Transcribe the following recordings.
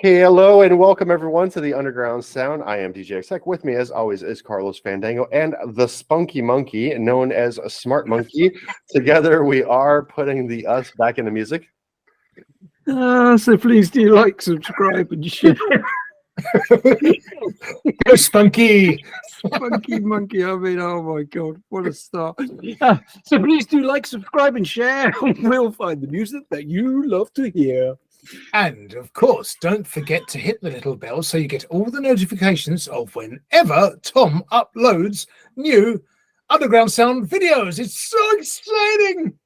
Hello and welcome everyone to the Underground Sound. I am DJ Exec. With me, as always, is Carlos Fandango and the Spunky Monkey, known as a Smart Monkey. Together, we are putting the us back into music. So please do like, subscribe, and share. Go Spunky! Spunky Monkey. I mean, oh my God, what a start! So please do like, subscribe, and share. We'll find the music that you love to hear. And of course, don't forget to hit the little bell so you get all the notifications of whenever Tom uploads new Underground Sound videos. It's so exciting.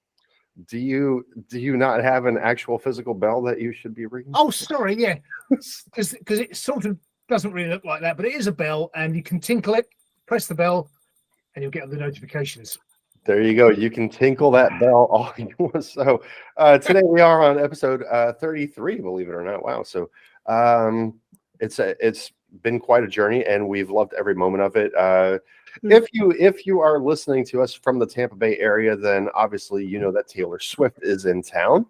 Do you not have an actual physical bell that you should be ringing? Oh, sorry, yeah, because it sort of doesn't really look like that, but it is a bell, and you can tinkle it, press the bell, and you'll get the notifications. There you go. You can tinkle that bell all you want. So today we are on episode 33, believe it or not. Wow. So it's been quite a journey, and we've loved every moment of it. If you are listening to us from the Tampa Bay area, then obviously you know that Taylor Swift is in town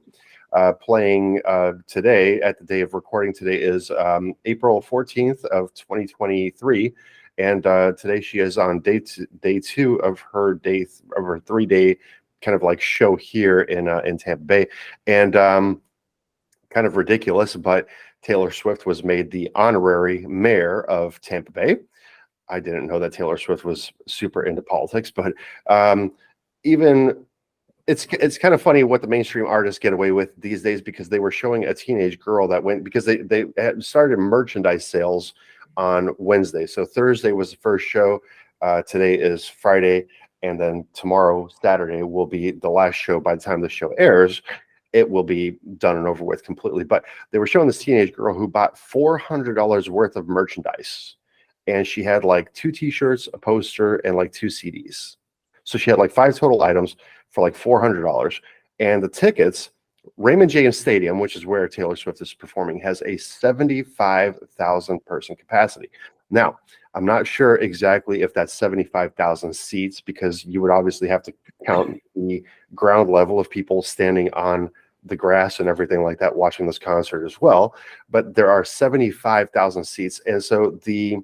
playing today. At the day of recording, today is April 14th of 2023. And today she is on day two of her 3-day kind of like show here in Tampa Bay, and kind of ridiculous, but Taylor Swift was made the honorary mayor of Tampa Bay. I didn't know that Taylor Swift was super into politics, but even it's kind of funny what the mainstream artists get away with these days, because they were showing a teenage girl that went, because they had started merchandise sales on Wednesday. So Thursday was the first show. Today is Friday, and then tomorrow, Saturday, will be the last show. By the time the show airs, it will be done and over with completely. But they were showing this teenage girl who bought $400 worth of merchandise, and she had like 2 t-shirts, a poster, and like 2 CDs. So she had like 5 total items for like $400. And the tickets, Raymond James Stadium, which is where Taylor Swift is performing, has a 75,000 person capacity. Now, I'm not sure exactly if that's 75,000 seats, because you would obviously have to count the ground level of people standing on the grass and everything like that watching this concert as well. But there are 75,000 seats. And so the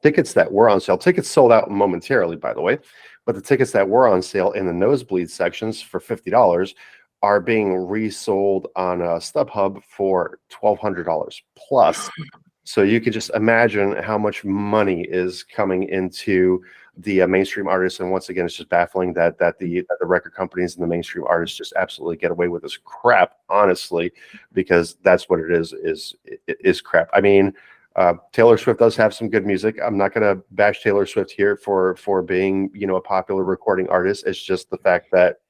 tickets that were on sale, tickets sold out momentarily, by the way, but the tickets that were on sale in the nosebleed sections for $50 are being resold on StubHub for $1,200 plus. So you could just imagine how much money is coming into the mainstream artists. And once again, it's just baffling that the record companies and the mainstream artists just absolutely get away with this crap, honestly, because that's what it is crap. I mean, Taylor Swift does have some good music. I'm not going to bash Taylor Swift here for being, a popular recording artist. It's just the fact that,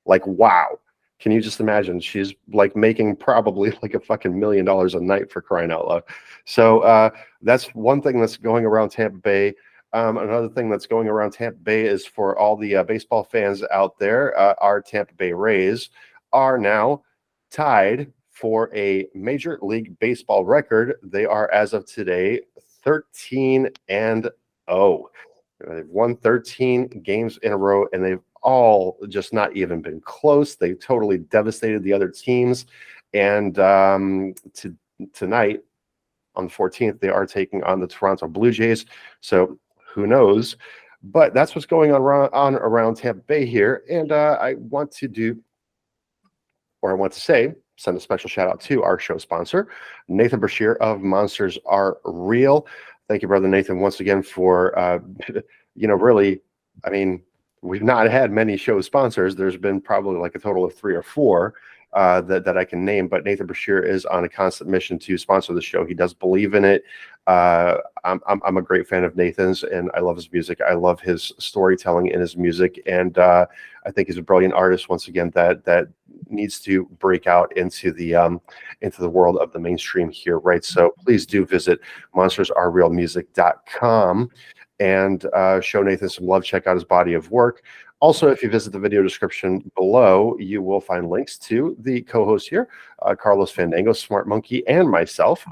like, wow. Can you just imagine? She's like making probably like a fucking $1 million a night, for crying out loud. So that's one thing that's going around Tampa Bay. Another thing that's going around Tampa Bay is for all the baseball fans out there. Our Tampa Bay Rays are now tied for a Major League Baseball record. They are, as of today, 13-0. They've won 13 games in a row, and they've all just not even been close. They totally devastated the other teams. And tonight, on the 14th, they are taking on the Toronto Blue Jays. So who knows? But that's what's going on around Tampa Bay here. And I want to send a special shout out to our show sponsor, Nathan Bashir of Monsters Are Real. Thank you, brother Nathan, once again for, really, I mean, we've not had many show sponsors. There's been probably like a total of 3 or 4 that I can name, but Nathan Bashir is on a constant mission to sponsor the show. He does believe in it. I'm a great fan of Nathan's, and I love his music. I love his storytelling in his music, and I think he's a brilliant artist. Once again, that needs to break out into the world of the mainstream here, right? So please do visit monstersarerealmusic.com and show Nathan some love. Check out his body of work. Also, if you visit the video description below, you will find links to the co-host here, Carlos Fandango, Smart Monkey, and myself.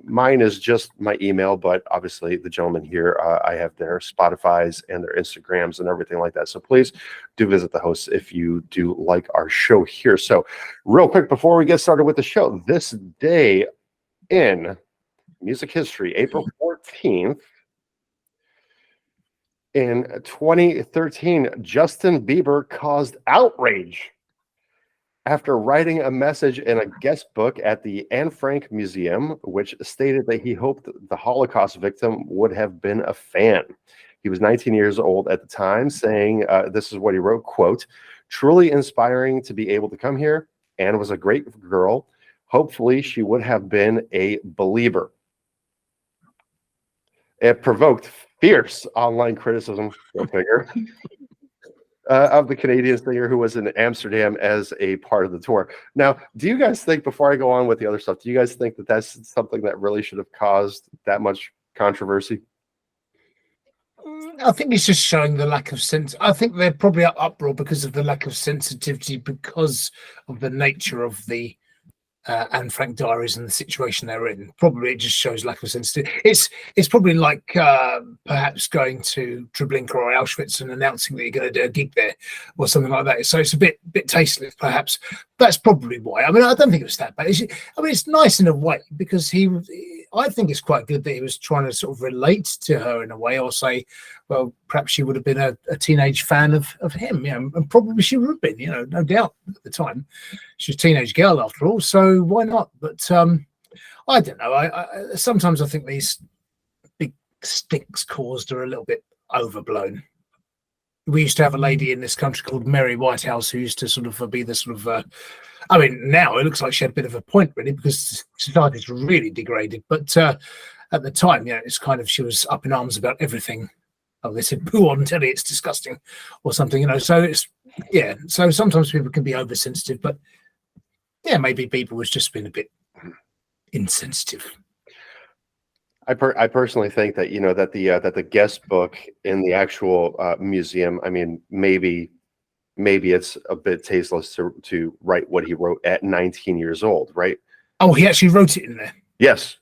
Mine is just my email, but obviously the gentlemen here, I have their Spotifys and their Instagrams and everything like that. So please do visit the hosts if you do like our show here. So real quick, before we get started with the show, this day in music history, April 14th, in 2013, Justin Bieber caused outrage after writing a message in a guest book at the Anne Frank Museum, which stated that he hoped the Holocaust victim would have been a fan. He was 19 years old at the time, saying, this is what he wrote, quote, "Truly inspiring to be able to come here. Anne was a great girl. Hopefully she would have been a believer." It provoked fierce online criticism, go figure, of the Canadian singer who was in Amsterdam as a part of the tour. Now, do you guys think, before I go on with the other stuff, do you guys think that that's something that really should have caused that much controversy? I think it's just showing the lack of sense. I think they're probably uproar because of the lack of sensitivity, because of the nature of the Anne Frank diaries and the situation they're in. Probably it just shows lack of sensitivity. It's probably like perhaps going to Treblinka or Auschwitz and announcing that you're going to do a gig there or something like that. So it's a bit tasteless, perhaps. That's probably why. I mean, I don't think it was that bad. It's nice in a way, because I think it's quite good that he was trying to sort of relate to her in a way, or say, well, perhaps she would have been a teenage fan of him, and probably she would have been, no doubt at the time. She's a teenage girl after all, so why not? But I don't know. I sometimes I think these big stinks caused are a little bit overblown. We used to have a lady in this country called Mary Whitehouse who used to sort of be the sort of I mean, now it looks like she had a bit of a point, really, because society's really degraded. But at the time, it's kind of, she was up in arms about everything. Oh, they said, poo on telly, it's disgusting, or something, So it's, so sometimes people can be oversensitive, but maybe people was just being a bit insensitive. I personally think that, that the guest book in the actual museum, I mean, maybe it's a bit tasteless to write what he wrote at 19 years old, right? Oh, he actually wrote it in there. Yes.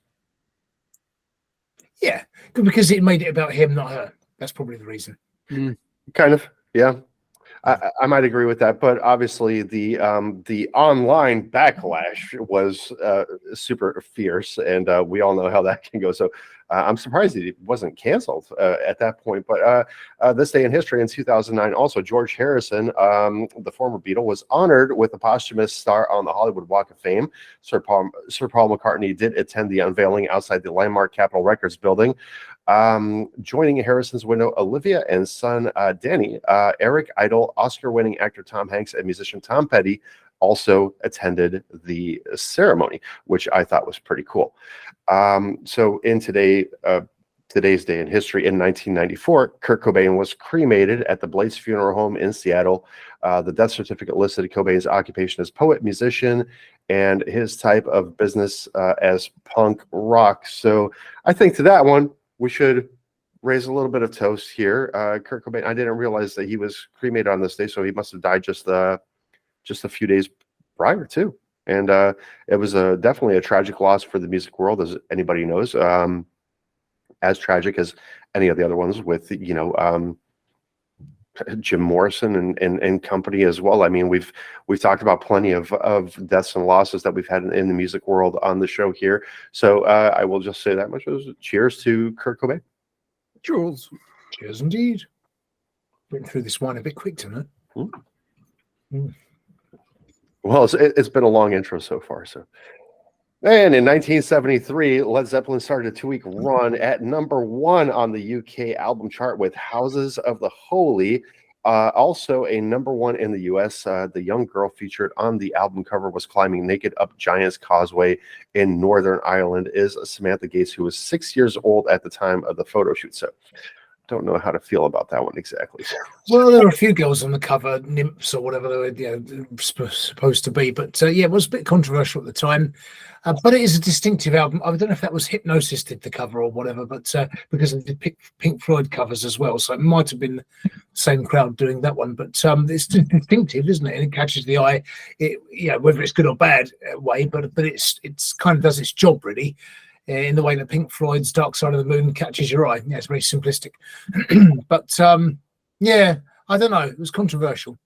Yeah, because it made it about him, not her. That's probably the reason. Kind of, yeah. I might agree with that, but obviously the online backlash was super fierce, and we all know how that can go. So I'm surprised it wasn't canceled at that point. But this day in history, in 2009, also George Harrison, the former Beatle, was honored with a posthumous star on the Hollywood Walk of Fame. Sir Paul McCartney did attend the unveiling outside the landmark Capitol Records building. Joining Harrison's widow Olivia and son Danny, Eric Idle, Oscar-winning actor Tom Hanks, and musician Tom Petty also attended the ceremony, which I thought was pretty cool. So in today's day in history, in 1994, Kurt Cobain was cremated at the Blaze Funeral Home in Seattle. The death certificate listed Cobain's occupation as poet, musician, and his type of business as punk rock. So I think to that one, we should raise a little bit of toast here. Kurt Cobain, I didn't realize that he was cremated on this day, so he must have died just a few days prior too. And it was definitely a tragic loss for the music world, as anybody knows. As tragic as any of the other ones with, Jim Morrison and company as well. I mean, we've talked about plenty of deaths and losses that we've had in the music world on the show here. So I will just say that much. Cheers to Kurt Cobain. Cheers. Cheers indeed. Went through this wine a bit quick tonight. Well, it's been a long intro so far. So, and in 1973, Led Zeppelin started a 2-week run at #1 on the UK album chart with Houses of the Holy. Also a #1 in the US. The young girl featured on the album cover was climbing naked up Giant's Causeway in Northern Ireland is Samantha Gates, who was 6 years old at the time of the photo shoot. So don't know how to feel about that one exactly. Well, there are a few girls on the cover, nymphs or whatever they were supposed to be. But yeah, it was a bit controversial at the time. But it is a distinctive album. I don't know if that was Hypnosis did the cover or whatever, but because of the Pink Floyd covers as well. So it might have been the same crowd doing that one. But it's distinctive, isn't it? And it catches the eye. Whether it's good or bad way, but it's kind of does its job really. In the way that Pink Floyd's Dark Side of the Moon catches your eye. Yeah, it's very simplistic. But yeah, I don't know. It was controversial.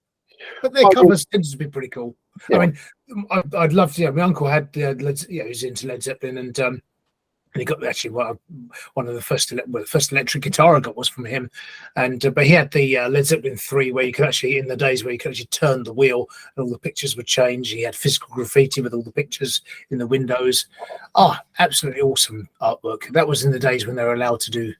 But their covers tend to be pretty cool. Yeah. I mean, I'd love to. My uncle had, he's into Led Zeppelin, and he got actually one of the first electric guitar I got was from him. And but he had the Led Zeppelin 3, where you could actually, in the days where you could actually turn the wheel and all the pictures would change. He had physical graffiti with all the pictures in the windows. Absolutely awesome artwork. That was in the days when they were allowed to do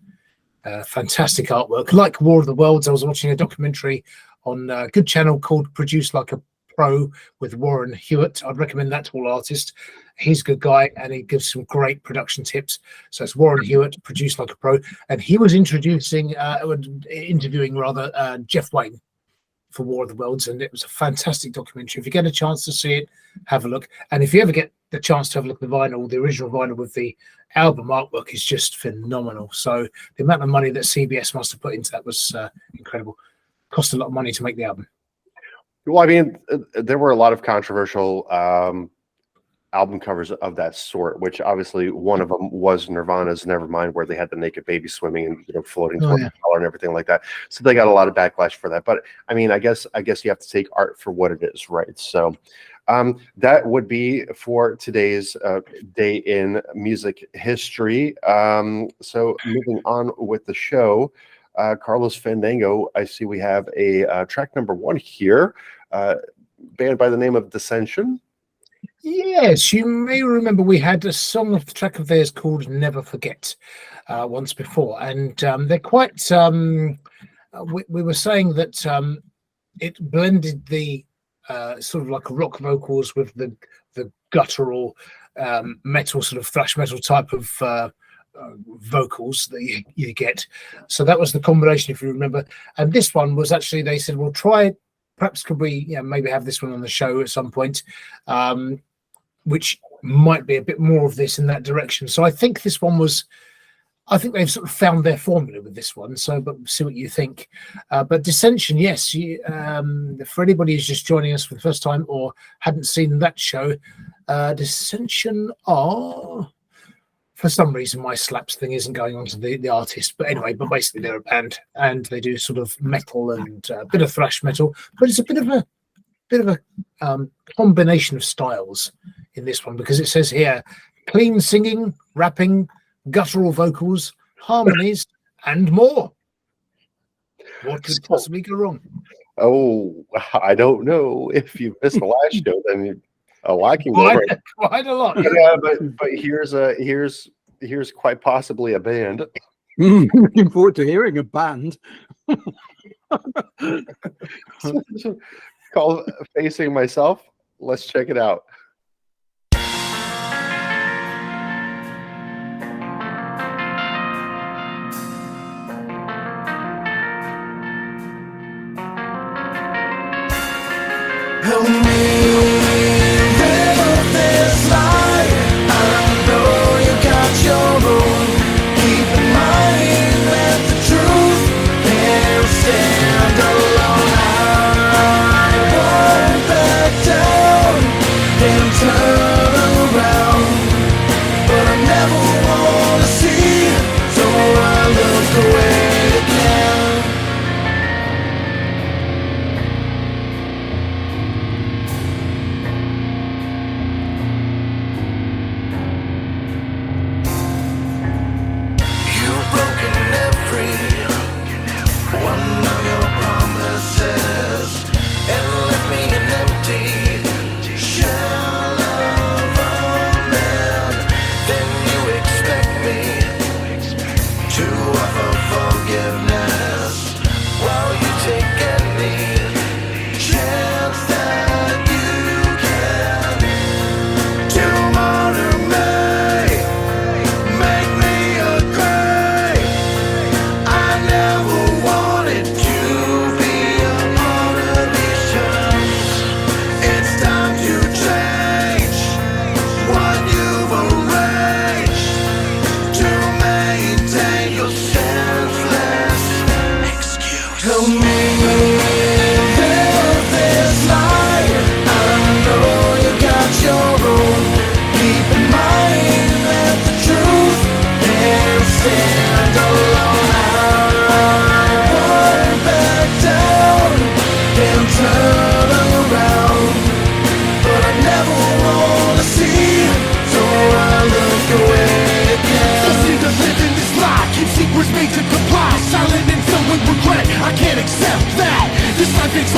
fantastic artwork, like War of the Worlds. I was watching a documentary on a good channel called Produce Like a Pro with Warren Hewitt. I'd recommend that to all artists. He's a good guy and he gives some great production tips. So it's Warren Hewitt, Produce Like a Pro, and he was interviewing Jeff Wayne for War of the Worlds, and it was a fantastic documentary. If you get a chance to see it, have a look. And if you ever get the chance to have a look at the vinyl, the original vinyl with the album artwork is just phenomenal. So the amount of money that CBS must have put into that was incredible. Cost a lot of money to make the album. Well, I mean, there were a lot of controversial album covers of that sort, which obviously one of them was Nirvana's Nevermind, where they had the naked baby swimming and floating towards the color and everything like that. So they got a lot of backlash for that. But I mean, I guess you have to take art for what it is, right? So that would be for today's day in music history. So moving on with the show, Carlos Fandango, I see we have a track number 1 here, band by the name of Dissension. Yes, you may remember we had a track of theirs called Never Forget once before, and they're quite we were saying that it blended the sort of like rock vocals with the guttural metal, sort of thrash metal type of vocals that you get. So that was the combination, if you remember. And this one was actually, they said, well, try, perhaps could we maybe have this one on the show at some point, which might be a bit more of this in that direction. So I think this one was, I think they've sort of found their formula with this one. So, but see what you think. But Dissension, yes, for anybody who's just joining us for the first time or hadn't seen that show, Dissension are, for some reason, my slaps thing isn't going on to the artist. But anyway, but basically they're a band and they do sort of metal and a bit of thrash metal. But it's a bit of a combination of styles in this one, because it says here, clean singing, rapping, guttural vocals, harmonies, and more. What could possibly go wrong? Oh, I don't know. If you missed the last show, then a lot can go right. Quite a lot. Yeah, but here's quite possibly a band. Looking forward to hearing a band. Called Facing Myself. Let's check it out. Help me live this life. I know you got your own. Keep in mind that the truth can't stand alone. I won't back down and turn around, but I never want to see, so I look away again.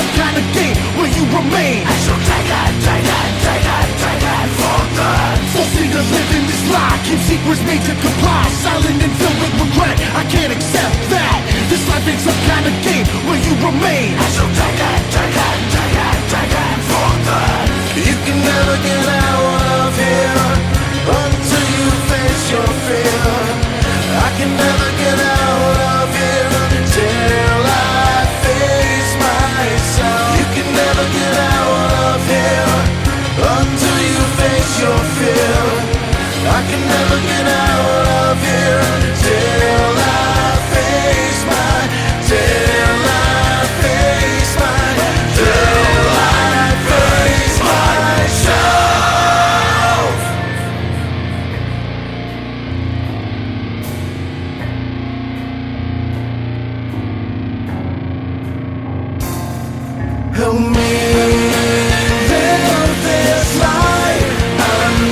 some kind of game where you remain. I shall take it for good. Forcing to live in this lie, keep secrets made to comply. Silent and filled with regret, I can't accept that. This life ain't some kind of game where you remain. I shall take it for good. You can never get out of here until you face your fear. I can never get out of here until I face myself. You can never get out of here until you face your fear. I can never get out of here until I face my, till I face my, till I face myself. Help me live this life. I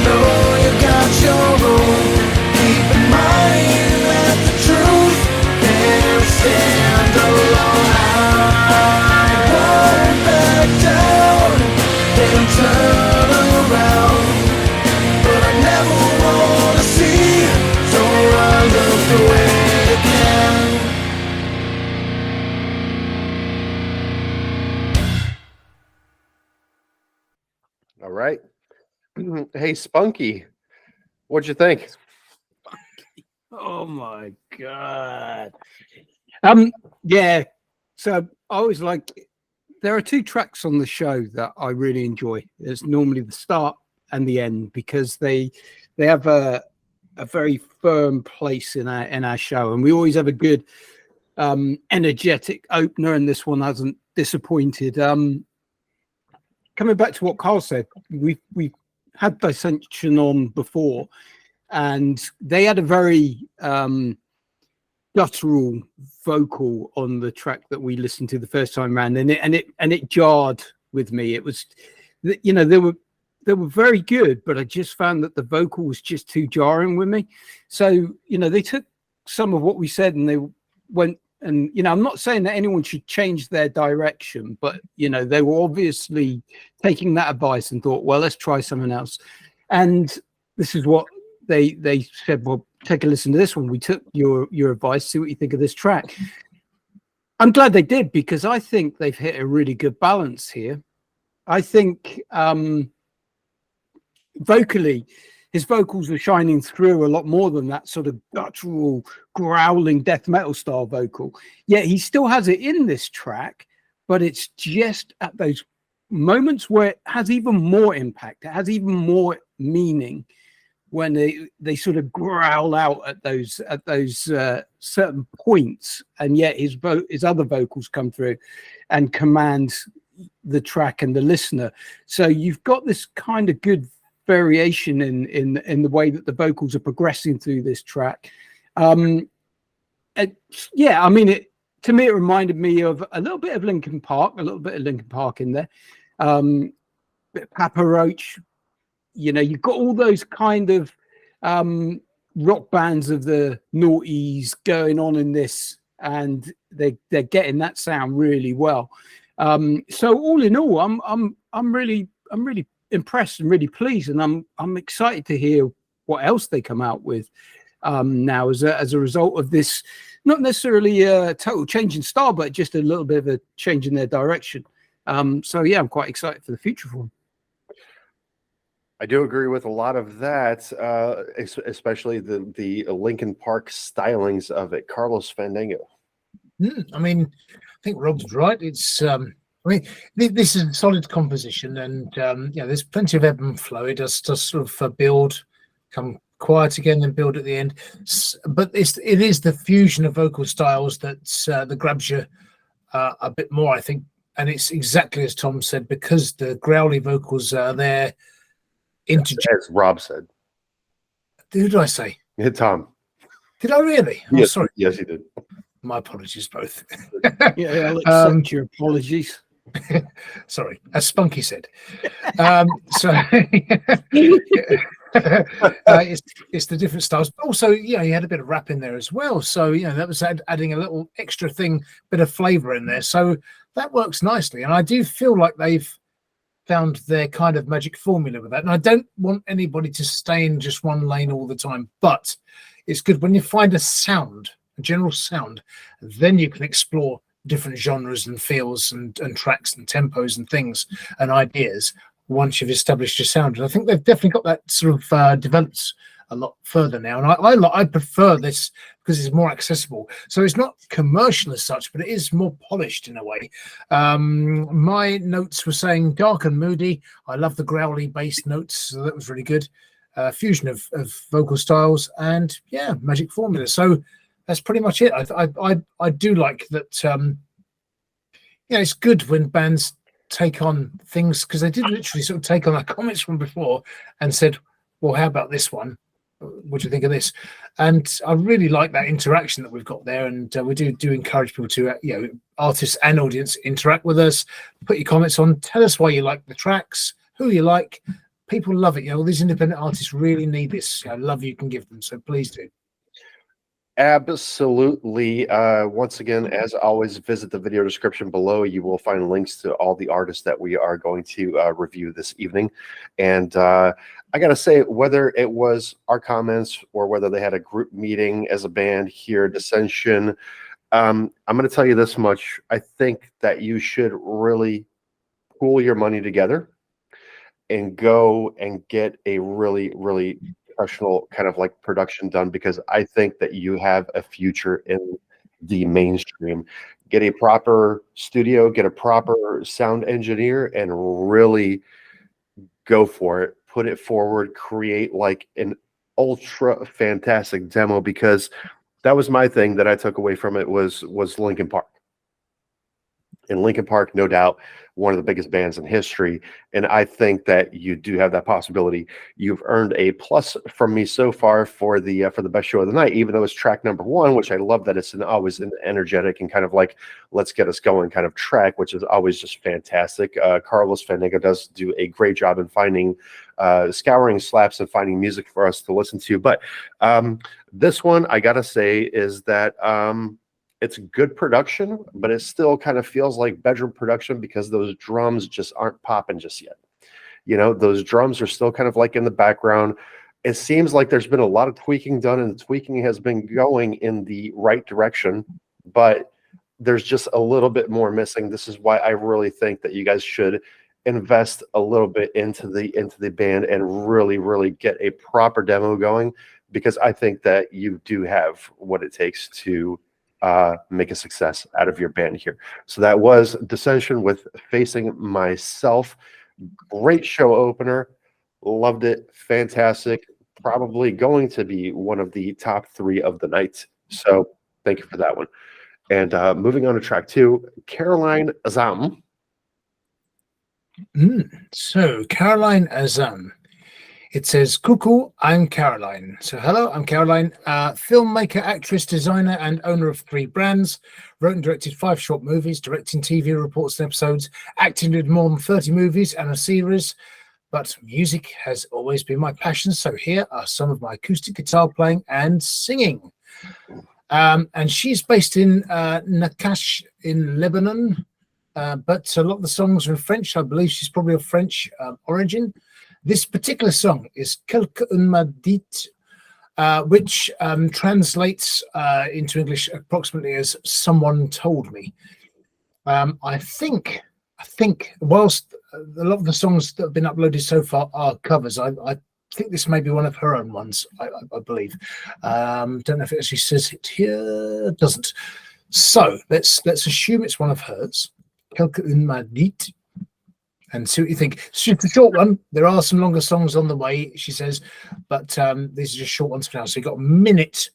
know you got your own. Keep in mind that the truth can't stand alone. I won't back down, then turn around. But I never wanna see someone look away again. All right. Hey, Spunky, what'd you think? Oh my god. Yeah. So I always like, there are two tracks on the show that I really enjoy. It's normally the start and the end because they have a very firm place in our show, and we always have a good energetic opener, and this one hasn't disappointed. Coming back to what Carl said, we had Dissension on before, and they had a very guttural vocal on the track that we listened to the first time around, and it jarred with me. It was, you know, they were very good, but I just found that the vocal was just too jarring with me. So, you know, they took some of what we said and they went. And, you know, I'm not saying that anyone should change their direction, but, you know, they were obviously taking that advice and thought, well, let's try something else. And this is what they said, well, take a listen to this one. We took your advice, see what you think of this track. I'm glad they did, because I think they've hit a really good balance here. I think vocally, his vocals are shining through a lot more than that sort of guttural, growling death metal style vocal. Yet he still has it in this track, but it's just at those moments where it has even more impact. It has even more meaning when they sort of growl out at those certain points, and yet his other vocals come through and command the track and the listener. So you've got this kind of good variation in the way that the vocals are progressing through this track. Yeah, I mean, to me it reminded me of a little bit of Linkin Park, in there. Bit of Papa Roach. You know, you've got all those kind of rock bands of the noughties going on in this, and they're getting that sound really well. So all in all, I'm really impressed and really pleased, and I'm excited to hear what else they come out with now as a result of this. Not necessarily a total change in style, but just a little bit of a change in their direction. So yeah, I'm quite excited for the future for them. I do agree with a lot of that, especially the Linkin Park stylings of it. Carlos Fandango. I mean, I think Rob's right. It's I mean, this is a solid composition, and yeah, there's plenty of ebb and flow. It does sort of build, come quiet again, then build at the end. But it is the fusion of vocal styles that grabs you a bit more, I think. And it's exactly as Tom said, because the growly vocals are there. As Rob said. Who did I say? Yeah, Tom. Did I really? Oh, yes, sorry. Yes, you did. My apologies, both. Yeah, I'll accept your apologies. Sorry, as Spunky said. It's the different styles. But also, yeah, you had a bit of rap in there as well. So, you know, that was adding a little extra thing, bit of flavour in there. So that works nicely. And I do feel like they've found their kind of magic formula with that. And I don't want anybody to stay in just one lane all the time, but it's good when you find a sound, a general sound, then you can explore different genres and feels and tracks and tempos and things and ideas once you've established your sound. And I think they've definitely got that sort of developed a lot further now. And I prefer this because it's more accessible. So it's not commercial as such, but it is more polished in a way. My notes were saying dark and moody. I love the growly bass notes, so that was really good. Fusion of vocal styles and yeah, magic formula. So that's pretty much it. I do like that. Yeah, it's good when bands take on things, because they did literally sort of take on our comments from before and said, well, how about this one? What do you think of this? And I really like that interaction that we've got there. And we do encourage people to, artists and audience, interact with us, put your comments on, tell us why you like the tracks, who you like. People love it. All these independent artists really need this love you can give them. So please do. Absolutely. Once again, as always, visit the video description below. You will find links to all the artists that we are going to review this evening. And I got to say, whether it was our comments or whether they had a group meeting as a band here, Dissension, I'm going to tell you this much. I think that you should really pool your money together and go and get a really, really professional kind of like production done, because I think that you have a future in the mainstream. Get a proper studio, get a proper sound engineer, and really go for it. Put it forward, create like an ultra fantastic demo, because that was my thing that I took away from it was Linkin Park. And Linkin Park, no doubt, one of the biggest bands in history. And I think that you do have that possibility. You've earned a plus from me so far for the best show of the night, even though it's track number 1, which I love that it's always an energetic and kind of like, let's get us going kind of track, which is always just fantastic. Carlos Fandango does do a great job in finding, scouring slaps and finding music for us to listen to. But this one, I got to say, is that it's good production, but it still kind of feels like bedroom production because those drums just aren't popping just yet. Those drums are still kind of like in the background. It seems like there's been a lot of tweaking done, and the tweaking has been going in the right direction, but there's just a little bit more missing. This is why I really think that you guys should invest a little bit into the band and really, really get a proper demo going, because I think that you do have what it takes to make a success out of your band here. So that was Dissension with Facing Myself. Great show opener. Loved it. Fantastic. Probably going to be one of the top 3 of the night. So thank you for that one. And moving on to track 2, Caroline Azzam. So Caroline Azzam. It says, Coucou, I'm Caroline. So hello, I'm Caroline, filmmaker, actress, designer, and owner of 3 brands. Wrote and directed 5 short movies, directing TV reports and episodes, acting in more than 30 movies and a series. But music has always been my passion. So here are some of my acoustic guitar playing and singing. And she's based in Nakash in Lebanon. But a lot of the songs are in French. I believe she's probably of French origin. This particular song is Quelqu'un m'a dit, which translates into English approximately as "someone told me." I think, whilst a lot of the songs that have been uploaded so far are covers, I think this may be one of her own ones. I believe. Don't know if it actually says it here. It doesn't. So let's assume it's one of hers. Quelqu'un m'a dit. And see what you think. It's just a short one. There are some longer songs on the way, she says, but these are just short ones for now. So you've got a minute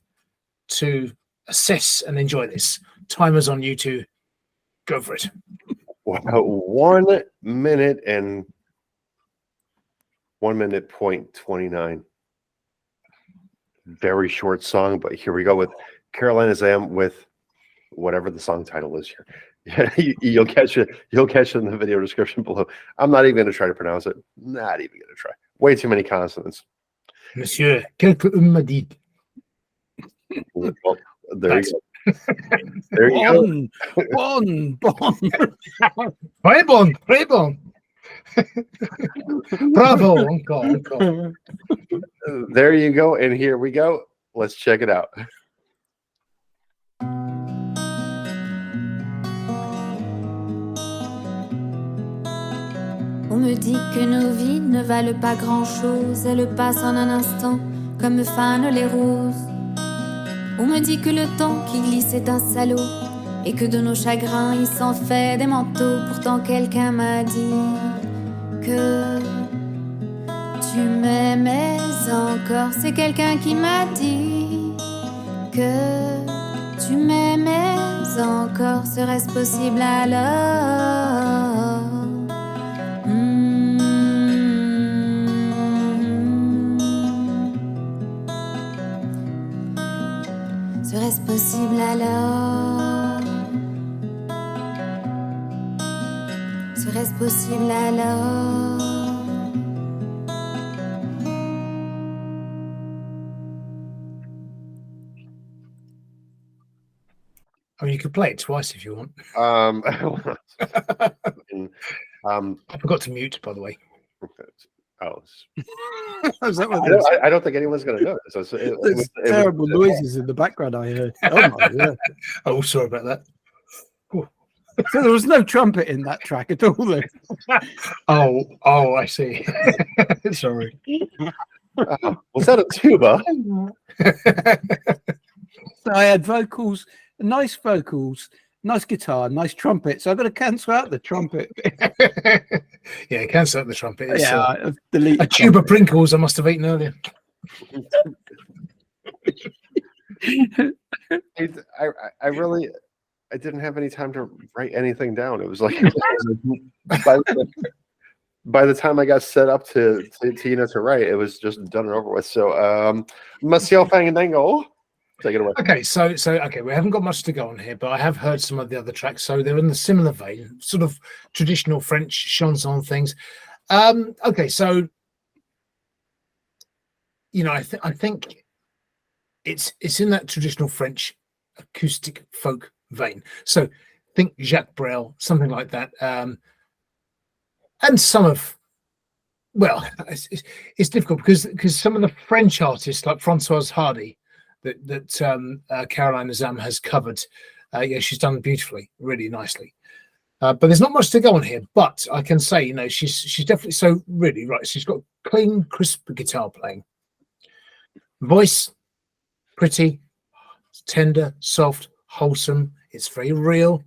to assess and enjoy this. Timer's on you to go for it. Wow, 1 minute and 1 minute point 29. Very short song, but here we go with Caroline Azzam with whatever the song title is here. You'll catch it in the video description below. I'm not even going to try to pronounce it. Not even going to try. Way too many consonants. Monsieur, quelqu'un m'a dit. Well, there you go. There you Bon. Très bon. Bravo, encore. go. There you go. And here we go. Let's check it out. On me dit que nos vies ne valent pas grand-chose, elles passent en un instant comme fanent les roses. On me dit que le temps qui glisse est un salaud et que de nos chagrins il s'en fait des manteaux. Pourtant quelqu'un m'a dit que tu m'aimais encore. C'est quelqu'un qui m'a dit que tu m'aimais encore. Serait-ce possible alors? Serait-ce possible alors? Serait-ce possible alors? I mean, you could play it twice if you want. I I forgot to mute, by the way. Is that what I don't think anyone's going to notice. There's terrible noises in the background I heard. Oh my God. Oh, sorry about that. So there was no trumpet in that track at all then. Oh, I see. Sorry. Was that a tuba? So I had vocals, nice guitar, nice trumpet. So I've got to cancel out the trumpet. Yeah, cancel out the trumpet. It's, I've deleted a tube of Pringles I must have eaten earlier. I didn't have any time to write anything down. It was like by the time I got set up to write, it was just done and over with. So, Monsieur Fandango, take it away. Okay, so we haven't got much to go on here, but I have heard some of the other tracks, so they're in the similar vein, sort of traditional French chanson things. Okay, so I think it's in that traditional French acoustic folk vein. So think Jacques Brel, something like that, and some of, well, it's difficult because some of the French artists like Françoise Hardy that Caroline Azzam has covered, she's done beautifully, really nicely. But there's not much to go on here. But I can say, she's definitely so really right. She's got clean, crisp guitar playing, voice, pretty, tender, soft, wholesome. It's very real,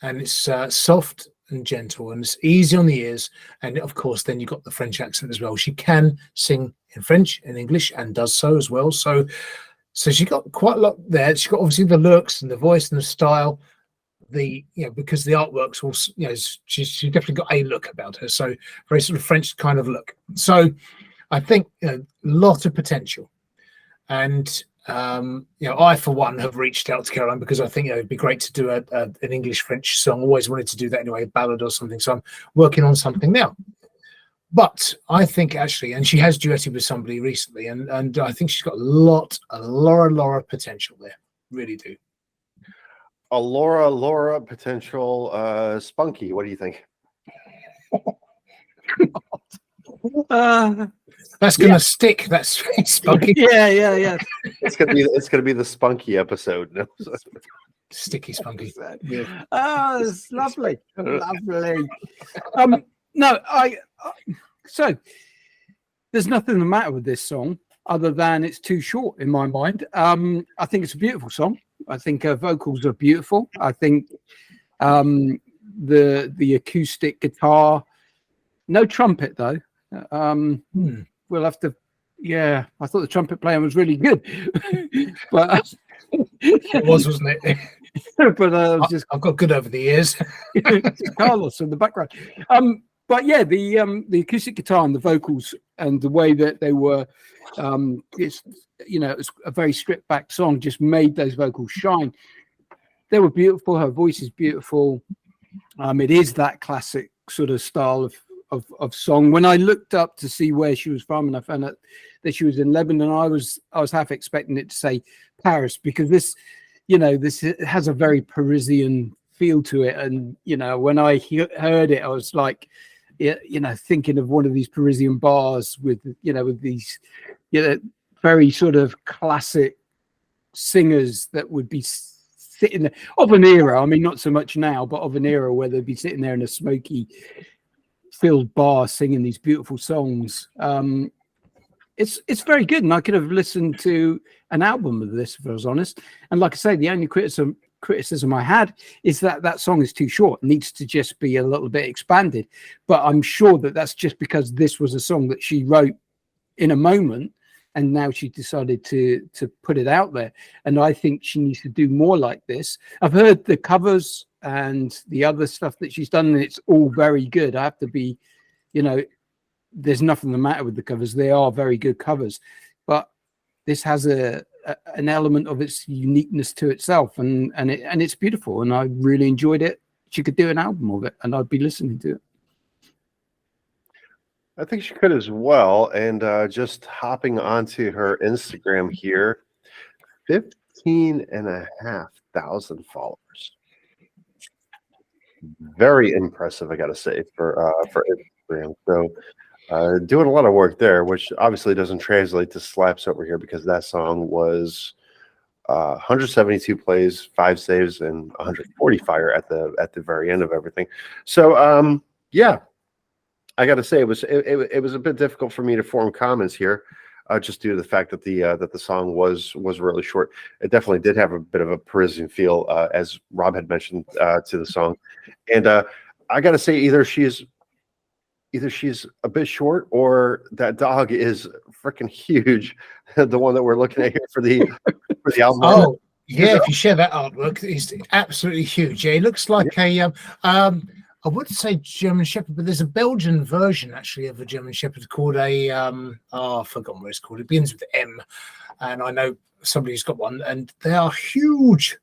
and it's soft and gentle, and it's easy on the ears. And of course, then you've got the French accent as well. She can sing in French and English, and does so as well. So she got quite a lot there. She's got obviously the looks and the voice and the style. Because the artwork's all, she's definitely got a look about her. So very sort of French kind of look. So I think a lot of potential, and I for one have reached out to Caroline because I think it'd be great to do an English French song. Always wanted to do that anyway, a ballad or something. So I'm working on something now. But I think actually, and she has duetted with somebody recently, and I think she's got a lot of potential there. Really do. A Laura potential spunky. What do you think? That's gonna stick. That's spunky. Yeah. It's gonna be the spunky episode. No? Sticky spunky. Yeah. Oh, it's lovely. No, so there's nothing the matter with this song other than it's too short in my mind. I think it's a beautiful song. I think her vocals are beautiful. I think the acoustic guitar, no trumpet though. We'll have to. Yeah, I thought the trumpet playing was really good, but it was, wasn't it? But I've got good over the years. Carlos in the background. But yeah, the acoustic guitar and the vocals and the way that they were, it's a very stripped back song, just made those vocals shine. They were beautiful. Her voice is beautiful. It is that classic sort of style of song. When I looked up to see where she was from, and I found out that she was in Lebanon, I was half expecting it to say Paris, because this, this has a very Parisian feel to it. And, when I heard it, I was like, thinking of one of these Parisian bars with these, very sort of classic singers that would be sitting there of an era. I mean, not so much now, but of an era where they'd be sitting there in a smoky filled bar singing these beautiful songs. It's very good, and I could have listened to an album of this if I was honest. And like I say, the only criticism I had is that song is too short. It needs to just be a little bit expanded. But I'm sure that that's just because this was a song that she wrote in a moment, and now she decided to put it out there. And I think she needs to do more like this. I've heard the covers and the other stuff that she's done, and it's all very good. I have to be, there's nothing the matter with the covers. They are very good covers. But this has an element of its uniqueness to itself, and it's beautiful, and I really enjoyed it. She could do an album of it, and I'd be listening to it. I think she could as well. And just hopping onto her Instagram here, 15,500 followers. Very impressive, I gotta say, for Instagram. So doing a lot of work there, which obviously doesn't translate to slaps over here because that song was 172 plays, 5 saves, and 140 fire at the very end of everything. So yeah, I got to say it was a bit difficult for me to form comments here, just due to the fact that the song was really short. It definitely did have a bit of a Parisian feel, as Rob had mentioned, to the song, and I got to say either she's a bit short or that dog is freaking huge. The one that we're looking at here for the album. Oh yeah, if you share that artwork, it's absolutely huge. Yeah, it looks like a I would say German Shepherd, but there's a Belgian version actually of a German Shepherd called a I've forgotten what it's called. It begins with M, and I know somebody who's got one, and they are huge,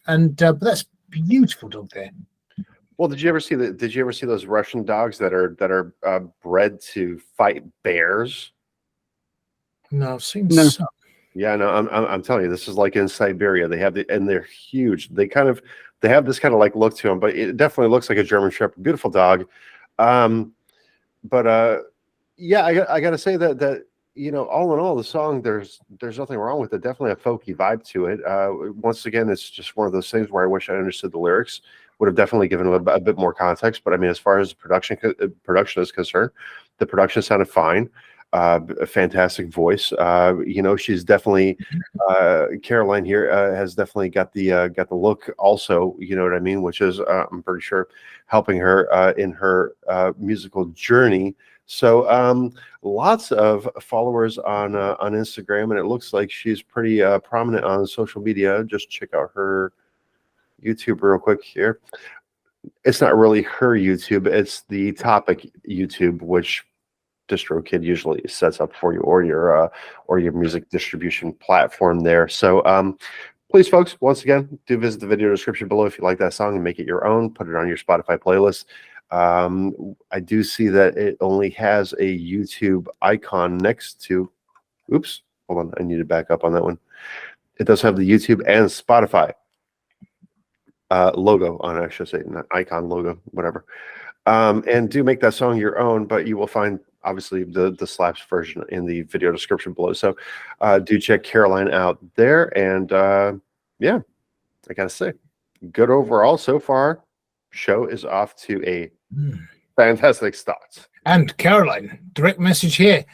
and but that's beautiful dog there. Well, did you ever see those Russian dogs that are bred to fight bears? No, I've seen No. some. Yeah, no, I'm telling you, this is like in Siberia. They have and they're huge. They have this kind of like look to them, but it definitely looks like a German Shepherd. Beautiful dog. But yeah, I got to say that all in all, the song, there's nothing wrong with it. Definitely a folky vibe to it. Once again, it's just one of those things where I wish I understood the lyrics. Would have definitely given a bit more context. But I mean, as far as production is concerned, the production sounded fine. A fantastic voice. She's definitely Caroline here has definitely got the look also, you know what I mean, which is I'm pretty sure helping her in her musical journey. So lots of followers on Instagram, and it looks like she's pretty prominent on social media. Just check out her YouTube real quick here. It's not really her YouTube, it's the topic YouTube, which DistroKid usually sets up for you, or your music distribution platform there. So please, folks, once again, do visit the video description below if you like that song and make it your own. Put it on your Spotify playlist. I do see that it only has a YouTube icon next to. Oops, hold on, I need to back up on that one. It does have the YouTube and Spotify logo on it, I should say, not icon, logo, whatever. And do make that song your own, but you will find obviously the slaps version in the video description below. So do check Caroline out there. And yeah, I gotta say, good overall so far. Show is off to a fantastic start. And Caroline, direct message here.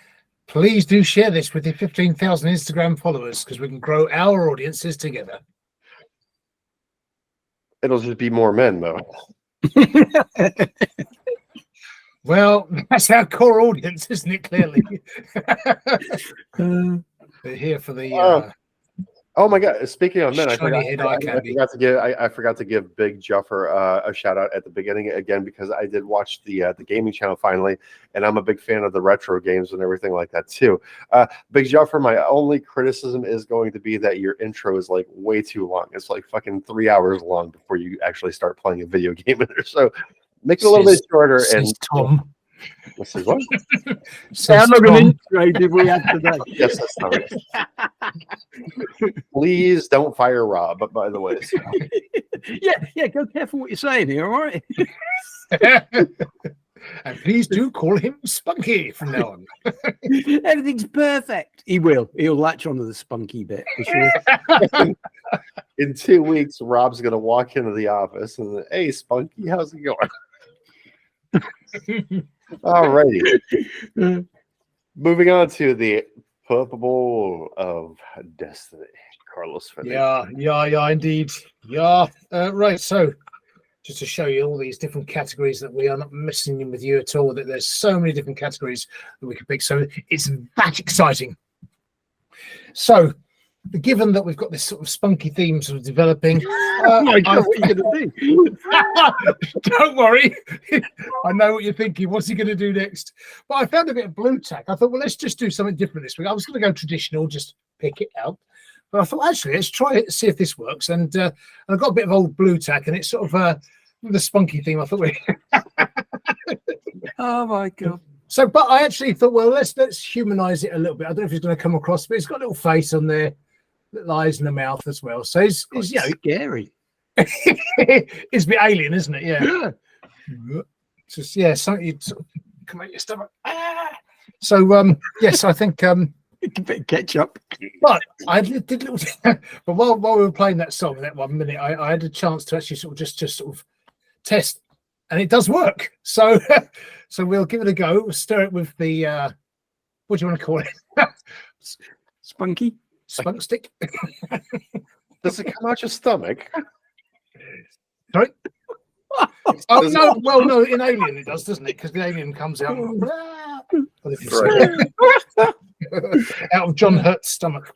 Please do share this with your 15,000 Instagram followers, because we can grow our audiences together. It'll just be more men, though. Well, that's our core audience, isn't it? Clearly. They're here for the. Oh my God! Speaking of men, I forgot to give Big Juffer a shout out at the beginning again, because I did watch the gaming channel finally, and I'm a big fan of the retro games and everything like that too. Big Juffer, my only criticism is going to be that your intro is like way too long. It's like fucking 3 hours long before you actually start playing a video game in there. So make it a little bit shorter. And Tom. This is what? So I'm not going Tom, to intro did we have today? Yes, that's not it. Please don't fire Rob, by the way. So. Yeah, go careful what you're saying here, all right? and please do call him Spunky from now on. Everything's perfect. He'll latch onto the spunky bit for sure. In 2 weeks, Rob's going to walk into the office and, hey, Spunky, how's it going? All righty. Moving on to the Purple Bowl of Destiny. Carlos Fandango. Yeah, indeed. Yeah. Right, so just to show you all these different categories that we are not messing with you at all, that there's so many different categories that we can pick. So it's that exciting. So given that we've got this sort of spunky theme sort of developing, Oh my God, what are you going to do? don't worry. I know what you're thinking. What's he going to do next? But I found a bit of blue tack. I thought, well, let's just do something different this week. I was going to go traditional, just pick it out. But I thought, actually, let's try it, see if this works. And I've got a bit of old blue tack, and it's sort of the spunky theme. I thought, Oh my God. so, but I actually thought, well, let's humanize it a little bit. I don't know if it's going to come across, but it's got a little face on there, little eyes in the mouth as well. So it's you know, Scary. it's a bit alien, isn't it? Yeah. Just something you'd sort of come out your stomach. So yes, I think A bit of ketchup. but I did little but while we were playing that song that 1 minute, I had a chance to actually sort of just sort of test, and it does work. So so we'll give it a go. We'll stir it with the what do you want to call it? Spunky. Spunk stick. Does it come out your stomach? Sorry. Oh no, well no, in Alien it does, doesn't it? Because the alien comes out out of John Hurt's stomach.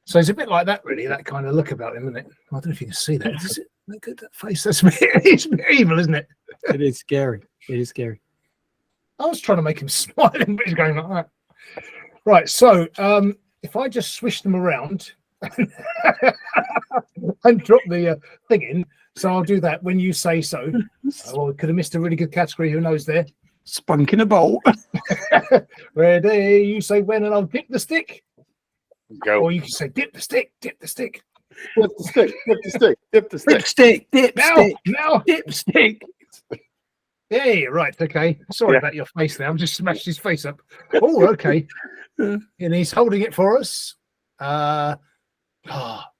So it's a bit like that, really, that kind of look about him, isn't it? I don't know if you can see that. Is it? Look at that face. That's it's a bit evil, isn't it? It is scary. It is scary. I was trying to make him smiling, but he's going like that. Right, so if I just swish them around and drop the thing in, so I'll do that when you say so. Oh, we could have missed a really good category. Who knows there? Spunk in a bowl. Ready? You say when, and I'll dip the stick. Go. Or you can say dip the stick, dip the stick. Dip the stick, dip the stick, dip the stick. Dip stick. Dip Now, stick. now. Dip stick. Hey, right, okay. Sorry about your face there. I've just smashed his face up. Oh, okay. And he's holding it for us.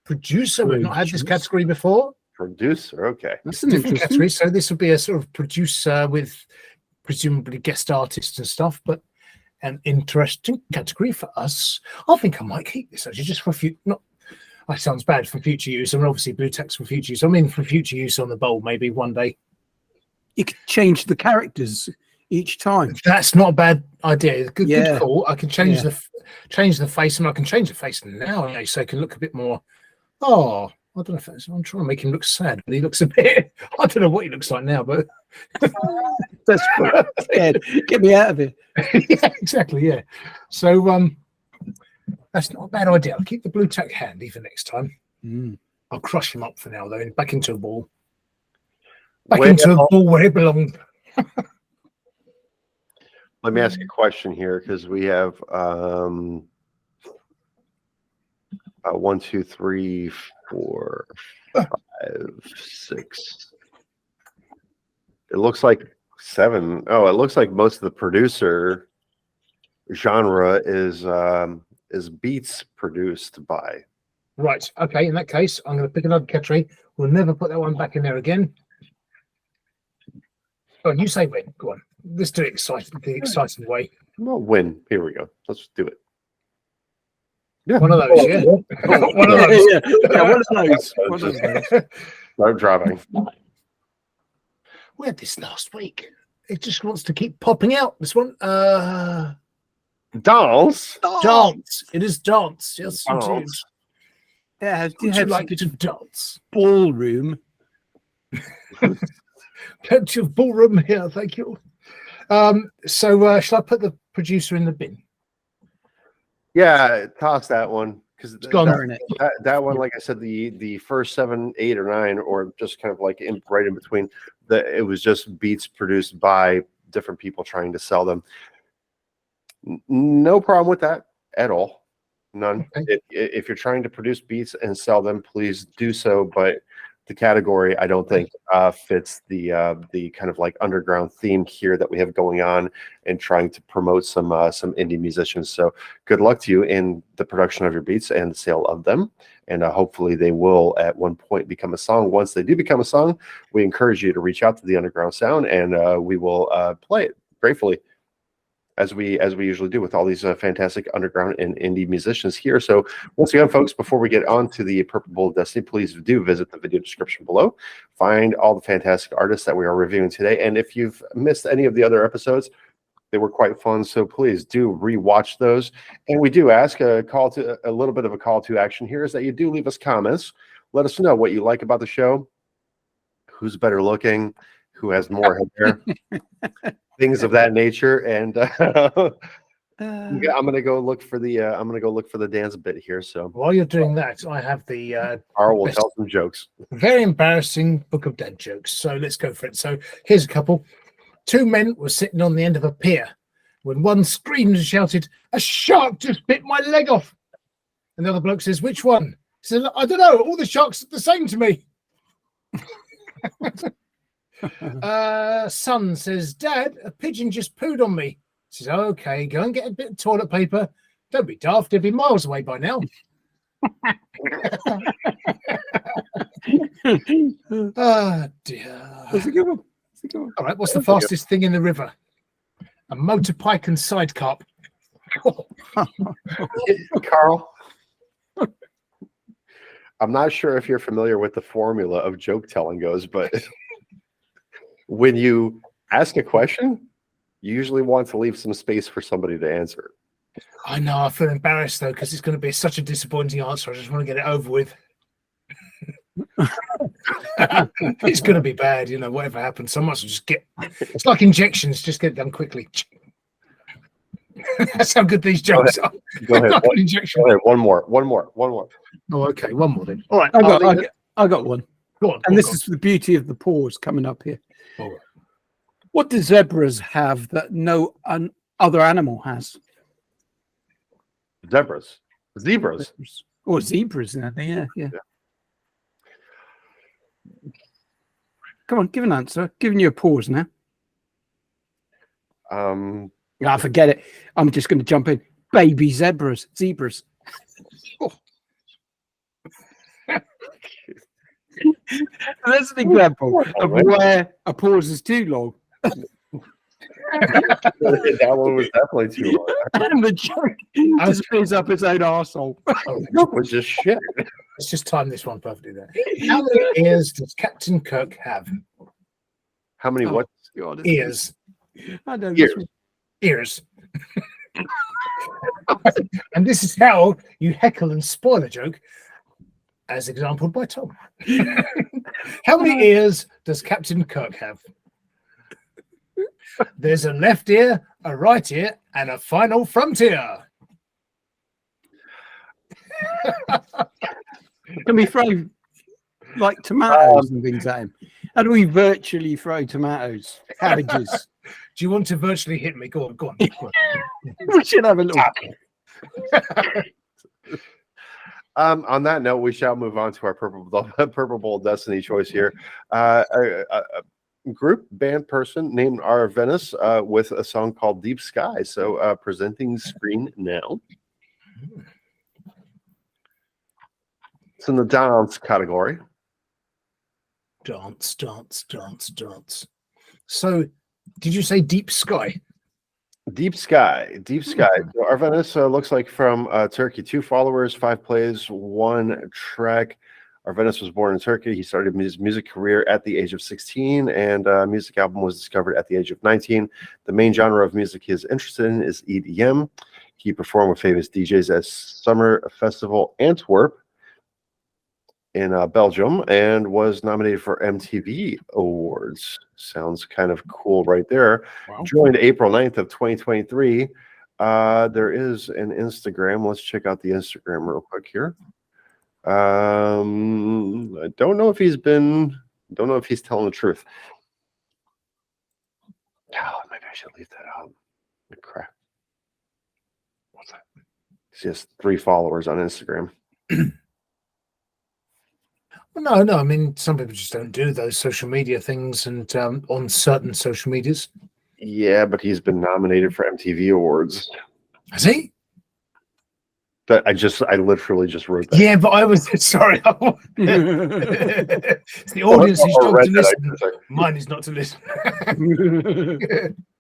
Producer. We've not had this category before. Producer, okay. That's an Different interesting. category. So this would be a sort of producer with presumably guest artists and stuff, but an interesting category for us. I think I might keep this actually just for not. That sounds bad for future use. I mean, obviously blue text for future use. I mean, for future use on the bowl, maybe one day. You could change the characters each time. That's not a bad idea. Good, Yeah. good call. I can change Yeah. the face, and I can change the face now, you know, so it can look a bit more. Oh, I don't know if that's, I'm trying to make him look sad, but he looks a bit. I don't know what he looks like now, but That's scared. Get me out of here. yeah, exactly. Yeah. So that's not a bad idea. I'll keep the blue tack handy for next time. I'll crush him up for now, though, and back into a ball. Back into a ball where it belonged. Let me ask you a question here because we have 1, 2, 3, 4, 5, 6. It looks like 7. Oh, it looks like most of the producer genre is beats produced by. Right. Okay. In that case, I'm going to pick another category. We'll never put that one back in there again. Oh, you say when? Go on. Let's do it the exciting way. Well, win. Here we go. Let's do it. Yeah. One of those, yeah. One of those. Yeah, one of those. One of those. Start driving. We had this last week. It just wants to keep popping out. This one. Dance. Dance. It is dance. Yes, it is. Dance. Yeah, do you Would you have like like to dance? ballroom? Plenty of ballroom here, thank you. So shall I put the producer in the bin? Yeah, toss that one because gone. Burn it. that one, like I said, the first 7, 8, or 9, or just kind of like right in between. It was just beats produced by different people trying to sell them. No problem with that at all. None. Okay. If you're trying to produce beats and sell them, please do so. But the category, I don't think fits the kind of like underground theme here that we have going on, and trying to promote some indie musicians. So good luck to you in the production of your beats and the sale of them. And hopefully they will at one point become a song. Once they do become a song, we encourage you to reach out to the Underground Sound, and we will play it gratefully, as we usually do with all these fantastic underground and indie musicians here. So once again, folks, before we get on to the Purple Bowl of Destiny, please do visit the video description below. Find all the fantastic artists that we are reviewing today. And if you've missed any of the other episodes, they were quite fun, so please do rewatch those. And we do ask a little bit of a call to action here, is that you do leave us comments. Let us know what you like about the show, who's better looking, who has more hair, things of that nature. And I'm gonna go look for the dance bit here. So While you're doing that, I have the Carl will tell some jokes. very embarrassing book of dead jokes. So let's go for it. So here's a couple. 2 men were sitting on the end of a pier when one screamed and shouted, "A shark just bit my leg off!" And the other bloke says, "Which one?" He says, "I don't know. All the sharks are the same to me." Son says, "Dad, a pigeon just pooed on me." He says, "Okay, go and get a bit of toilet paper. Don't be daft. He'll be miles away by now." Oh dear. That's a good one. All right, what's the fastest thing in the river? A motor pike and side carp. Carl, I'm not sure if you're familiar with the formula of joke telling goes, but when you ask a question, you usually want to leave some space for somebody to answer. I know, I feel embarrassed though, because it's going to be such a disappointing answer. I just want to get it over with. It's going to be bad, whatever happens. So much will just get, it's like injections, just get it done quickly. That's how good these jokes are. Go ahead. Like an injection. Go ahead. One more. Oh, okay, one more then. All right, I got one. Go on. And this is the beauty of the pause coming up here. All right. What do zebras have that no other animal has? Zebras. Or zebras, yeah. Come on, give an answer. I'm giving you a pause now. I forget it. I'm just going to jump in. Baby zebras. That's an example of where a pause is too long. That one was definitely too long. And the joke just fills up its own arsehole. It was just shit. Let's just time this one perfectly there. How many ears does Captain Kirk have? How many what? God, Ears. I know Ears. Ears. And this is how you heckle and spoil a joke, as exampled by Tom. How many ears does Captain Kirk have? There's a left ear, a right ear, and a final frontier. Can we throw like tomatoes and things at him? How do we virtually throw tomatoes, cabbages? Do you want to virtually hit me? Go on. We should have a little. On that note, we shall move on to our Purple Bowl Destiny choice here. A group band person named Arvenus with a song called Deep Sky. So presenting screen now. It's in the dance category. Dance. So, did you say Deep Sky? Deep Sky. So Arvenus looks like from Turkey. 2 followers, 5 plays, 1 track. Arvenus was born in Turkey. He started his music career at the age of 16, and music album was discovered at the age of 19. The main genre of music he is interested in is EDM. He performed with famous DJs at Summer Festival Antwerp in Belgium, and was nominated for MTV Awards. Sounds kind of cool right there. Wow. Joined April 9th of 2023. There is an Instagram. Let's check out the Instagram real quick here. I don't know if he's telling the truth. Oh, maybe I should leave that out. Crap. What's that? He has 3 followers on Instagram. Well, no. I mean, some people just don't do those social media things, and on certain social medias. Yeah, but he's been nominated for MTV Awards. Has he? But I literally just wrote that. Yeah, but I was sorry. It's the audience's job to listen. Mine is not to listen.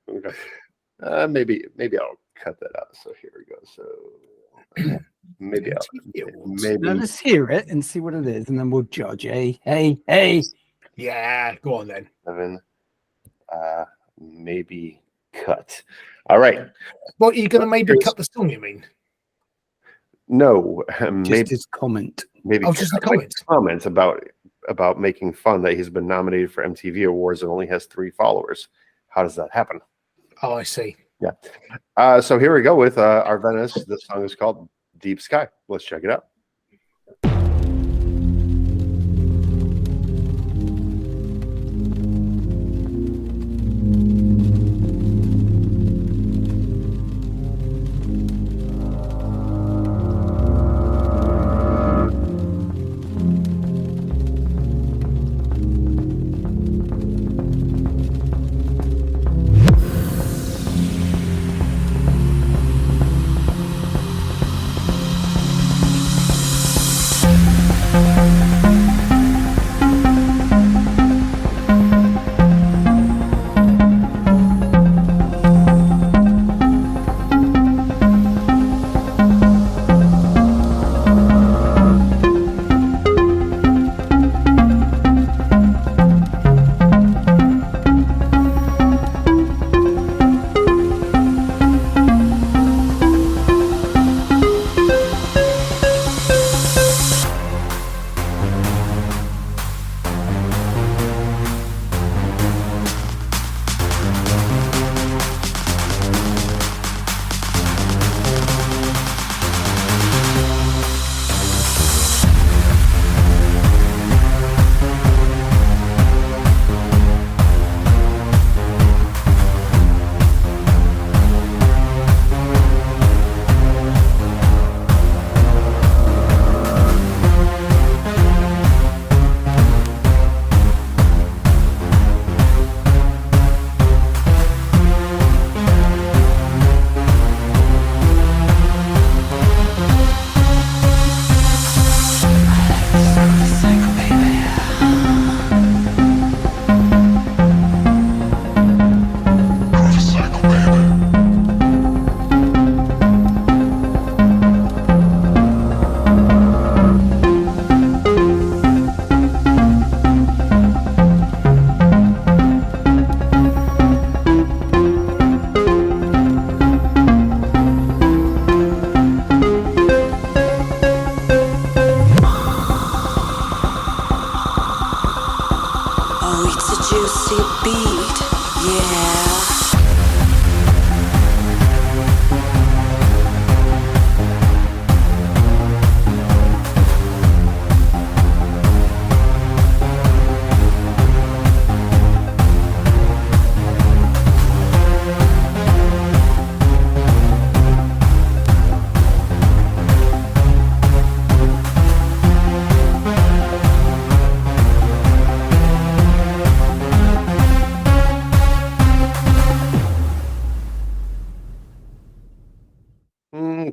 Okay. Maybe I'll cut that out. So here we go. So maybe Now let's hear it and see what it is, and then we'll judge. Hey. Yeah, go on then. 7. Maybe cut. All right. What, are you going to maybe cut the song, you mean? No, Just maybe his comment. maybe just a comment. Comments about making fun that he's been nominated for MTV Awards and only has 3 followers. How does that happen? Oh, I see. Yeah. So here we go with Arvenus. This song is called Deep Sky. Let's check it out.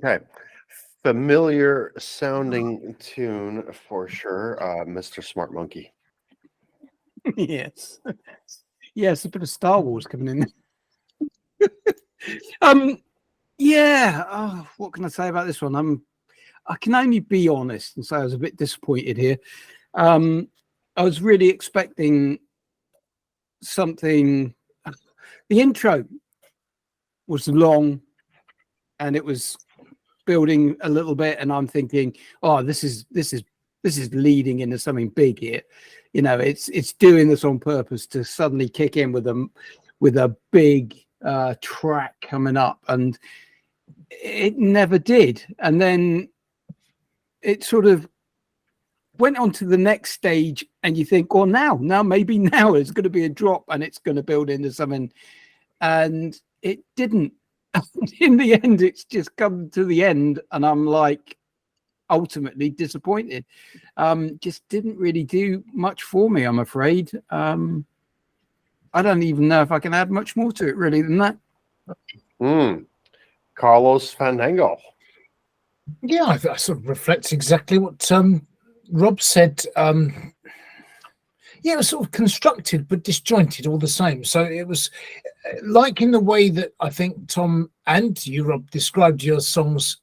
Okay. Familiar sounding tune for sure. Mr. Smart Monkey. Yes. Yes, a bit of Star Wars coming in. Yeah. Oh, what can I say about this one? I can only be honest and say I was a bit disappointed here. I was really expecting something. The intro was long and it was building a little bit, and I'm thinking, oh, this is leading into something big here. You know, it's doing this on purpose to suddenly kick in with a big track coming up, and it never did. And then it sort of went on to the next stage, and you think, well, now maybe now it's going to be a drop, and it's going to build into something and it didn't. In the end, it's just come to the end, and I'm like ultimately disappointed. Just didn't really do much for me, I'm afraid. I don't even know if I can add much more to it really than that. Carlos Fandango. Yeah, I sort of reflects exactly what Rob said. Yeah, it was sort of constructed but disjointed all the same. So it was like in the way that I think Tom and you, Rob, described your songs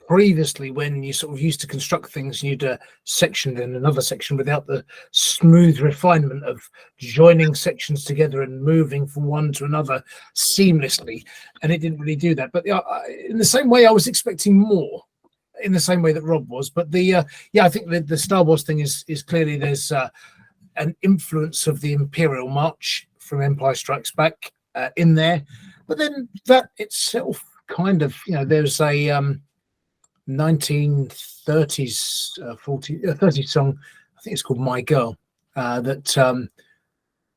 previously, when you sort of used to construct things, you'd section then another section without the smooth refinement of joining sections together and moving from one to another seamlessly, and it didn't really do that. But in the same way, I was expecting more, in the same way that Rob was. But I think the Star Wars thing is clearly there's an influence of the Imperial March from Empire Strikes Back in there, but then that itself kind of, there's a 1930s 30s song, I think it's called My Girl, that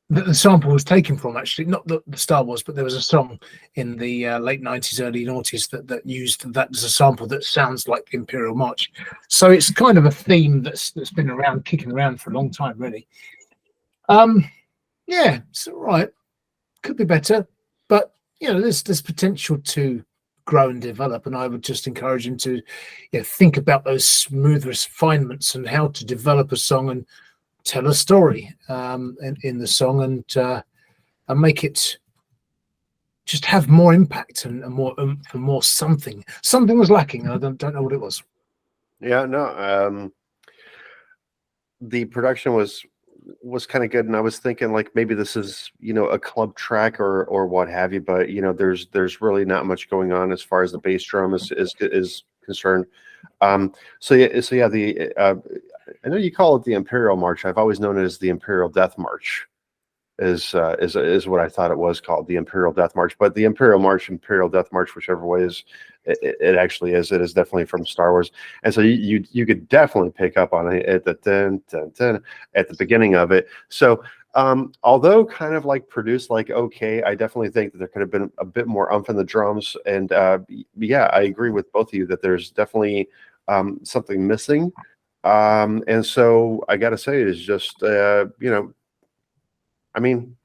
the sample was taken from, actually, not the Star Wars, but there was a song in the late 90s, early noughties that used that as a sample that sounds like the Imperial March. So it's kind of a theme that's been around, kicking around for a long time, really. Yeah, it's all right. Could be better, but there's potential to grow and develop, and I would just encourage him to think about those smooth refinements and how to develop a song and tell a story in the song, and make it just have more impact and more oomph and more something. Something was lacking, and I don't know what it was. Yeah, no, the production was kind of good, and I was thinking like maybe this is a club track or what have you, but there's really not much going on as far as the bass drum is concerned. So the I know you call it the Imperial March. I've always known it as the Imperial Death March. Is what I thought it was called, the Imperial Death March. But the Imperial March, Imperial Death March, whichever way it actually is. It is definitely from Star Wars, and so you could definitely pick up on it at the dun, dun, dun, at the beginning of it. So although kind of like produced like okay, I definitely think that there could have been a bit more umph in the drums. And yeah, I agree with both of you that there's definitely something missing. And so I got to say, it's just I mean,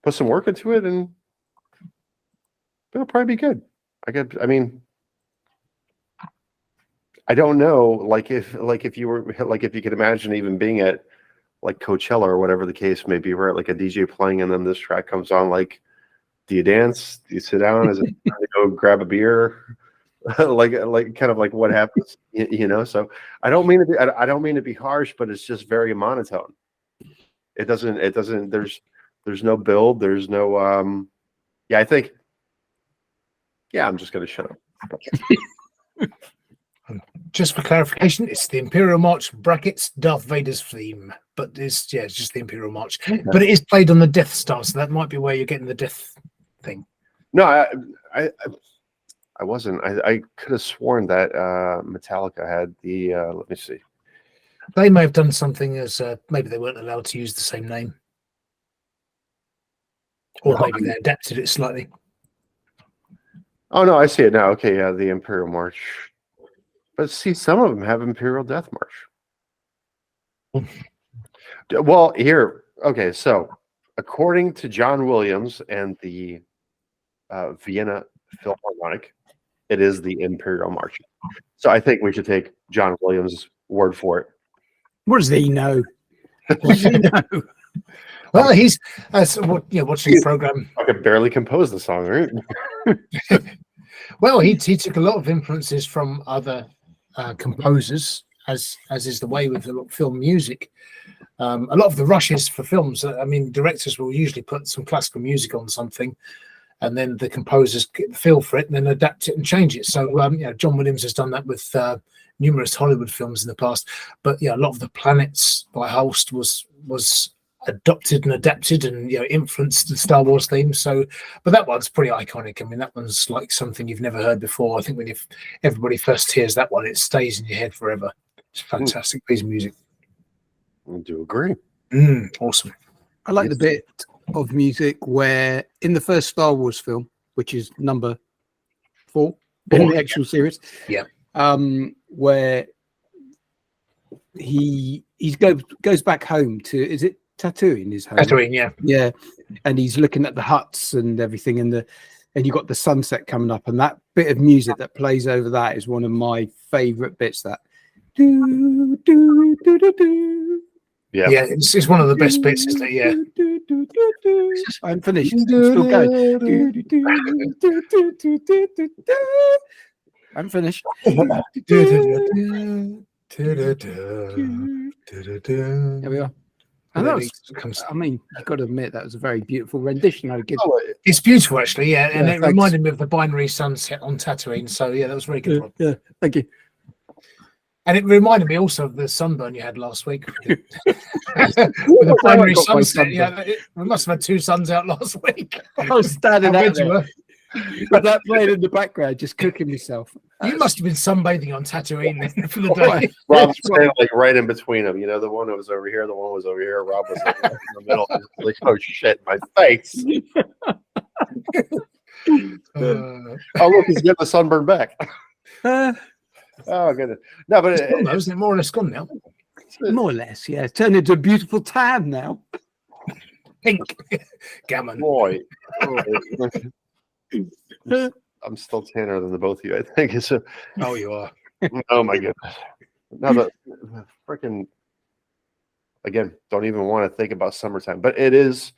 put some work into it, and it'll probably be good. I don't know, like if you could imagine even being at like Coachella or whatever the case may be, where like a DJ playing and then this track comes on. Like, do you dance? Do you sit down? Is it time to go grab a beer? like kind of like what happens, So I don't mean to be harsh, but it's just very monotone. It doesn't there's no build, there's no I'm just gonna shut up. Just for clarification, it's the Imperial March brackets Darth Vader's theme, but it's just the Imperial March. Okay. But it is played on the Death Star, so that might be where you're getting the death thing. No, I wasn't. I could have sworn that Metallica had the let me see. They may have done something as maybe they weren't allowed to use the same name, or maybe they adapted it slightly. Oh no, I see it now. Okay, yeah, the Imperial March. But see, some of them have Imperial Death March. Well, here, okay, so according to John Williams and the Vienna Philharmonic, it is the Imperial March. So I think we should take John Williams' word for it. What does he know? What does he know? Well, he's watching the program. I could barely compose the song, right? Well, he took a lot of influences from other composers, as is the way with the film music. A lot of the rushes for films, directors will usually put some classical music on something, and then the composers get the feel for it and then adapt it and change it. So John Williams has done that with numerous Hollywood films in the past. But a lot of the Planets by Holst was adopted and adapted and influenced the Star Wars theme. So, but that one's pretty iconic. That one's like something you've never heard before. I think when everybody first hears that one, it stays in your head forever. It's a fantastic piece of music. I do agree. Awesome. I like the bit of music where in the first Star Wars film, which is number 4 in the actual series, where he goes back home to, is it Tatooine, his home? Tatooine, yeah, and he's looking at the huts and everything, and you got the sunset coming up, and that bit of music that plays over that is one of my favorite bits. That do do do do do. Yeah, it's one of the best bits, isn't it? Yeah. I'm finished. I'm still going. I'm finished. There we are. And that was, I mean, you've got to admit that was a very beautiful rendition. It's beautiful, actually, yeah. And it reminded me of the binary sunset on Tatooine. So, yeah, that was very good. Yeah, thank you. And it reminded me also of the sunburn you had last week. With the binary sunset. Yeah, we must have had 2 suns out last week. I was standing out there with that playing in the background, just cooking myself. You must have been sunbathing on Tatooine then for the day. Rob's standing like right in between them. You know, the one that was over here, the one was over here. Rob was like right in the middle. Like, oh shit, my face. Oh look, he's getting the sunburn back. Oh goodness. No, but isn't it more or less gone now? More or less, yeah. It's turned into a beautiful tan now. Pink. Gammon. Boy. I'm still tanner than the both of you, I think. Oh, you are. Oh my goodness. No, but freaking again, don't even want to think about summertime. But it is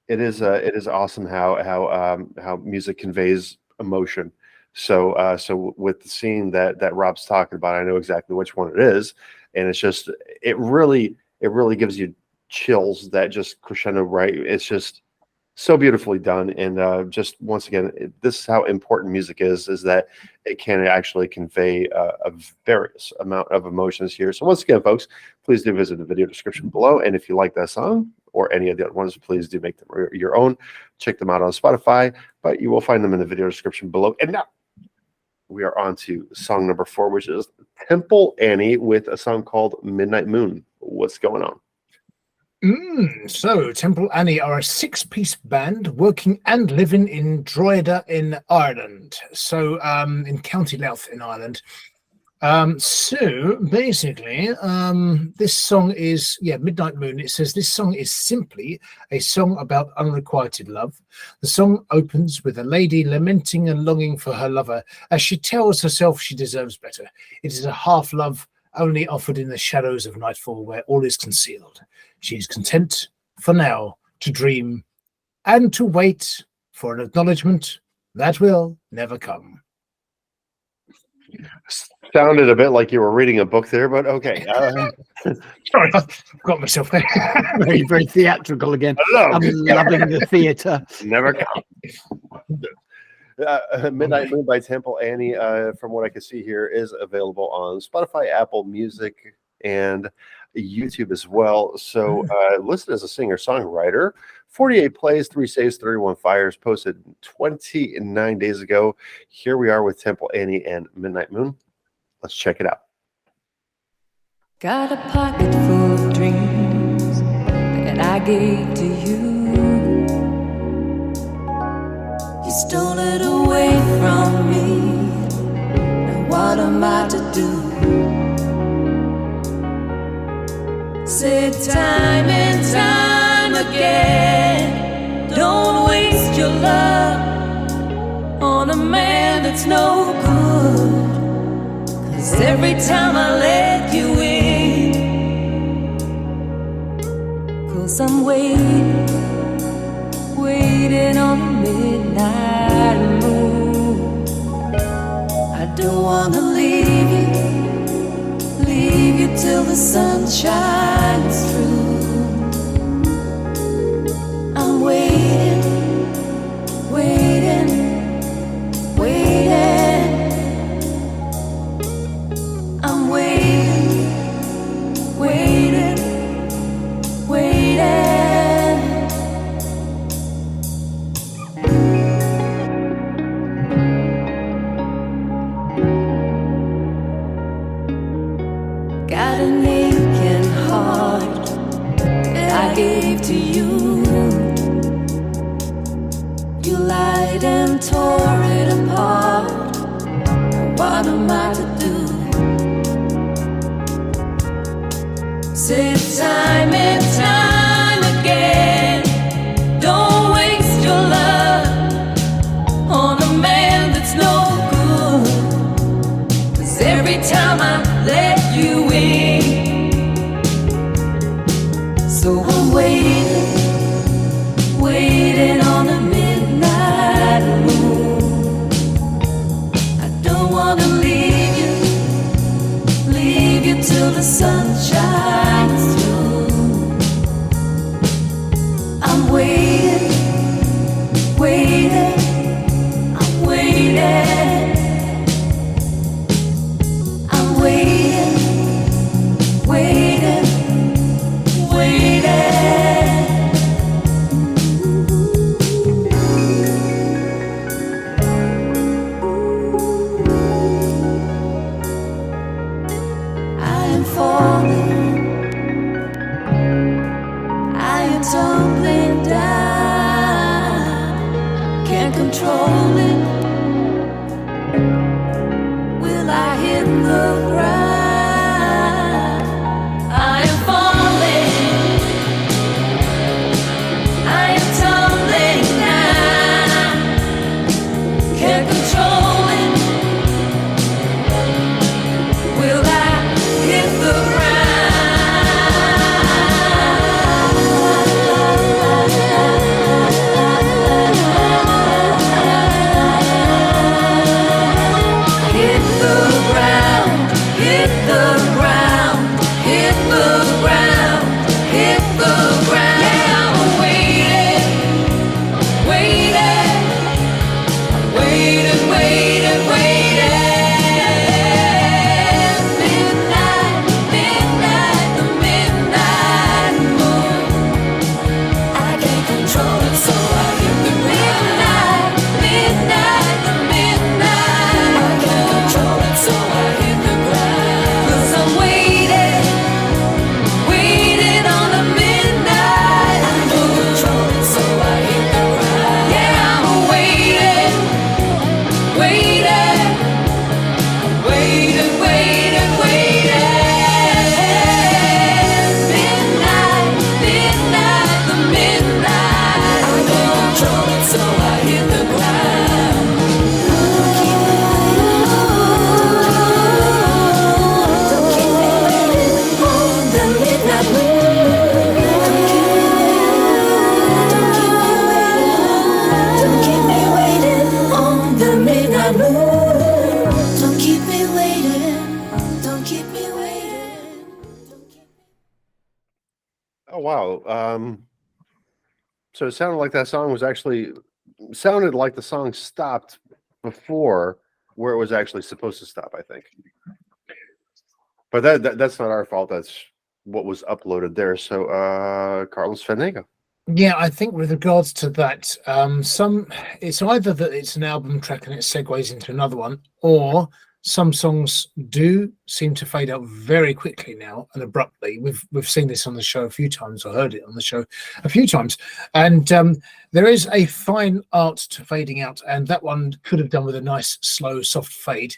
awesome how music conveys emotion. So with the scene that Rob's talking about, I know exactly which one it is, and it's just it really gives you chills that just crescendo right. It's just so beautifully done, and just once again, this is how important music is that it can actually convey a various amount of emotions here. So once again, folks, please do visit the video description below, and if you like that song or any of the other ones, please do make them your own. Check them out on Spotify, but you will find them in the video description below. And now we are on to song number 4, which is Temple Annie with a song called Midnight Moon. What's going on? So Temple Annie are a 6-piece band working and living in Drogheda in Ireland. So in County Louth in Ireland. So basically, this song is Midnight Moon. It says this song is simply a song about unrequited love. The song opens with a lady lamenting and longing for her lover as she tells herself she deserves better. It is a half love only offered in the shadows of nightfall where all is concealed. She is content for now to dream and to wait for an acknowledgement that will never come. Sounded a bit like you were reading a book there, but okay. Sorry, I got myself there. Very, very theatrical again. I'm loving the theatre. Never come. Midnight Moon by Temple Annie, from what I can see here, is available on Spotify, Apple Music, and YouTube as well. So listed as a singer-songwriter, 48 plays, 3 saves, 31 fires, posted 29 days ago. Here we are with Temple Annie and Midnight Moon. Let's check it out. Got a pocket full of dreams that I gave to you. You stole it away from me. Now what am I to do? Said time and time again, don't waste your love on a man that's no good. 'Cause every time I let you in, 'cause I'm waiting on a midnight moon. I don't wanna leave you till the sun shines through. I'm waiting. I'm waiting. Got an aching heart You lied and tore it apart. What am I to do? Said time and time again, don't waste your love on a man that's no good. 'Cause every time I let you in, so I'm waiting on a midnight moon. I don't wanna leave you till the sun shines through. I'm waiting, I'm waiting. I'm waiting. I am falling, I am tumbling down, can't control it. Will I hit the ground? I am falling, I am tumbling down, can't control it. Will I hit the Oh wow. So it sounded like that song was actually sounded like the song stopped before where it was actually supposed to stop, I think. But that's not our fault. That's what was uploaded there. So Carlos Fandango. Yeah, I think with regards to that, it's either that it's an album track and it segues into another one, or some songs do seem to fade out very quickly now and abruptly. We've seen this on the show a few times, or heard it on the show a few times, and there is a fine art to fading out, and that one could have done with a nice, slow, soft fade,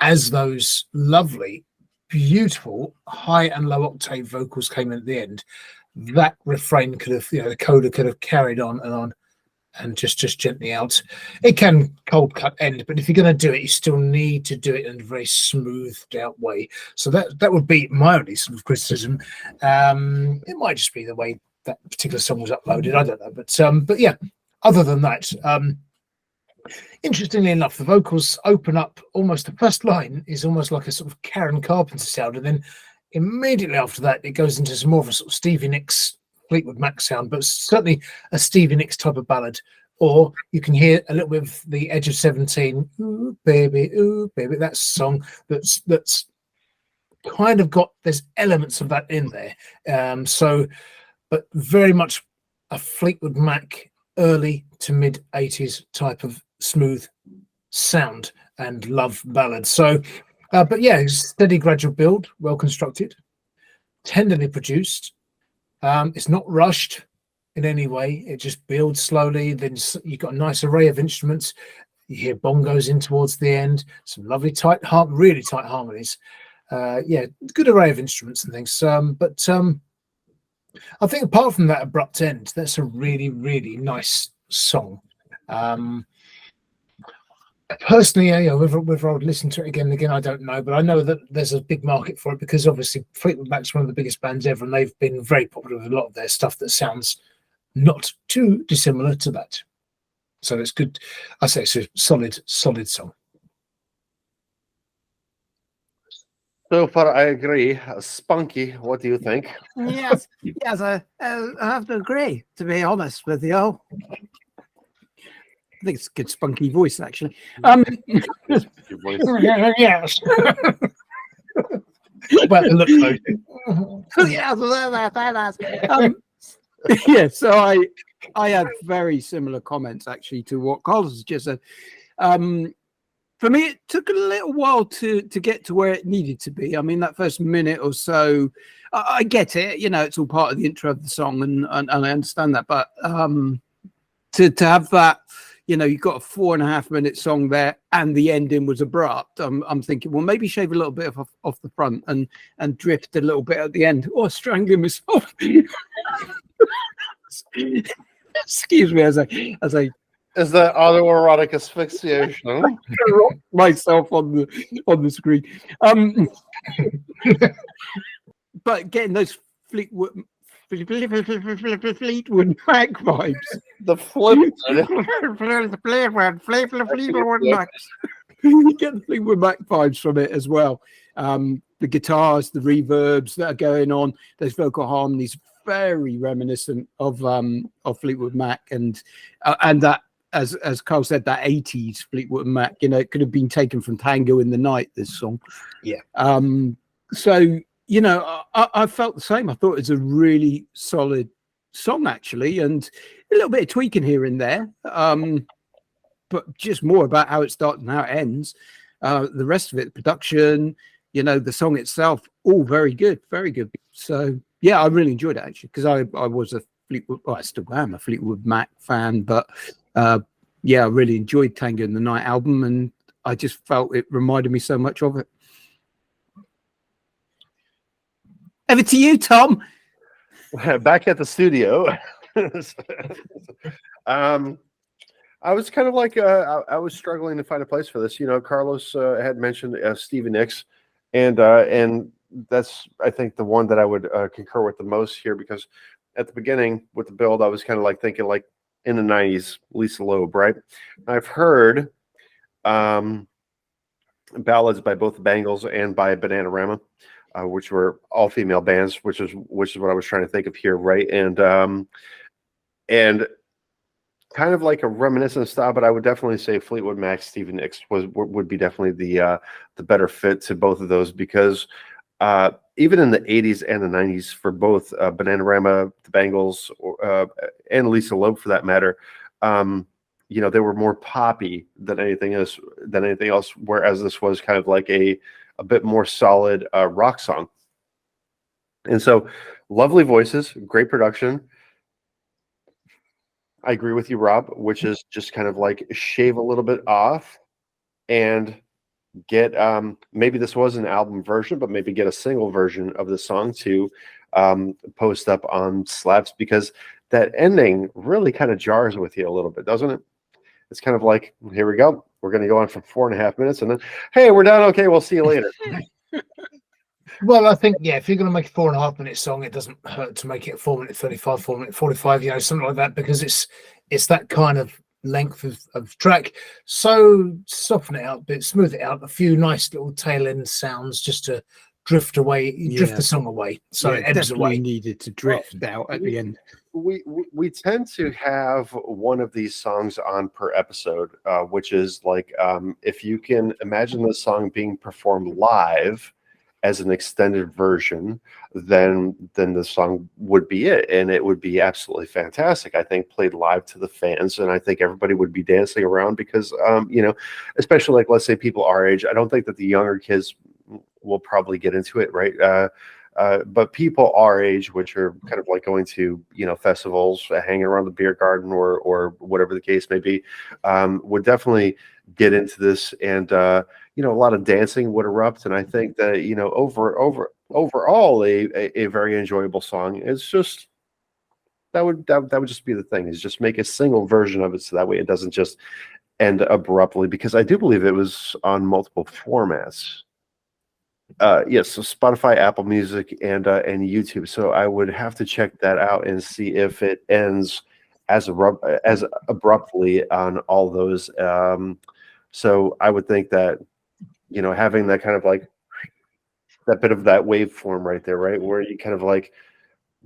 as those lovely, beautiful high and low octave vocals came in at the end. That refrain could have, the coda could have carried on and just gently out. It can cold cut end, but if you're going to do it, you still need to do it in a very smoothed out way. So that would be my only sort of criticism. It might just be the way that particular song was uploaded. I don't know, but yeah. Other than that, interestingly enough, the vocals open up almost. The first line is almost like a sort of Karen Carpenter sound, and then immediately after that, it goes into some more of a sort of Stevie Nicks, Fleetwood Mac sound, but certainly a Stevie Nicks type of ballad. Or you can hear a little bit of The Edge of 17, ooh baby, that song that's kind of got, there's elements of that in there. But very much a Fleetwood Mac early to mid 80s type of smooth sound and love ballad. So but yeah, steady gradual build, well constructed, tenderly produced. It's not rushed. in any way. It just builds slowly. Then you've got a nice array of instruments. You hear bongos in towards the end. Some lovely really tight harmonies. Yeah, good array of instruments and things. But I think apart from that abrupt end, that's a really, really nice song. Personally, whether I would listen to it again and again, I don't know. But I know that there's a big market for it because obviously Fleetwood Mac's one of the biggest bands ever, and they've been very popular with a lot of their stuff that sounds not too dissimilar to that. So it's good. I say it's a solid song. So far, I agree. Spunky, what do you think? Yes, I have to agree, to be honest with you. I think it's a good spunky voice, actually. Yes. Well, look, yeah, so I had very similar comments actually to what Carlos just said. For me, it took a little while to get to where it needed to be. I mean, that first minute or so, I get it. You know, it's all part of the intro of the song, and I understand that. But to have that, you know, you've got a 4.5 minute song there, and the ending was abrupt. I'm thinking, well, maybe shave a little bit off the front and drift a little bit at the end. Oh, strangling myself. Excuse me, as I Is that autoerotic asphyxiation? myself on the screen. But getting those Fleetwood Mac vibes. The flip. Fleetwood Mac. You get the Fleetwood Mac vibes from it as well. The guitars, the reverbs that are going on, those vocal harmonies, very reminiscent of Fleetwood Mac, and that, as Carl said, that 80s Fleetwood Mac. You know, it could have been taken from Tango in the Night, this song. Yeah. So, you know, I felt the same. I thought it was a really solid song, actually, and a little bit of tweaking here and there, but just more about how it starts and how it ends. The rest of it, the production, you know, the song itself, all very good, very good. So, yeah, I really enjoyed it, actually, because I was a Fleetwood, well, I still am a Fleetwood Mac fan, but yeah, I really enjoyed Tango in the Night album, and I just felt it reminded me so much of it. Over to you, Tom. Back at the studio. I was kind of like, I was struggling to find a place for this. You know, Carlos had mentioned Stevie Nicks, and that's, I think, the one that I would concur with the most here, because at the beginning with the build, I was kind of like thinking like in the 90s, Lisa Loeb, right? I've heard ballads by both the Bangles and by Bananarama, which were all female bands, which is what I was trying to think of here, right? And kind of like a reminiscent style, but I would definitely say Fleetwood Mac, Stevie Nicks would be definitely the better fit to both of those, because even in the 80s and the 90s, for both Bananarama, the Bangles, and Lisa Loeb for that matter, you know, they were more poppy than anything else. Whereas this was kind of like a bit more solid rock song. And so, lovely voices, great production. I agree with you, Rob, which is just kind of like shave a little bit off and get maybe this was an album version, but maybe get a single version of the song to post up on Slaps, because that ending really kind of jars with you a little bit, doesn't it? It's kind of like, here we go, we're going to go on for 4.5 minutes, and then, hey, we're done. Okay, we'll see you later. Well, I think, yeah, if you're going to make a 4.5 minute song, it doesn't hurt to make it 4:35, 4:45, you know, something like that, because it's that kind of length of track. So soften it out a bit, smooth it out, a few nice little tail end sounds just to drift the song away, so it ebbs away. Needed to drift out at the end. We tend to have one of these songs on per episode, which is like, if you can imagine the song being performed live as an extended version, then the song would be it, and it would be absolutely fantastic. I think played live to the fans, and I think everybody would be dancing around, because you know, especially like, let's say people our age, I don't think that the younger kids will probably get into it, right? But people our age, which are kind of like going to, festivals, hanging around the beer garden or whatever the case may be, would definitely get into this, and a lot of dancing would erupt. And I think that overall a very enjoyable song. It's just that would just be the thing, is just make a single version of it, so that way it doesn't just end abruptly, because I do believe it was on multiple formats. Yes, so Spotify, Apple Music, and YouTube. So I would have to check that out and see if it ends as abruptly on all those. So I would think that having that kind of like that bit of that waveform right there, right, where you kind of like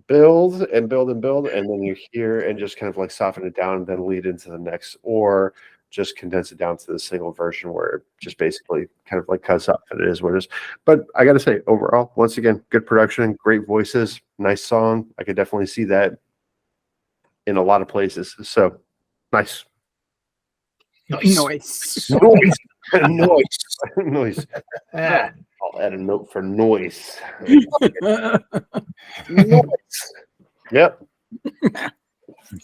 build and build and build, and then you hear and just kind of like soften it down and then lead into the next, or just condense it down to the single version where it just basically kind of like cuts off, and it is what it is. But I gotta say, overall, once again, good production, great voices, nice song. I could definitely see that in a lot of places. So nice. Noise. Noise. I'll add a note for noise. Yep.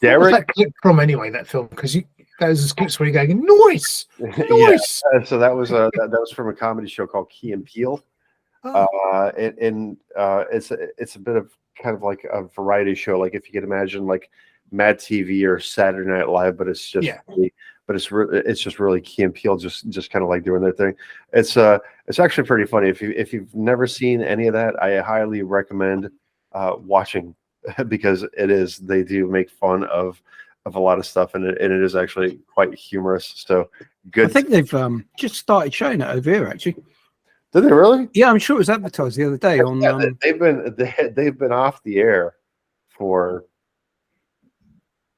Derek, that clip from anyway, that film, because those are clips where you're going noise. Yeah. So that was that was from a comedy show called Key and Peele. It's a bit of kind of like a variety show, like if you could imagine like Mad TV or Saturday Night Live, but it's just it's just really Key and Peele just kind of like doing their thing. It's actually pretty funny. If you've never seen any of that, I highly recommend watching, because they do make fun of a lot of stuff, and it is actually quite humorous. So good. I think they've just started showing it over here, actually. Did they really? Yeah, I'm sure it was advertised the other day on. They've been off the air for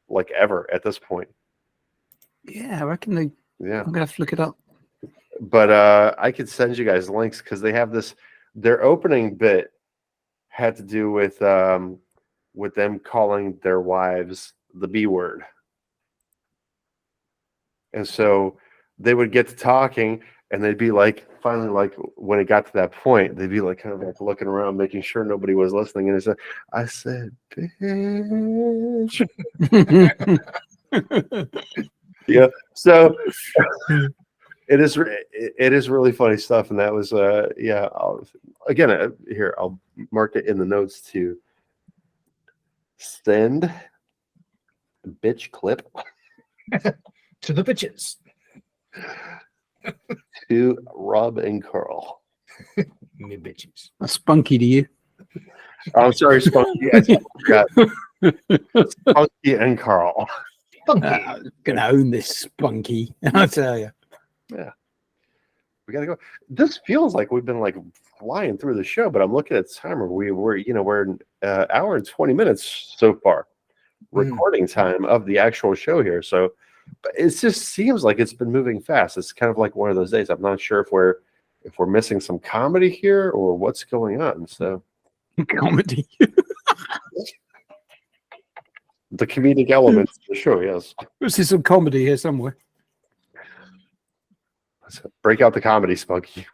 like ever at this point. Yeah, I reckon they. Yeah, I'm gonna have to look it up. But I could send you guys links, because they have this. Their opening bit had to do with them calling their wives the B word, and so they would get to talking, and they'd be like, finally, like when it got to that point, they'd be like kind of like looking around, making sure nobody was listening, and I said, bitch. Yeah, so it is really funny stuff, and that was I'll mark it in the notes to send bitch clip to the bitches, to Rob and Carl. Me bitches. That's spunky to you. I'm sorry, Spunky. Spunky and Carl. Gonna own this Spunky, I tell you. Yeah, we gotta go. This feels like we've been like flying through the show, but I'm looking at the timer. We're an hour and 20 minutes so far, recording time of the actual show here. So, but it just seems like it's been moving fast. It's kind of like one of those days. I'm not sure if we're missing some comedy here or what's going on. So, comedy. The comedic elements of the show, yes. There's some comedy here somewhere. Let's break out the comedy, Spunky.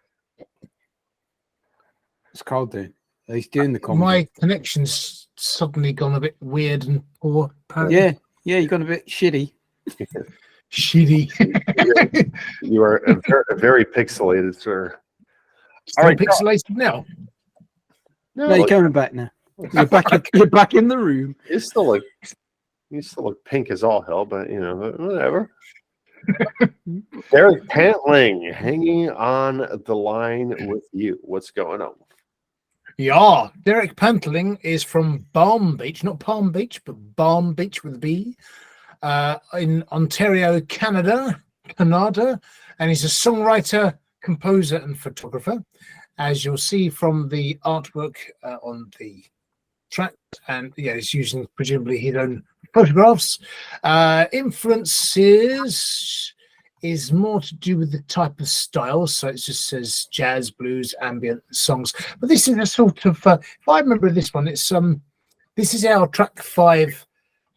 It's Carl doing. He's doing the comedy. My connection's suddenly gone a bit weird and poor. Yeah, you got a bit shitty. Shitty. You are very pixelated, sir. All right, pixelated now. No, you're coming back now. You're back in the room. You still look pink as all hell, but whatever. Derek Pantling hanging on the line with you. What's going on? Yeah, Derek Pantling is from Balm Beach, not Palm Beach, but Balm Beach with a B, in Ontario, Canada, and he's a songwriter, composer, and photographer, as you'll see from the artwork on the track, and he's using presumably his own photographs. Influences is more to do with the type of style, so it just says jazz, blues, ambient songs. But this is a sort of, if I remember this one, it's this is our track 5,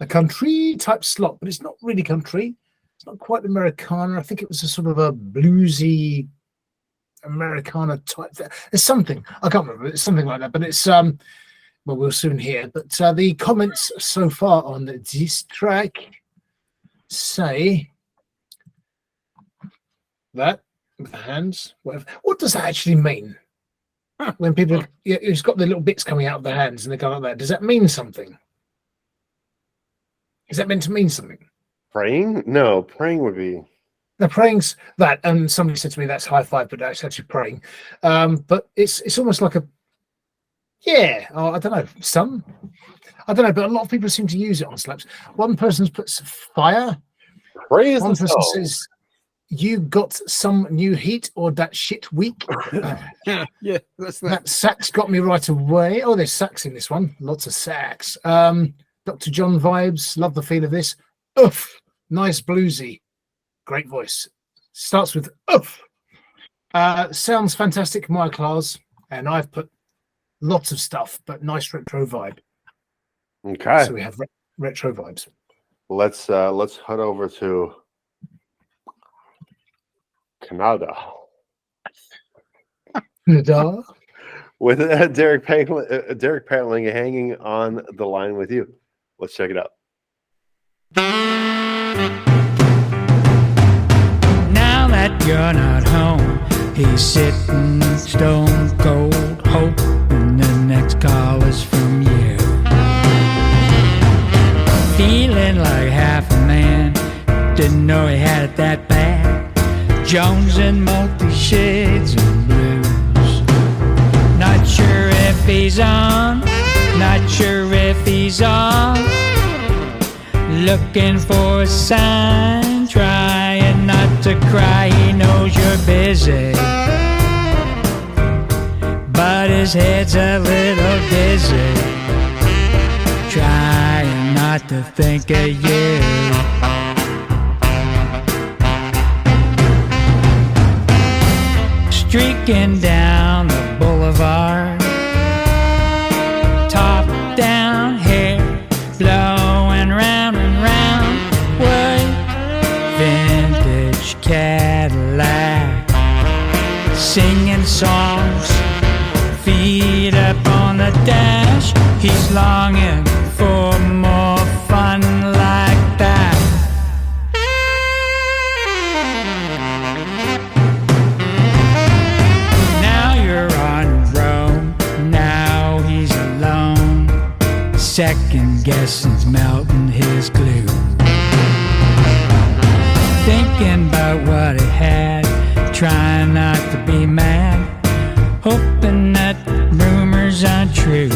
a country type slot, but it's not really country. It's not quite Americana. I think it was a sort of a bluesy Americana type. There's something I can't remember. It's something like that, but it's well, we'll soon hear. But the comments so far on this track say that with the hands, whatever. What does that actually mean? When people, it's got the little bits coming out of the hands and they go like that. Does that mean something? Is that meant to mean something? Praying? No, praying would be. The praying's that, and somebody said to me that's high five, but that's actually praying. But it's almost like a I don't know, I don't know, but a lot of people seem to use it on slaps. One person's put fire. Praise One the person soul. says, "You got some new heat or that shit week?" Yeah, that's That sax got me right away. Oh, there's sax in this one. Lots of sax. Dr. John vibes. Love the feel of this. Oof. Nice bluesy. Great voice. Starts with oof. Sounds fantastic, my class. And I've put lots of stuff, but nice retro vibe. Okay. So we have retro vibes. Let's head over to Canada with Derek Pantling hanging on the line with you. Let's check it out. Now that you're not home, he's sitting stone cold, hoping the next call is from you. Feeling like half a man, didn't know he had it that bad. Jones in multi-shades of blues. Not sure if he's on, not sure if he's off. Looking for a sign, trying not to cry. He knows you're busy, but his head's a little dizzy. Trying not to think of you. Streaking down the boulevard, top down hair blowing round and round, white vintage Cadillac, singing songs, feet up on the dash. He's longing for more fun like that. Second guessing's melting his glue. Thinking about what he had, trying not to be mad, hoping that rumors aren't true.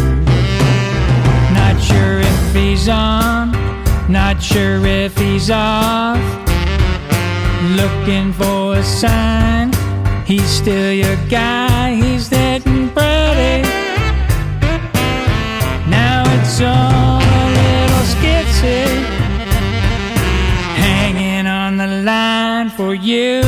Not sure if he's on, not sure if he's off. Looking for a sign, he's still your guy, he's getting pretty. Now it's all a little skitsy, hanging on the line for you.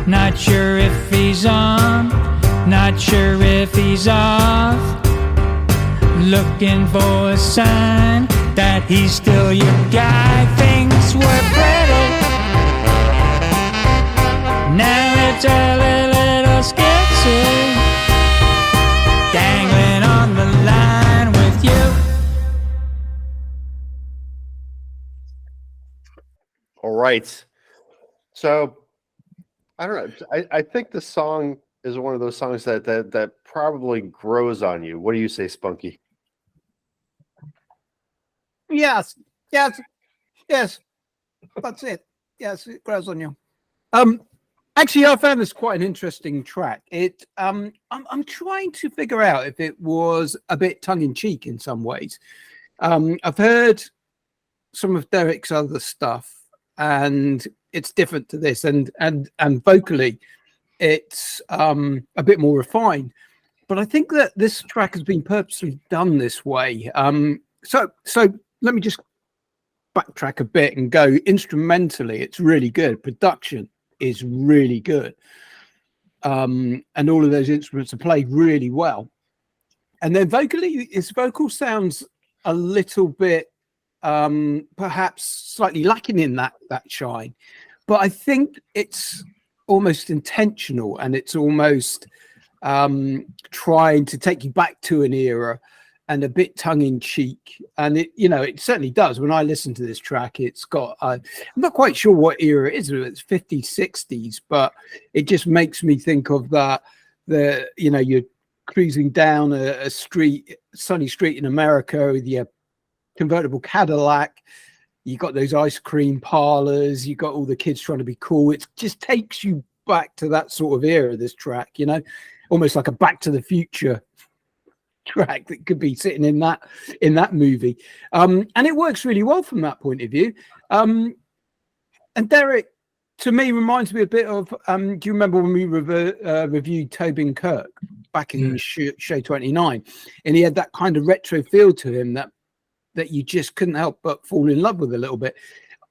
Not sure if he's on, not sure if he's off. Looking for a sign that he's still your guy. Thinks we're pretty. Now it's a little sketchy, dangling on the line with you. All right. So I don't know. I think the song is one of those songs that probably grows on you. What do you say, Spunky? Yes. That's it. Yes, it grows on you. Actually, I found this quite an interesting track. I'm trying to figure out if it was a bit tongue in cheek in some ways. I've heard some of Derek's other stuff, and it's different to this, and vocally, it's a bit more refined. But I think that this track has been purposely done this way. So let me just backtrack a bit and go instrumentally. It's really good. Production is really good, and all of those instruments are played really well. And then vocally, his vocal sounds a little bit perhaps slightly lacking in that shine, but I think it's almost intentional, and it's almost trying to take you back to an era and a bit tongue-in-cheek, and it certainly does. When I listen to this track, it's got I'm not quite sure what era it is, it's 50s, 60s, but it just makes me think of you're cruising down a sunny street in America with your convertible Cadillac, you got those ice cream parlors, you got all the kids trying to be cool. It just takes you back to that sort of era, this track, almost like a Back to the Future track that could be sitting in that movie, and it works really well from that point of view. And Derek, to me, reminds me a bit of do you remember when we reviewed Tobin Kirk back in show 29, and he had that kind of retro feel to him that you just couldn't help but fall in love with a little bit.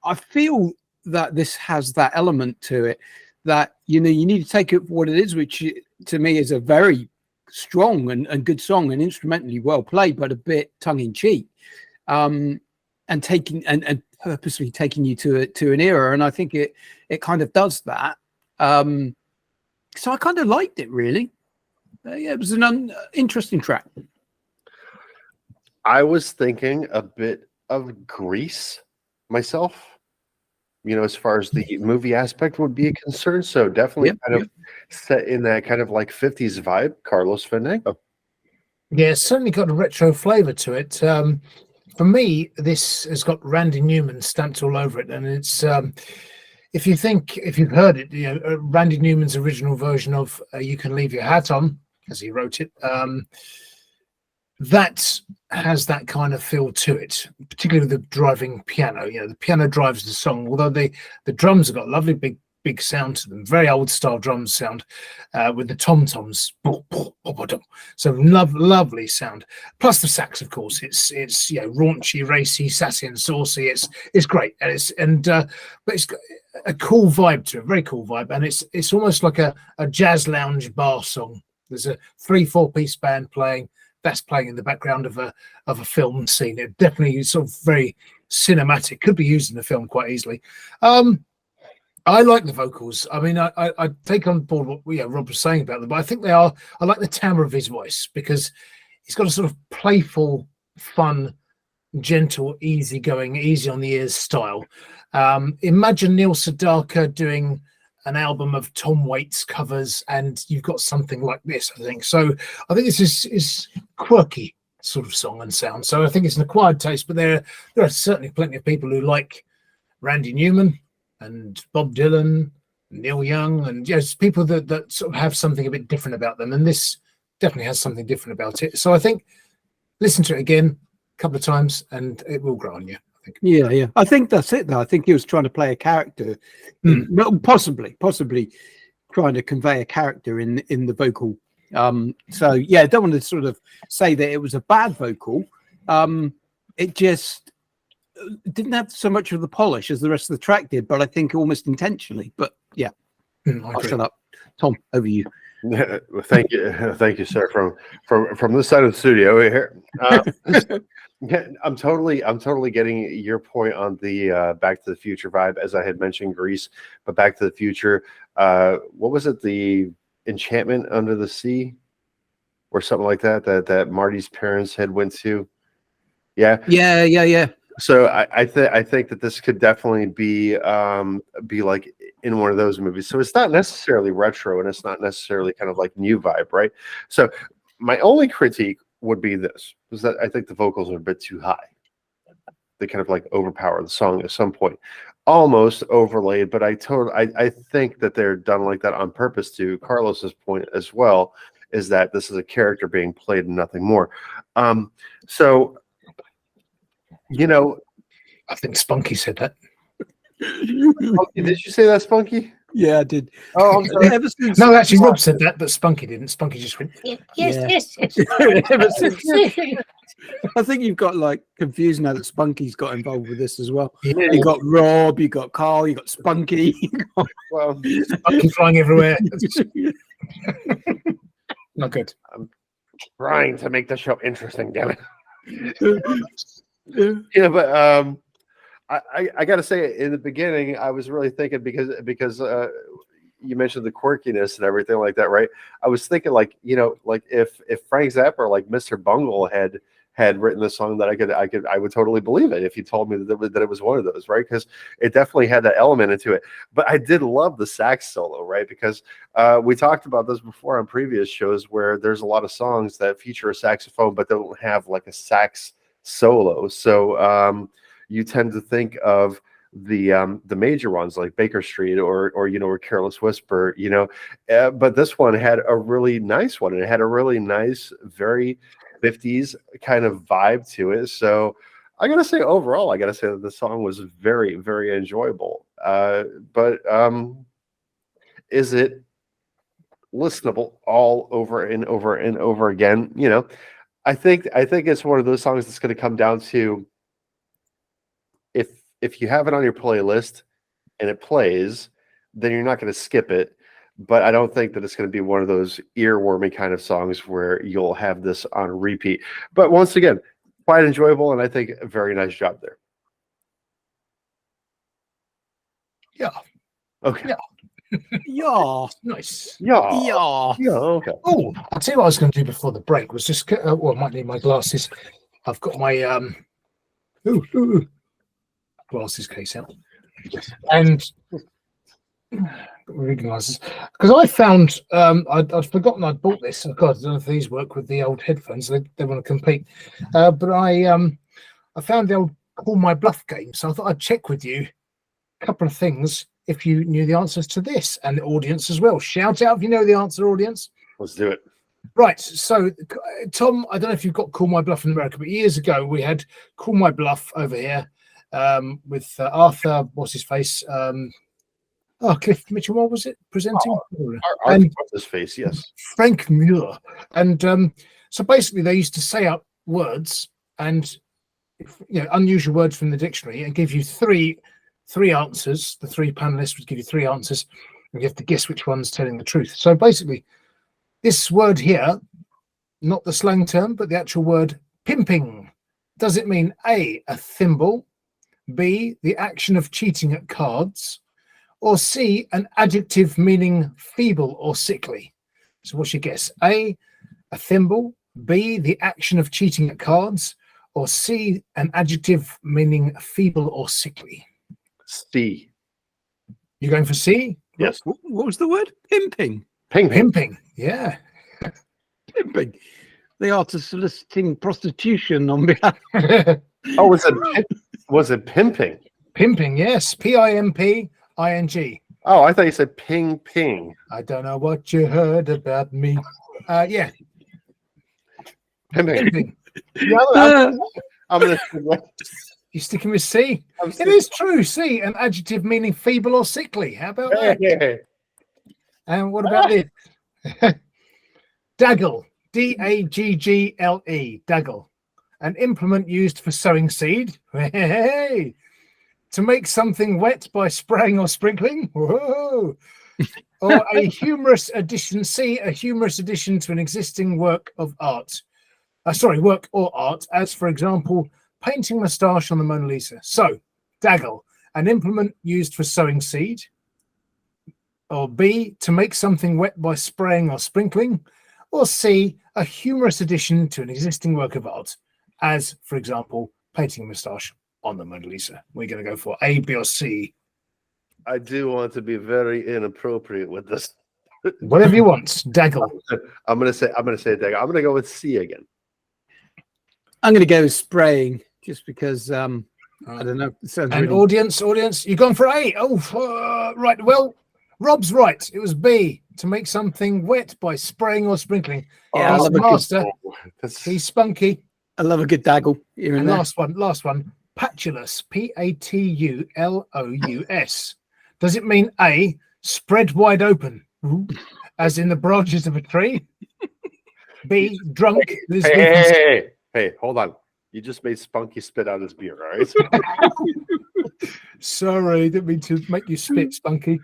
I feel that this has that element to it, that you need to take it for what it is, which to me is a very strong and good song, and instrumentally well played, but a bit tongue-in-cheek, and purposely taking you to an era. And I think it kind of does that. So I kind of liked it, really. Yeah, it was an interesting track. I was thinking a bit of Grease myself, as far as the movie aspect would be concerned. So definitely kind of set in that kind of like 50s vibe. Carlos Fandango. Yeah, it's certainly got a retro flavor to it. For me, this has got Randy Newman stamped all over it. And it's, if you've heard it, Randy Newman's original version of You Can Leave Your Hat On, as he wrote it, that has that kind of feel to it, particularly with the driving piano. The piano drives the song, although the drums have got lovely big sound to them, very old style drum sound, with the tom-toms. So lovely sound. Plus the sax, of course. It's raunchy, racy, sassy, and saucy. It's great, and but it's got a cool vibe to it, very cool vibe, and it's almost like a jazz lounge bar song. There's a 3-4 piece band playing. That's playing in the background of a film scene. It definitely sort of very cinematic. Could be used in the film quite easily. I like the vocals. I mean, I take on board what Rob was saying about them, but I think I like the timbre of his voice, because he's got a sort of playful, fun, gentle, easygoing, easy on the ears style. Imagine Neil Sedaka doing an album of Tom Waits covers, and you've got something like this, I think. So I think this is quirky sort of song and sound. So I think it's an acquired taste, but there are certainly plenty of people who like Randy Newman and Bob Dylan, Neil Young, and people that sort of have something a bit different about them. And this definitely has something different about it. So I think listen to it again a couple of times and it will grow on you. Yeah. I think that's it, though. I think he was trying to play a character, possibly trying to convey a character in the vocal. So I don't want to sort of say that it was a bad vocal. It just didn't have so much of the polish as the rest of the track did, but I think almost intentionally. But I'll shut up. Tom, over you. Thank you, sir. From this side of the studio here. I'm totally getting your point on the Back to the Future vibe, as I had mentioned Grease, but Back to the Future. What was it? The Enchantment Under the Sea, or something like that Marty's parents had went to. Yeah. So I think that this could definitely be like in one of those movies. So it's not necessarily retro, and it's not necessarily kind of like new vibe, right? So my only critique would be this, is that I think the vocals are a bit too high. kind of like overpower the song at some point, almost overlaid. But I think that they're done like that on purpose. To Carlos's point as well, is that this is a character being played and nothing more. So, you know, I think Spunky said that. Did you say that, Spunky? Yeah, I did. Oh, I'm sorry. Ever since, No, actually, Rob said that, but Spunky didn't. Spunky just went, yes. Ever since, I think you've got like confused now that Spunky's got involved with this as well. Yeah. You got Rob, you got Carl, you got Spunky. Well, Spunky flying everywhere. Not good. trying to make the show interesting, damn it. Yeah, but I got to say, in the beginning, I was really thinking because you mentioned the quirkiness and everything like that, right? I was thinking like, you know, like if Frank Zappa or like Mr. Bungle had written the song, that I would totally believe it if you told me that it was one of those, right? Because it definitely had that element into it. But I did love the sax solo, right? Because we talked about this before on previous shows, where there's a lot of songs that feature a saxophone but don't have like a sax solo. So you tend to think of the major ones like Baker Street or you know, or Careless Whisper, you know, but this one had a really nice one, and it had a really nice, very 50s kind of vibe to it. So I gotta say, overall, that the song was very, very enjoyable. But is it listenable all over and over and over again? You know, I think it's one of those songs that's going to come down to, if you have it on your playlist and it plays, then you're not going to skip it. But I don't think that it's going to be one of those earwormy kind of songs where you'll have this on repeat. But once again, quite enjoyable, and I think a very nice job there. Yeah. Okay. Yeah. Yeah. Nice. Yeah. Yeah. Yeah. Okay. Oh, I'll tell you what I was going to do before the break was just, well, I might need my glasses. I've got my glasses case out. And reading glasses, because I found I'd forgotten I'd bought this. Oh God, I don't know if these work with the old headphones. They want to compete, but I found the old Call My Bluff game, so I thought I'd check with you a couple of things if you knew the answers to this, and the audience as well. Shout out if you know the answer, audience. Let's do it. Right, so Tom, I don't know if you've got Call My Bluff in America, but years ago we had Call My Bluff over here with Arthur, what's his face? Cliff Mitchell, what was it presenting? And this face, yes. Frank Muir. And so basically they used to say out words and, you know, unusual words from the dictionary, and give you three answers. The three panelists would give you three answers, and you have to guess which one's telling the truth. So basically, this word here, not the slang term, but the actual word pimping, does it mean A, a thimble, B, the action of cheating at cards, or C, an adjective meaning feeble or sickly? So what's your guess? A thimble, B, the action of cheating at cards, or C, an adjective meaning feeble or sickly? C. You going for C? Yes. What was the word? Pimping. Pimping, yeah. Pimping. They are to soliciting prostitution on behalf. Oh, was it pimping? Pimping, yes. Pimping. Oh, I thought you said ping ping. I don't know what you heard about me. Yeah. Pimping. Pimping. I'm gonna. You sticking with C? It is true. C, an adjective meaning feeble or sickly. How about that? Hey. And what about this? Daggle. Daggle. Daggle. An implement used for sowing seed. Hey. To make something wet by spraying or sprinkling. Whoa. Or a humorous addition. C, a humorous addition to an existing work of art. Work or art, as for example, painting moustache on the Mona Lisa. So, daggle, an implement used for sowing seed. Or B, to make something wet by spraying or sprinkling. Or C, a humorous addition to an existing work of art, as for example, painting a moustache on the Mona Lisa. We're going to go for A, B, or C. I do want to be very inappropriate with this. Whatever you want. Daggle. I'm gonna say daggle. I'm gonna go with C again. I'm going to go with spraying, just because I don't know. It sounds And really... audience, you've gone for A. Oh, right. Well, Rob's right. It was B, to make something wet by spraying or sprinkling. Yeah, I He's love the a good- master. That's- He's spunky. I love a good daggle here And and there. last one. Patulous. Patulous. Does it mean A, spread wide open, as in the branches of a tree? B, drunk. Hey, hold on. You just made Spunky spit out his beer, all right? Sorry, didn't mean to make you spit, Spunky.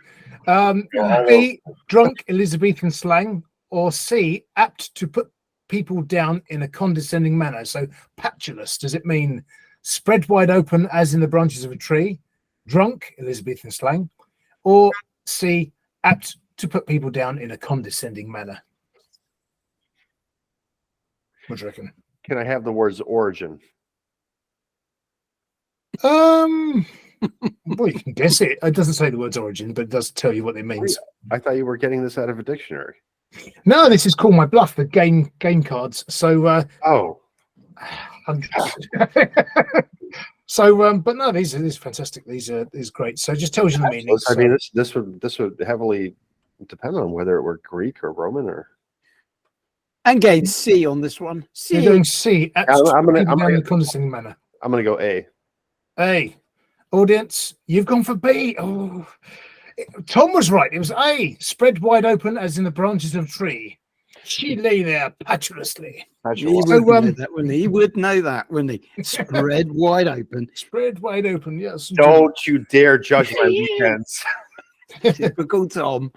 B, drunk Elizabethan slang, or C, apt to put people down in a condescending manner. So patulous, does it mean spread wide open as in the branches of a tree, drunk Elizabethan slang, or C, apt to put people down in a condescending manner? What do you reckon? Can I have the words origin? Well, you can guess it. It doesn't say the words origin, but it does tell you what it means. I thought you were getting this out of a dictionary. No, this is Call My Bluff, the game cards. So, Oh, but no, these are fantastic. These are great. So, it just tells you the meaning. I mean, this would heavily depend on whether it were Greek or Roman or. And getting C on this one. You're C. doing C. I'm gonna- in a condescending manner. I'm gonna go A. A. Audience, you've gone for B. Oh, Tom was right. It was A. Spread wide open as in the branches of a tree. She lay there patulously. He would know that, wouldn't he? He would know that, wouldn't he? Spread wide open. Spread wide open. Yes. Don't you dare judge my weekends. Typical Tom.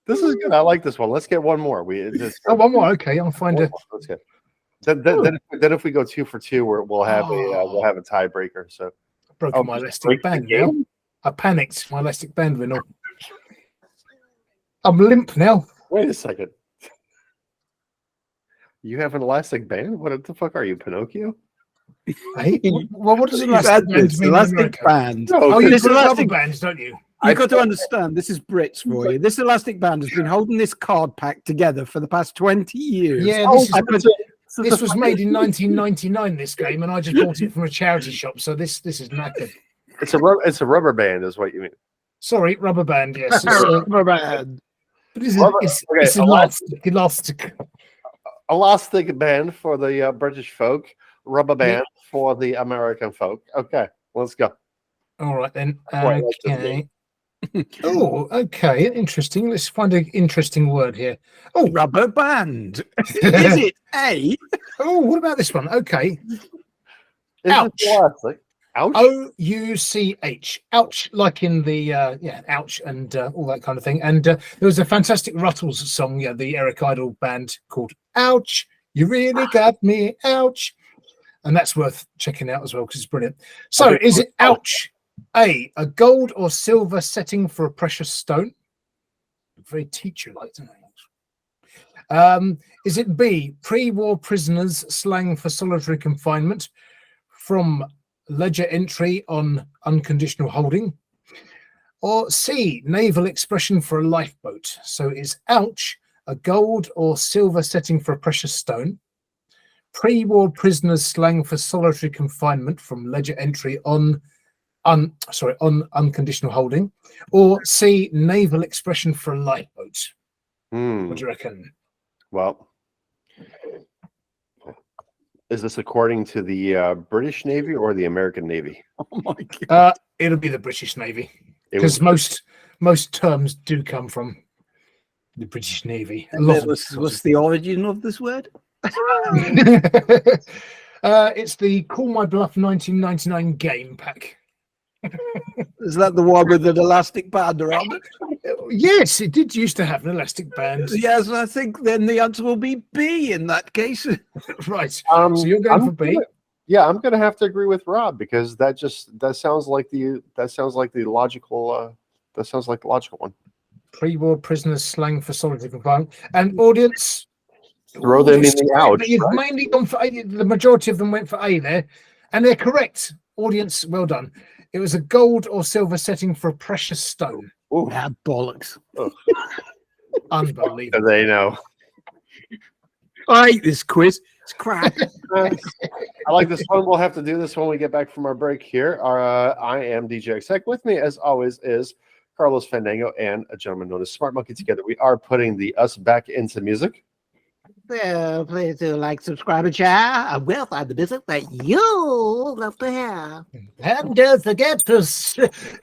This is good. I like this one. Let's get one more. One more. Okay, I'll find it. Let's get. Then if we go 2 for 2, we'll have a tiebreaker. So Broken my elastic band now. I panicked. My elastic band went off. I'm limp now. Wait a second. You have an elastic band? What the fuck are you, Pinocchio? Hey, well, what does You elastic had band this mean? in elastic America? band. Oh, you this put rubber elastic bands, don't you? You've got to understand, this is Brits for you. This elastic band has been holding this card pack together for the past 20 years. Yeah, this was made in 1999. This game, and I just bought it from a charity shop. So this is knackered. It's a rubber band, is what you mean. Sorry, rubber band. Yes, Rubber band. but it's elastic. Elastic band for the British folk, rubber band for the American folk. Okay, let's go. All right then. Quite like this Okay. Oh, okay. Interesting. Let's find an interesting word here. Oh, Rubber band. Is it A? oh, what about this one? Okay. Is Ouch. it elastic? Ouch. OUCH. Ouch, like in the ouch and all that kind of thing. And there was a fantastic Ruttles song, the Eric Idle band called Ouch. You really got me, ouch. And that's worth checking out as well because it's brilliant. So is it ouch? A gold or silver setting for a precious stone? Very teacher-like, isn't it? Is it B, pre-war prisoners slang for solitary confinement from ledger entry on unconditional holding? Or C, naval expression for a lifeboat? So is ouch a gold or silver setting for a precious stone? Pre-war prisoners slang for solitary confinement from ledger entry on unconditional holding, or C, naval expression for a lifeboat? What do you reckon? Well, is this according to the British Navy or the American Navy? Oh my God. It'll be the British Navy because most terms do come from the British Navy. What's the origin of this word? It's the Call My Bluff 1999 game pack. Is that the one with an elastic band around it? Yes, it did used to have an elastic band. Yes, I think then the answer will be B in that case. Right. So you're going for B? I'm going to have to agree with Rob because that sounds like the logical one. Pre-war prisoners slang for solitary confinement. And audience, Throw them in the ouch. But you've mainly gone for A. The majority of them went for A there, and they're correct. Audience, well done. It was a gold or silver setting for a precious stone. Ooh. Ah, bollocks. Unbelievable. They know. I hate this quiz. It's crap. I like this one. We'll have to do this when we get back from our break here. I am DJ Exec. With me, as always, is Carlos Fandango and a gentleman known as Smart Monkey. Together, we are putting the us back into music. Well, please do like, subscribe, and share. I will find the music that you'll love to hear. And don't forget to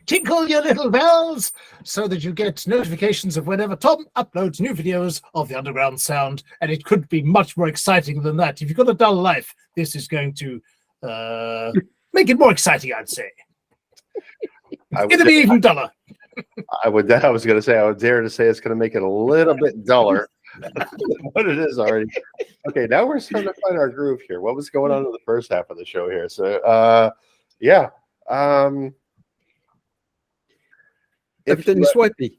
tinkle your little bells so that you get notifications of whenever Tom uploads new videos of the underground sound. And it could be much more exciting than that. If you've got a dull life, this is going to make it more exciting, I'd say. It's going to be even duller. I was going to say, I would dare to say it's going to make it a little bit duller than what it is already. Okay, now we're starting to find our groove here. What was going on in the first half of the show here? So, yeah. Everything's swipey.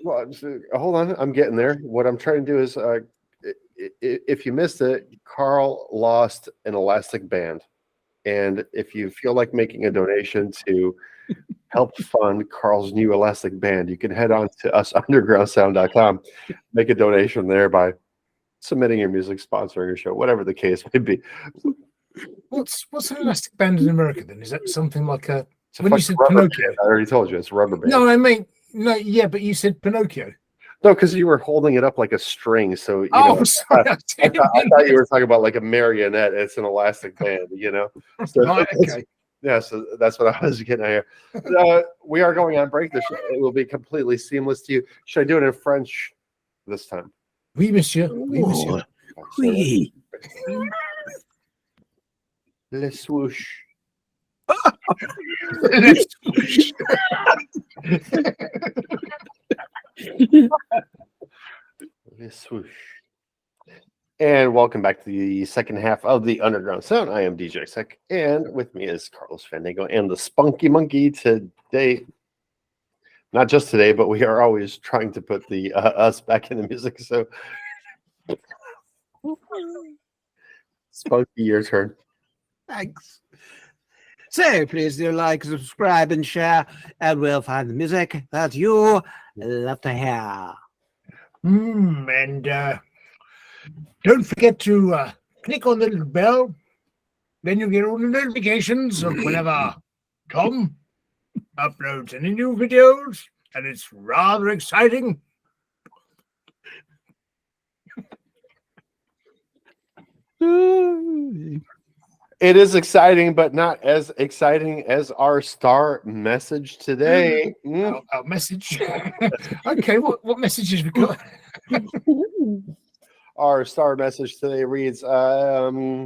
Well, hold on, I'm getting there. What I'm trying to do is, if you missed it, Carl lost an elastic band. And if you feel like making a donation to help fund Carl's new elastic band, you can head on to usundergroundsound.com, make a donation there by submitting your music, sponsoring your show, whatever the case may be. What's an elastic band in America then? Is that something like a... It's when you said rubber Pinocchio... band. I already told you, it's a rubber band. No, I mean... No, yeah, but you said Pinocchio. No, because you were holding it up like a string. So, Sorry. I thought you were talking about like a marionette. It's an elastic band, So, Right, okay. Yeah, so that's what I was getting at here. We are going on break. It will be completely seamless to you. Should I do it in French this time? Oui, monsieur. Oui, monsieur. Oui. Le swoosh. Le swoosh. And welcome back to the second half of the Underground Sound. I am DJ Sec, and with me is Carlos Fandango and the Spunky Monkey today. Not just today, but we are always trying to put the us back in the music. So, Spunky, your turn. Thanks. So please do like, subscribe, and share, and we'll find the music that you love to hear. And don't forget to click on the little bell. Then you'll get all the notifications of whenever Tom uploads any new videos. And it's rather exciting. It is exciting, but not as exciting as our star message today. Our message. Okay, what messages have we got? Our star message today reads, I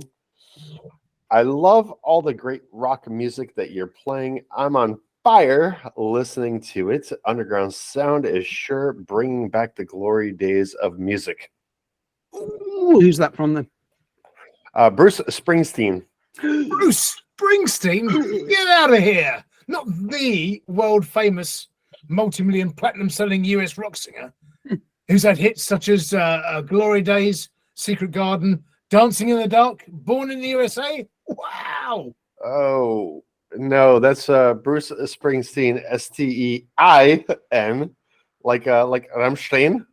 love all the great rock music that you're playing. I'm on fire listening to it. Underground Sound is sure bringing back the glory days of music. Ooh, who's that from then? Bruce Springsteen. Bruce Springsteen? Get out of here. Not the world-famous multi-million platinum-selling US rock singer who's had hits such as Glory Days, Secret Garden, Dancing in the Dark, Born in the USA. Wow. Oh, no, that's Bruce Springsteen, S-T-E-I-N, like Rammstein,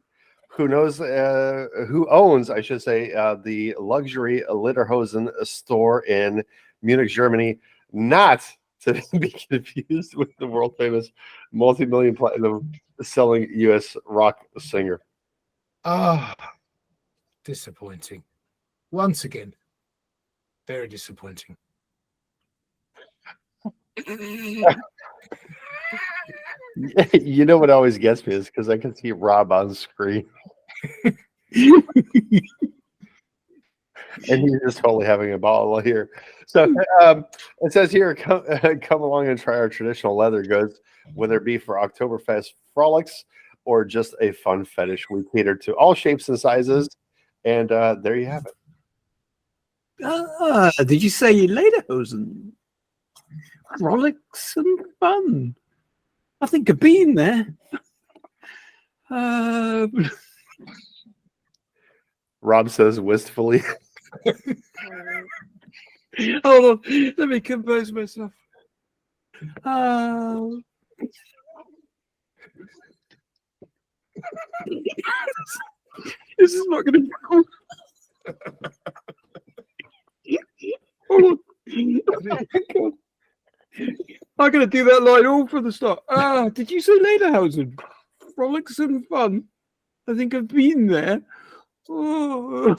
who owns, I should say, the luxury Lederhosen store in Munich, Germany, not to be confused with the world famous multi-million platinum selling US rock singer. Disappointing. Once again, very disappointing. You know what always gets me is because I can see Rob on screen. And he's just totally having a ball here. So it says here, come along and try our traditional leather goods, whether it be for Oktoberfest frolics or just a fun fetish. We cater to all shapes and sizes. And there you have it. Did you say Lederhosen? Frolics and fun. I think I've been there. Rob says wistfully. Hold on, let me compose myself. This is not going to be cool. Hold on. I'm going to do that line all from the start. Did you say Lederhausen? Frolicsome fun. I think I've been there. Oh.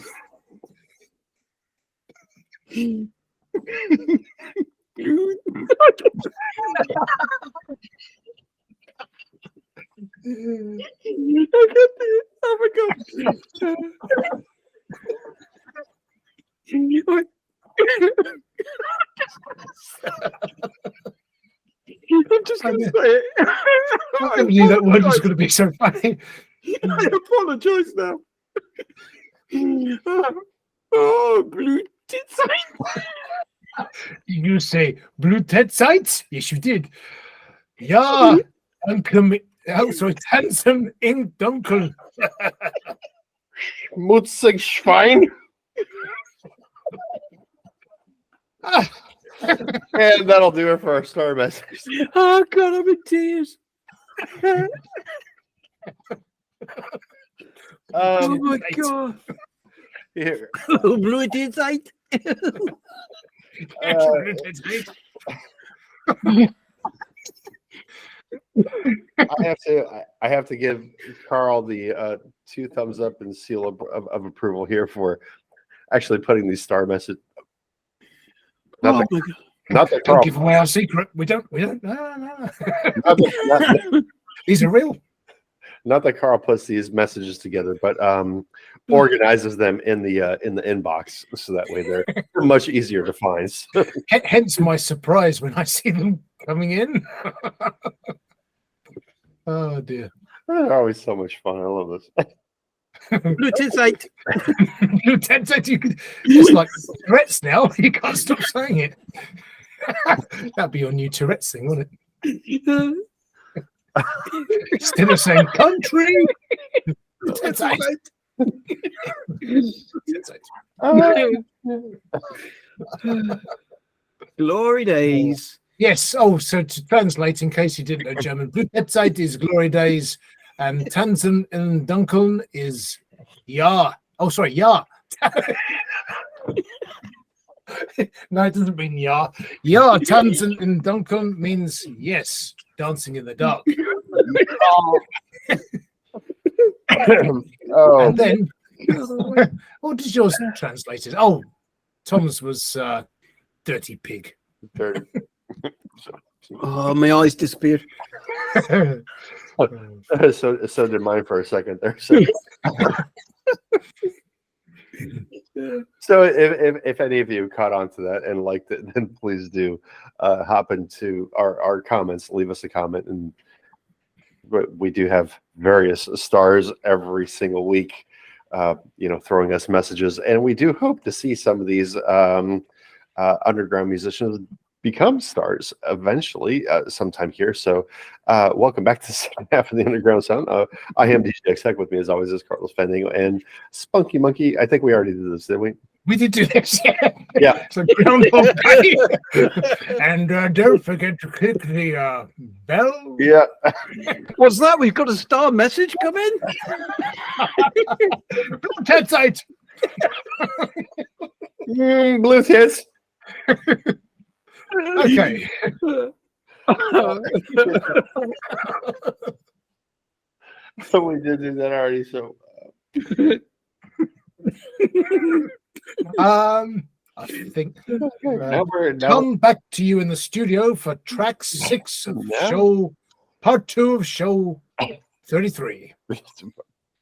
Oh my God. I'm just going to say it. I knew that word was going to be so funny. I apologize now. Oh, blue tits. You say blue tet sites? Yes, you did. Ja, sorry, handsome in dunkel. Schmutzig Schwein. And that'll do it for our star message. Oh God, I'm in tears. Oh my God. Here. Blue inside. I have to give Carl the 2 thumbs up and seal of approval here for actually putting these star message. Not that Don't Carl. give away our secret. We don't. No. Not that, These are real. not that Carl puts these messages together, but organizes them in the inbox so that way they're much easier to find. Hence my surprise when I see them coming in. Oh dear. They're always so much fun. I love this. Blue inside. Blue tet site. You could just like Tourette's now. You can't stop saying it. That'd be your new Tourette's thing, wouldn't it? Instead of saying country. Tet site. Tet site. Glory days. Yes. Oh, so to translate, in case you didn't know German, Blue tet site is glory days, and Tanzen in Dunkeln is ja. Oh, sorry, ja. No, it doesn't mean ja. Ja, Tanzen in Dunkeln means yes, dancing in the dark. Oh, And then, what did yours translate as? Oh, Tom's was dirty pig. dirty. Oh, my eyes disappeared. So did mine for a second there. So, so if any of you caught on to that and liked it, then please do hop into our comments, leave us a comment, and we do have various stars every single week, throwing us messages, and we do hope to see some of these underground musicians become stars eventually sometime here. So welcome back to the second half of the Underground Sound. I am DJ X-Tech. With me as always is Carlos Fandango and Spunky Monkey. I think we already did this, didn't we? We did do this, yeah. Yeah. So Groundhog Day. And don't forget to click the bell. Yeah. What's that? We've got a star message come in. Tet site. Blue tits. Okay. So we did do that already. So I think now come back to you in the studio for track 6 of part 2 of show 33.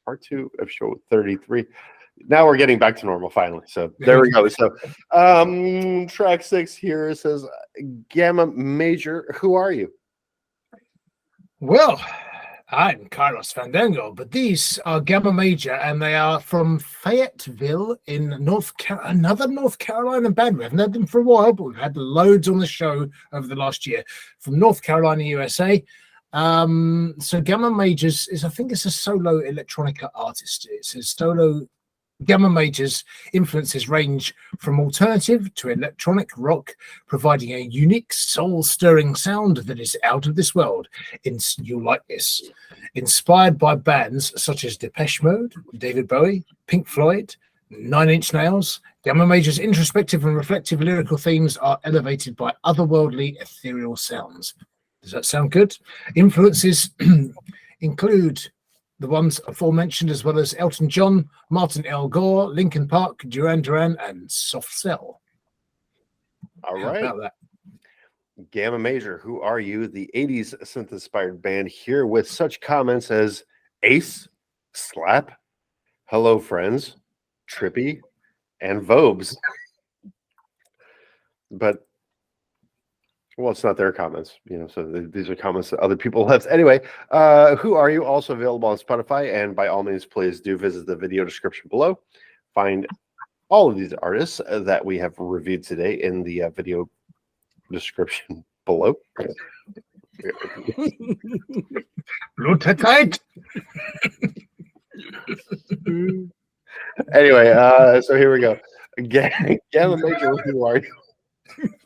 part 2 of show 33. Now we're getting back to normal finally. So there we go. So track 6 here says Gamma Major. Who are you? Well, I'm Carlos Fandango, but these are Gamma Major, and they are from Fayetteville in another North Carolina band. We haven't had them for a while, but we've had loads on the show over the last year from North Carolina, USA. So Gamma Majors I think it's a solo electronica artist. It's a solo. Gamma Major's influences range from alternative to electronic rock, providing a unique soul-stirring sound that is out of this world. You'll like this. Inspired by bands such as Depeche Mode, David Bowie, Pink Floyd, Nine Inch Nails. Gamma Major's introspective and reflective lyrical themes are elevated by otherworldly, ethereal sounds. Does that sound good? Influences include the ones aforementioned, as well as Elton John, Martin L. Gore, Linkin Park, Duran Duran, and Soft Cell. All How right. about that? Gamma Major, who are you? The 80s synth-inspired band here with such comments as Ace, Slap, Hello Friends, Trippy, and Vobes. But, well, it's not their comments, so these are comments that other people left. Anyway, Who Are You? Also available on Spotify, and by all means, please do visit the video description below. Find all of these artists that we have reviewed today in the video description below. Blutterkeit. Anyway, so here we go. Gamma Major, who are you?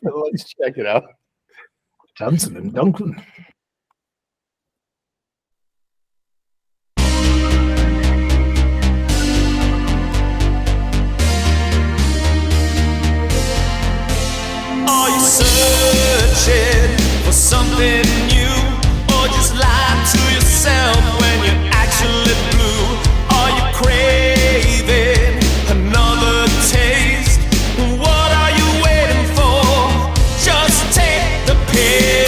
Let's check it out. Tanzen im Dunkeln. Are you searching for something new, or just lie to yourself when you're actually blue? Are you craving another taste? What are you waiting for? Just take the pill.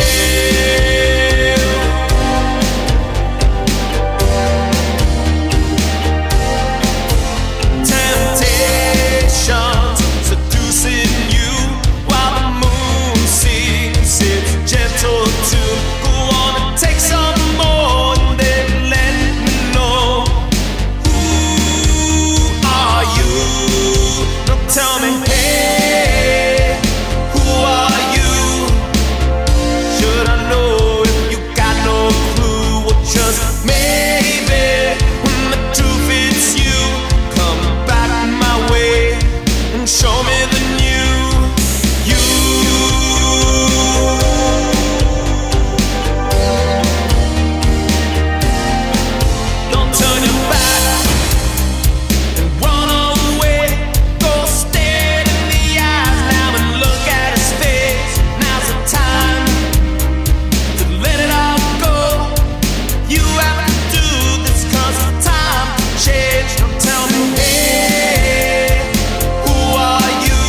Temptations seducing you while the moon sings its gentle tune. Go on and take some more, and then let me know. Who are you? Don't tell me, hey, who are you? Should I know if you got no clue? Well, just maybe when the truth hits you, come back my way and show me the new you. Don't turn your back and run away. Go stare in the eyes now and look at his face. Now's the time to let it all go. You have to do this 'cause the time changed. Don't tell me, hey, who are you?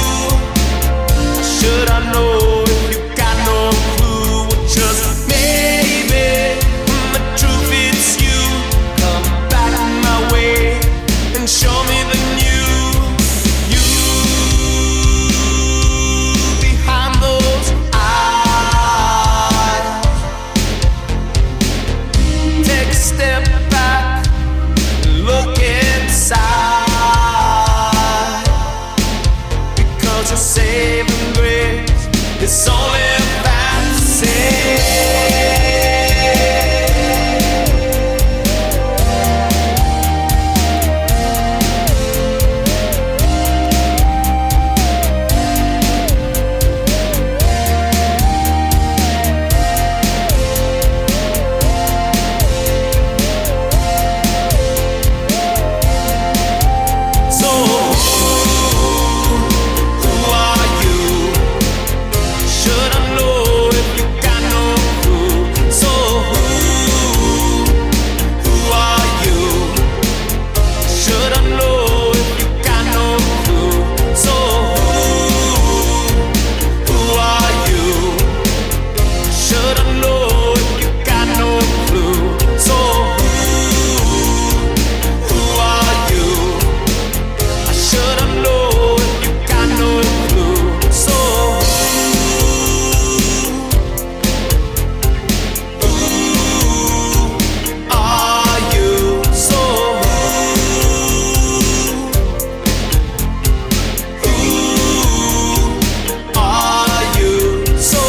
Should I know if you got no clue? Well, just maybe when the truth hits you, come back my way and show me the new you. Behind those eyes, take a step back and look inside, because your saving grace is only a fantasy. So who are you? Should I know if you got no clue? So who are you? Should I know if you got no clue? So who are you? Should I know if you got no clue? So who are you? I should've known if you got no clue. So who are you? So who are you? So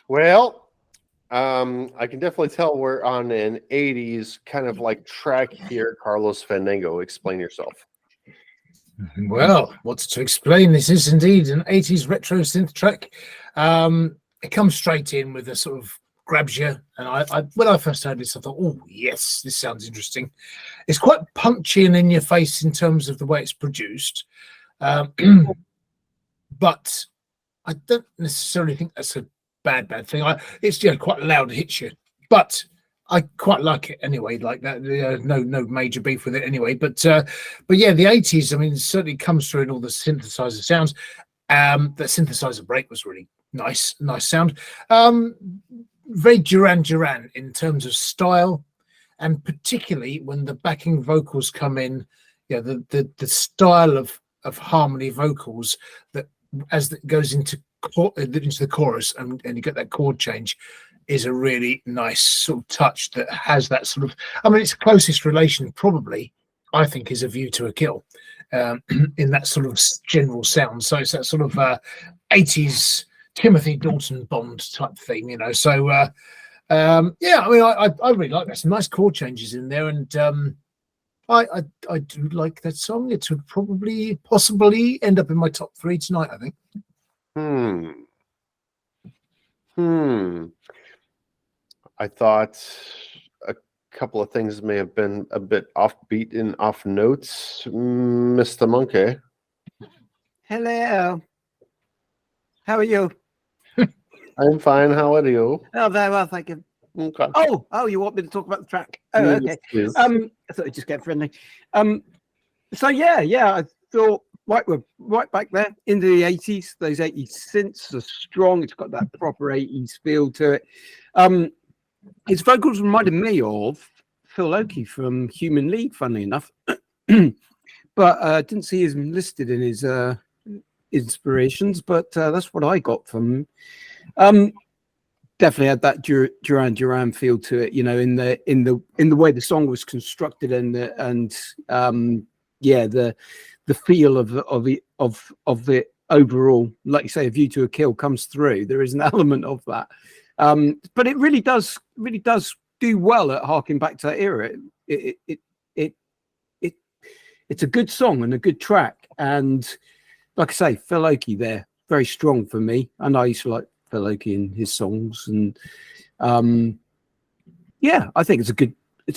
Well, I can definitely tell we're on an 80s kind of like track here. Carlos Fandango, explain yourself. Well, what's to explain? This is indeed an 80s retro synth track. It comes straight in with a sort of grabs you. And I when I first heard this, I thought, oh, yes, this sounds interesting. It's quite punchy and in your face in terms of the way it's produced. But I don't necessarily think that's a bad thing. It's quite loud, it hits you. But I quite like it anyway, like that. No major beef with it anyway. But yeah, the 80s, I mean, it certainly comes through in all the synthesizer sounds. The synthesizer break was really nice sound. Very Duran in terms of style, and particularly when the backing vocals come in, the style of harmony vocals that as it goes into the chorus and you get that chord change is a really nice sort of touch that has that sort of, I mean, its closest relation probably, I think, is A View to a Kill in that sort of general sound. So it's that sort of 80s Timothy Dalton Bond type theme, So, yeah, I mean, I really like that. Some nice chord changes in there, and I do like that song. It would possibly end up in my top 3 tonight, I think. I thought a couple of things may have been a bit offbeat and off notes. Mr. Monkey. Hello. How are you? I'm fine. How are you? Oh, very well, thank you. Okay. Oh, you want me to talk about the track? Oh, okay. Yes. I thought we'd just get friendly. So yeah, I thought we're right back there into the 80s. Those 80s synths are strong. It's got that proper 80s feel to it. His vocals reminded me of Phil Oakey from Human League, funnily enough. But I didn't see him listed in his inspirations, but that's what I got from him. Definitely had that Duran feel to it, in the way the song was constructed, and the feel of the overall, like you say, A View to a Kill comes through. There is an element of that, but it really does do well at harking back to that era. It's a good song and a good track, and like I say, Phil Oakey there, very strong for me, and I used to like Phil Oakey in his songs, and yeah, I think it's a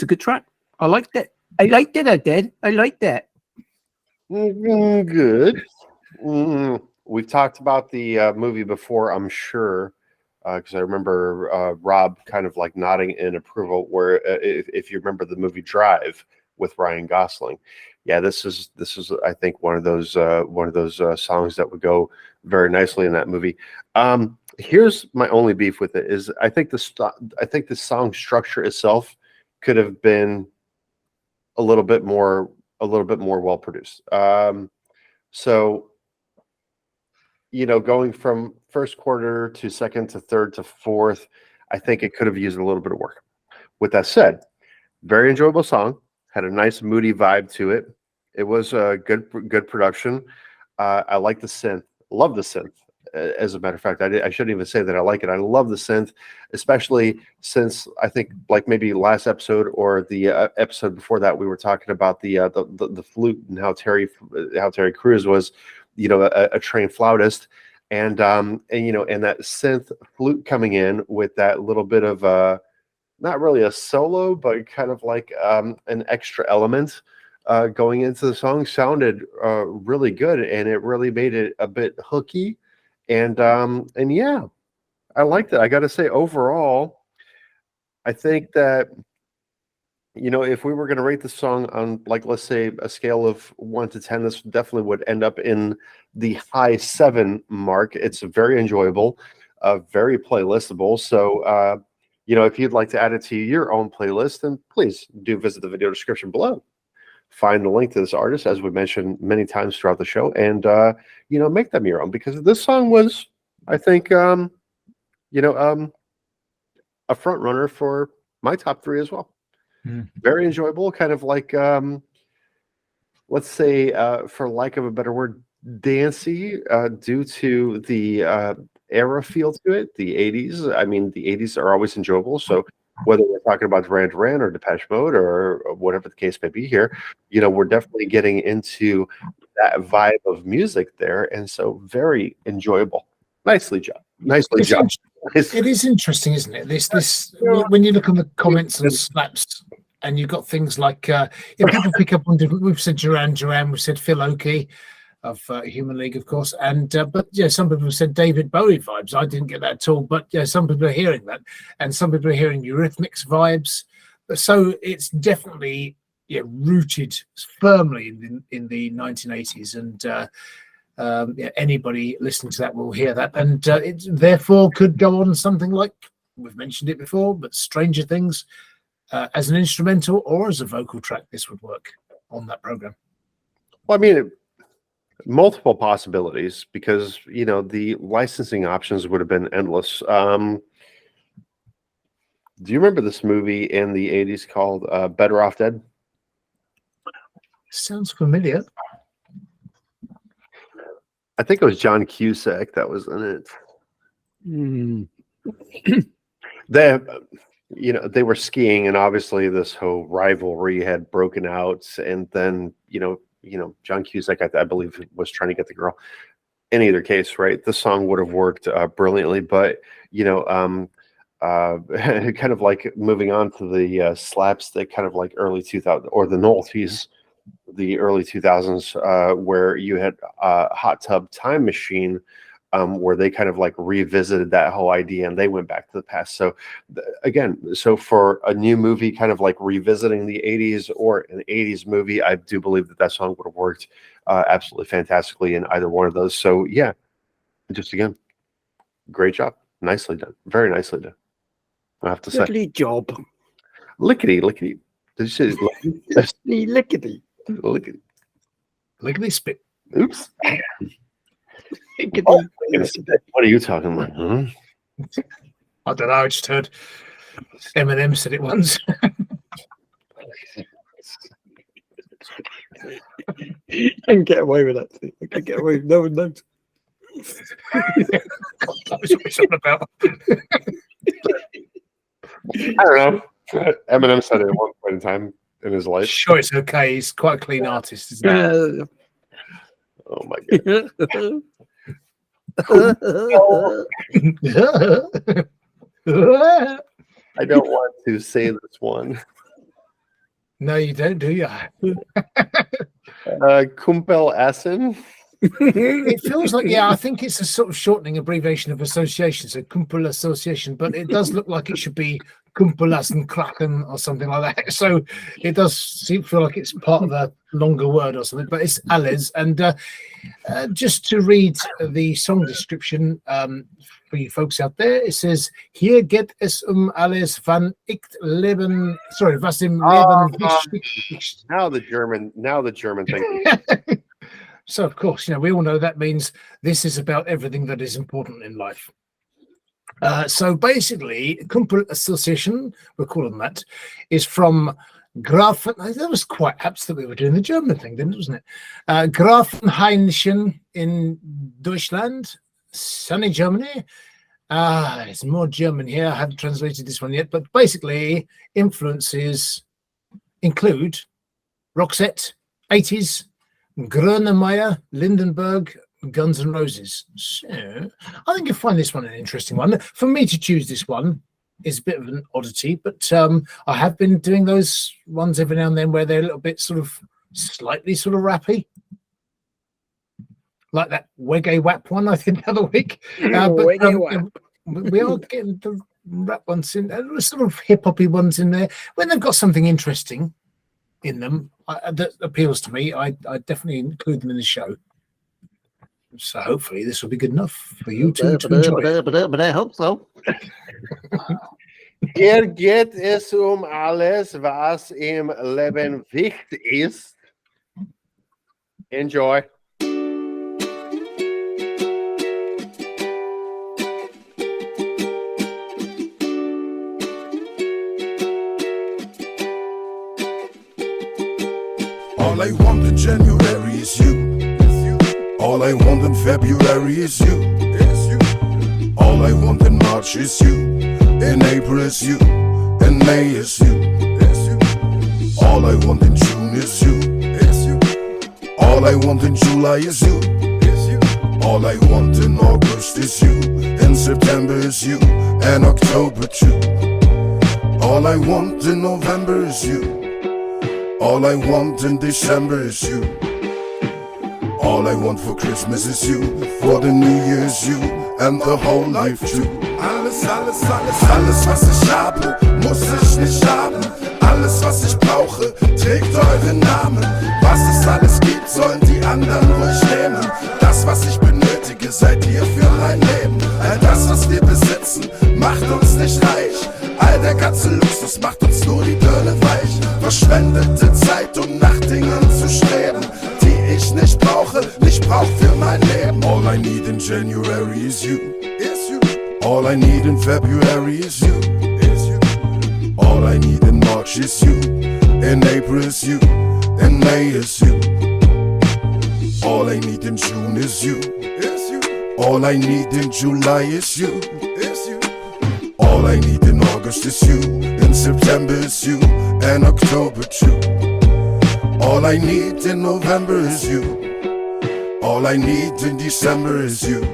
good track. I liked it. I liked that. Good. We've talked about the movie before, I'm sure, because I remember Rob kind of like nodding in approval. Where if you remember the movie Drive with Ryan Gosling, yeah, this is I think one of those songs that would go very nicely in that movie. Here's my only beef with it is I think the song structure itself could have been a little bit more well produced. So going from first quarter to second to third to fourth, I think it could have used a little bit of work. With that said, very enjoyable song, had a nice moody vibe to it. It was a good production. I like the synth, love the synth. As a matter of fact, I shouldn't even say that I like it. I love the synth, especially since I think like maybe last episode or the episode before that, we were talking about the flute and how Terry Crews was, a trained flautist, and that synth flute coming in with that little bit of not really a solo, but kind of like an extra element going into the song sounded really good, and it really made it a bit hooky. And yeah, I liked it. I got to say, overall, I think that, if we were going to rate the song on, like, let's say a scale of 1 to 10, this definitely would end up in the high 7 mark. It's very enjoyable, very playlistable. So, if you'd like to add it to your own playlist, then please do visit the video description below. Find the link to this artist, as we mentioned many times throughout the show, and make them your own, because this song was, I think, a front runner for my top 3 as well. Very enjoyable, kind of like let's say, for lack of a better word, dancey, due to the era feel to it, the 80s. I mean, the 80s are always enjoyable, so whether we're talking about Duran Duran or Depeche Mode or whatever the case may be here, we're definitely getting into that vibe of music there, and so very enjoyable. Nicely done. It is interesting, isn't it? This when you look on the comments and slaps, and you've got things like people pick up on different. We've said Duran Duran, we've said Phil Oakey of Human League, of course, and but some people have said David Bowie vibes. I didn't get that at all, but some people are hearing that, and some people are hearing Eurythmics vibes. So it's definitely rooted firmly in the 1980s, and anybody listening to that will hear that, and it therefore could go on something like, we've mentioned it before, but Stranger Things as an instrumental or as a vocal track. This would work on that program. Well, I mean, multiple possibilities, because the licensing options would have been endless. Do you remember this movie in the 80s called Better Off Dead? Sounds familiar. I think it was John Cusack that was in it. They were skiing, and obviously this whole rivalry had broken out, and then John Cusack, I believe, was trying to get the girl. In either case, right, the song would have worked brilliantly, but kind of like moving on to the slaps, that kind of like early 2000s, or the noughties, the early 2000s, where you had Hot Tub Time Machine, where they kind of like revisited that whole idea, and they went back to the past. So so for a new movie kind of like revisiting the 80s, or an 80s movie, I do believe that song would have worked absolutely fantastically in either one of those. So yeah, just again, great job. Nicely done. Very nicely done, I have to say. Lovely job. Lickety. Did you say Lickety? Lickety spit. Oops. Oh, what are you talking about? Huh? I don't know. I just heard Eminem said it once. You can get away with that. I can get away with no one knows. That was what it's all about. I don't know. Eminem said it at one point in time in his life. Sure, it's okay. He's quite a clean artist, isn't he? Oh my god. I don't want to say this one. No, you don't, do you? Kumpel Ass'n. It feels like, I think it's a sort of shortening abbreviation of association, so Kumpel Association, but it does look like it should be Kumpel Ass'n Kraken or something like that. So it does feel like it's part of a longer word or something, but it's alles. And just to read the song description for you folks out there, it says, Hier geht es alles van ich leben, sorry, was im Leben wichtig. Now the German thing. So, of course, we all know that means this is about everything that is important in life. So basically, Kumpel Association, we're calling that, is from Grafen. That was quite apt that we were doing the German thing, then, wasn't it? Grafenhainchen in Deutschland, sunny Germany. It's more German here. I haven't translated this one yet, but basically, influences include Roxette, 80s, Grönemeyer, Lindenberg, Guns N' Roses. So I think you'll find this one an interesting one. For me to choose this one is a bit of an oddity, but I have been doing those ones every now and then where they're a little bit slightly rappy. Like that Weggy Wap one I did the other week. We are getting the rap ones in, sort of hip-hoppy ones in there. When they've got something interesting in them that appeals to me, I definitely include them in the show. So hopefully this will be good enough for you to enjoy. But I hope so. Hier geht es alles, was im Leben wichtig ist. Enjoy. All I want in January is you. All I want in February is you. All I want in March is you. In April is you. In May is you. All I want in June is you. All All I want in July is you. All I want in August is you. In September is you. And October too. All I want in November is you. All I want in December is you. All I want for Christmas is you. For the New Year's you. And the whole life too. Alles, alles, alles, alles was ich habe, muss ich nicht haben. Alles was ich brauche, trägt euren Namen. Was es alles gibt, sollen die anderen ruhig nehmen. Das was ich benötige, seid ihr für mein Leben. All das was wir besitzen, macht uns nicht reich. All der ganze Luxus macht uns nur die Birne weich. Verschwendete Zeit, um nach Dingen zu streben, die ich nicht brauche, nicht brauch für mein Leben. All I need in January is you. All I need in February is you. All I need in March is you. In April is you. In May is you. All I need in June is you. All I need in July is you. All I need in August is you. In September is you. And October too. All I need in November is you. All I need in December is you.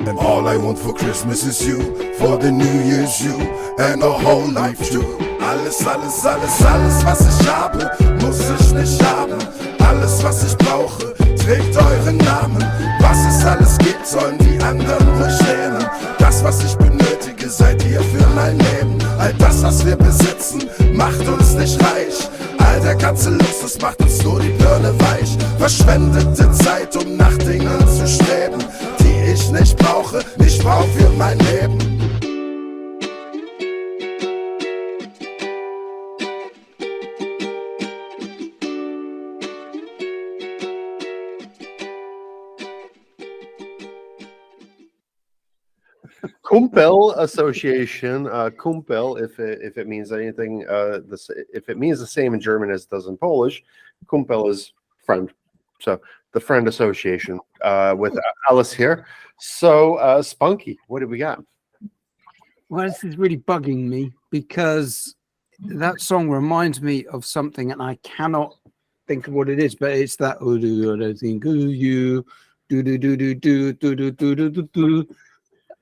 And all I want for Christmas is you. For the New Year's you. And the whole life too. Alles, alles, alles, alles was ich habe, muss ich nicht haben. Alles was ich brauche, trägt euren Namen. Was es alles gibt, sollen die anderen ruhig nehmen. Das was ich benötige, seid ihr für mein Leben. All das was wir besitzen, macht uns nicht reich. All der ganze Luxus macht uns nur die Birne weich. Verschwendete Zeit, um nach Dingen zu streben, die ich nicht brauche, nicht brauch für mein Leben. Kumpel Association, Kumpel, if it means anything, if it means the same in German as it does in Polish, Kumpel is friend. So the friend association with Alice here. So Spunky, what do we got? Well, this is really bugging me because that song reminds me of something, and I cannot think of what it is. But it's that you do.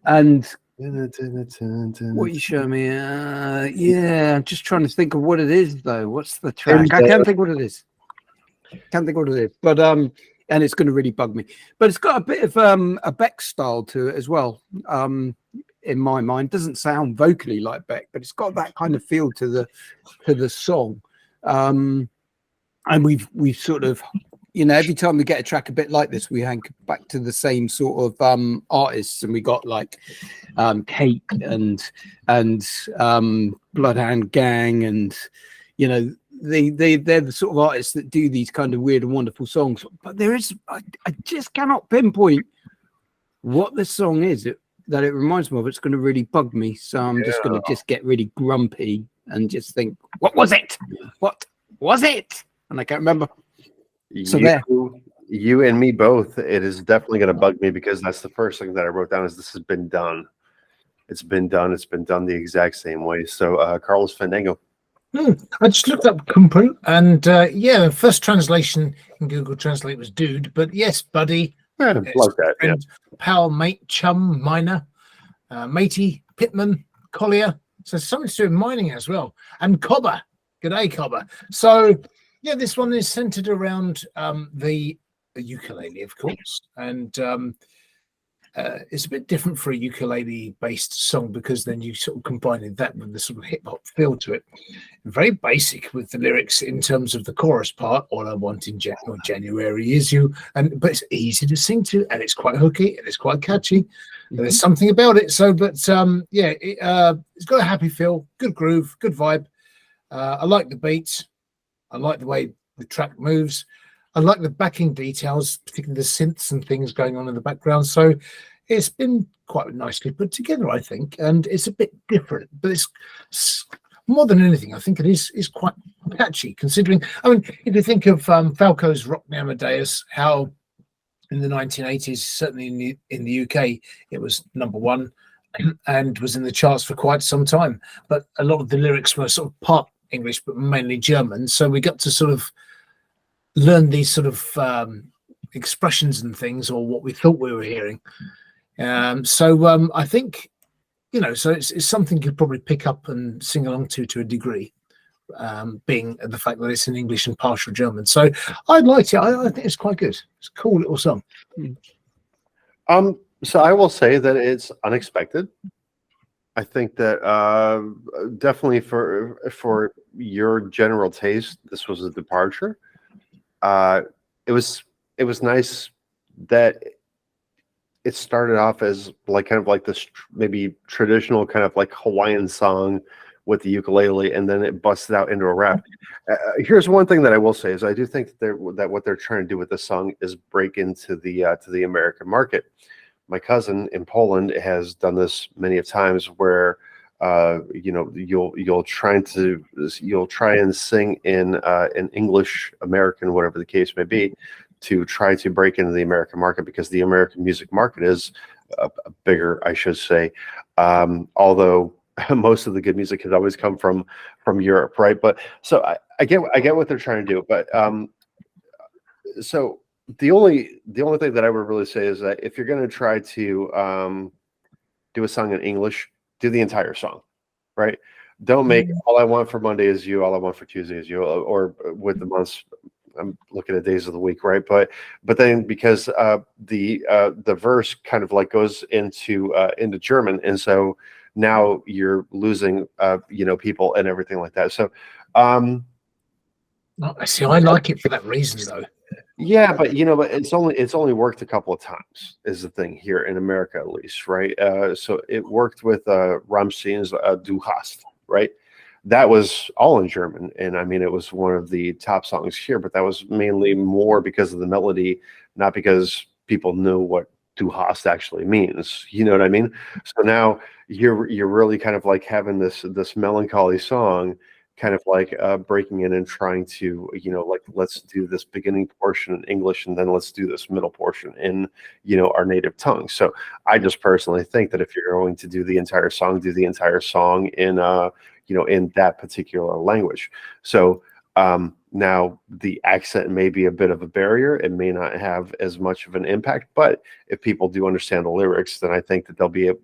And what you show me? Yeah, I'm just trying to think of what it is though. What's the track? I can't think what it is. But and it's going to really bug me. But it's got a bit of a Beck style to it as well. In my mind, doesn't sound vocally like Beck, but it's got that kind of feel to the song. And we've sort of, you know, every time we get a track a bit like this, we hang back to the same sort of artists, and we got like Cake and Bloodhound Gang, and you know they're the sort of artists that do these kind of weird and wonderful songs. But there is, I just cannot pinpoint what the song is that it reminds me of. It's going to really bug me, so I'm just going to just get really grumpy and just think, what was it? What was it? And I can't remember. So you and me both. It is definitely going to bug me because that's the first thing that I wrote down is this has been done. It's been done. It's been done the exact same way. So Carlos Fandango. I just looked up Kumpel, and the first translation in Google Translate was dude, but yes, buddy. Yeah, like that. Friend, pal, mate, chum, miner, matey, pitman, collier. So something to do with mining as well. And cobber. G'day, cobber. So yeah, this one is centered around the ukulele, of course, and it's a bit different for a ukulele-based song because then you sort of combine that with the sort of hip-hop feel to it. Very basic with the lyrics in terms of the chorus part. All I want in January is you, but it's easy to sing to, and it's quite hooky and it's quite catchy. Mm-hmm. There's something about it. So, but it's got a happy feel, good groove, good vibe. I like the beats. I like the way the track moves. I like the backing details, particularly the synths and things going on in the background. So it's been quite nicely put together, I think. And it's a bit different, but it's more than anything, I think it is quite catchy, considering, I mean, if you think of Falco's Rock Me Amadeus, how in the 1980s, certainly in the UK, it was #1 and was in the charts for quite some time. But a lot of the lyrics were sort of part English, but mainly German. So we got to sort of learn these sort of expressions and things, or what we thought we were hearing. So I think, so it's something you could probably pick up and sing along to a degree, being the fact that it's in English and partial German. So I liked it. I think it's quite good. It's a cool little song. So I will say that it's unexpected. I think that definitely for your general taste, this was a departure. It was nice that it started off as like kind of like this maybe traditional kind of like Hawaiian song with the ukulele, and then it busted out into a rap. Here's one thing that I will say is I do think that what they're trying to do with this song is break into the American market. My cousin in Poland has done this many of times where you'll try and sing in English, American, whatever the case may be, to try to break into the American market, because the American music market is bigger, I should say. Although most of the good music has always come from Europe, right? But so I get what they're trying to do, but so the only thing that I would really say is that if you're going to try to do a song in English, do the entire song, right? Don't make All I Want for Monday Is You, All I Want for Tuesday Is You, or with the months. I'm looking at days of the week, right? But then because the verse kind of like goes into German, and so now you're losing people and everything like that. So see, I like it for that reason, though. Yeah, but it's only worked a couple of times, is the thing here in America, at least, right? So it worked with Rammstein's Du hast, right? That was all in German, and I mean it was one of the top songs here, but that was mainly more because of the melody, not because people knew what Du hast actually means. You know what I mean? So now you're really kind of like having this melancholy song, kind of like breaking in and trying to, like, let's do this beginning portion in English, and then let's do this middle portion in, our native tongue. So I just personally think that if you're going to do the entire song, do the entire song in, in that particular language. So now the accent may be a bit of a barrier. It may not have as much of an impact, but if people do understand the lyrics, then I think that they'll be a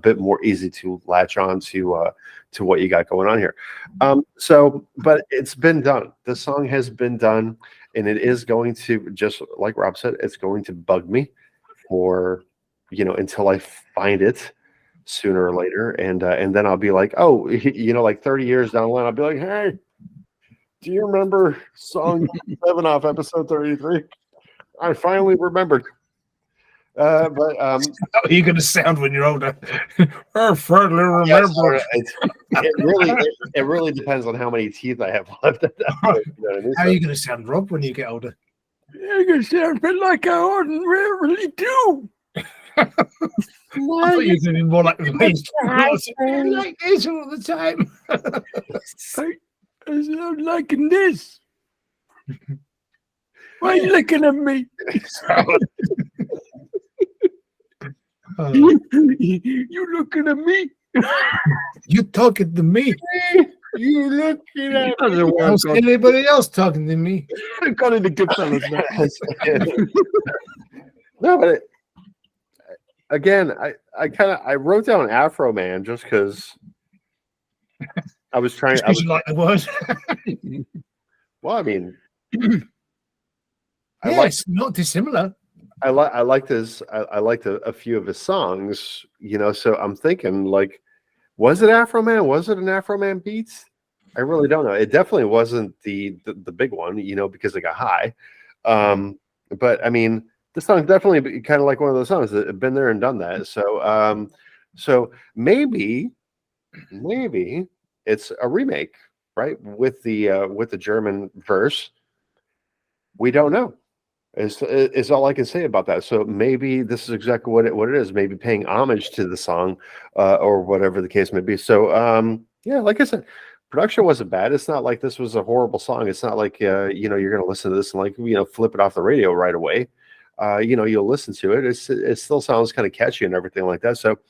bit more easy to latch on to what you got going on here. But it's been done. The song has been done, and it is going to, just like Rob said, it's going to bug me for, until I find it sooner or later, and then I'll be like, oh, like 30 years down the line, I'll be like, hey, do you remember song 7 off episode 33? I finally remembered. But how are you going to sound when you're older? I finally remember. It really depends on how many teeth I have left at that point. How are you going to sound, Rob, when you get older? You're going to sound a bit like I ordinarily do. I thought you were going to be more like this all the time. I sound like this. Why are you looking at me? You looking at me? You talking to me? You looking at me? How's anybody else talking to me? I got into Goodfellas now. No, but again, I wrote down Afro Man just because I was trying. Because you like the word. Well, I mean, it's not dissimilar. I liked a few of his songs, so I'm thinking, like, was it Afro Man? Was it an Afro Man beat? I really don't know. It definitely wasn't the big one, because it got high. But I mean, the song's definitely kind of like one of those songs that have been there and done that. So so maybe it's a remake, right? With the German verse. We don't know. Is all I can say about that. So maybe this is exactly what it is. Maybe paying homage to the song, or whatever the case may be. So yeah, like I said, production wasn't bad. It's not like this was a horrible song. It's not like you're going to listen to this and like flip it off the radio right away. You'll listen to it. It still sounds kind of catchy and everything like that. So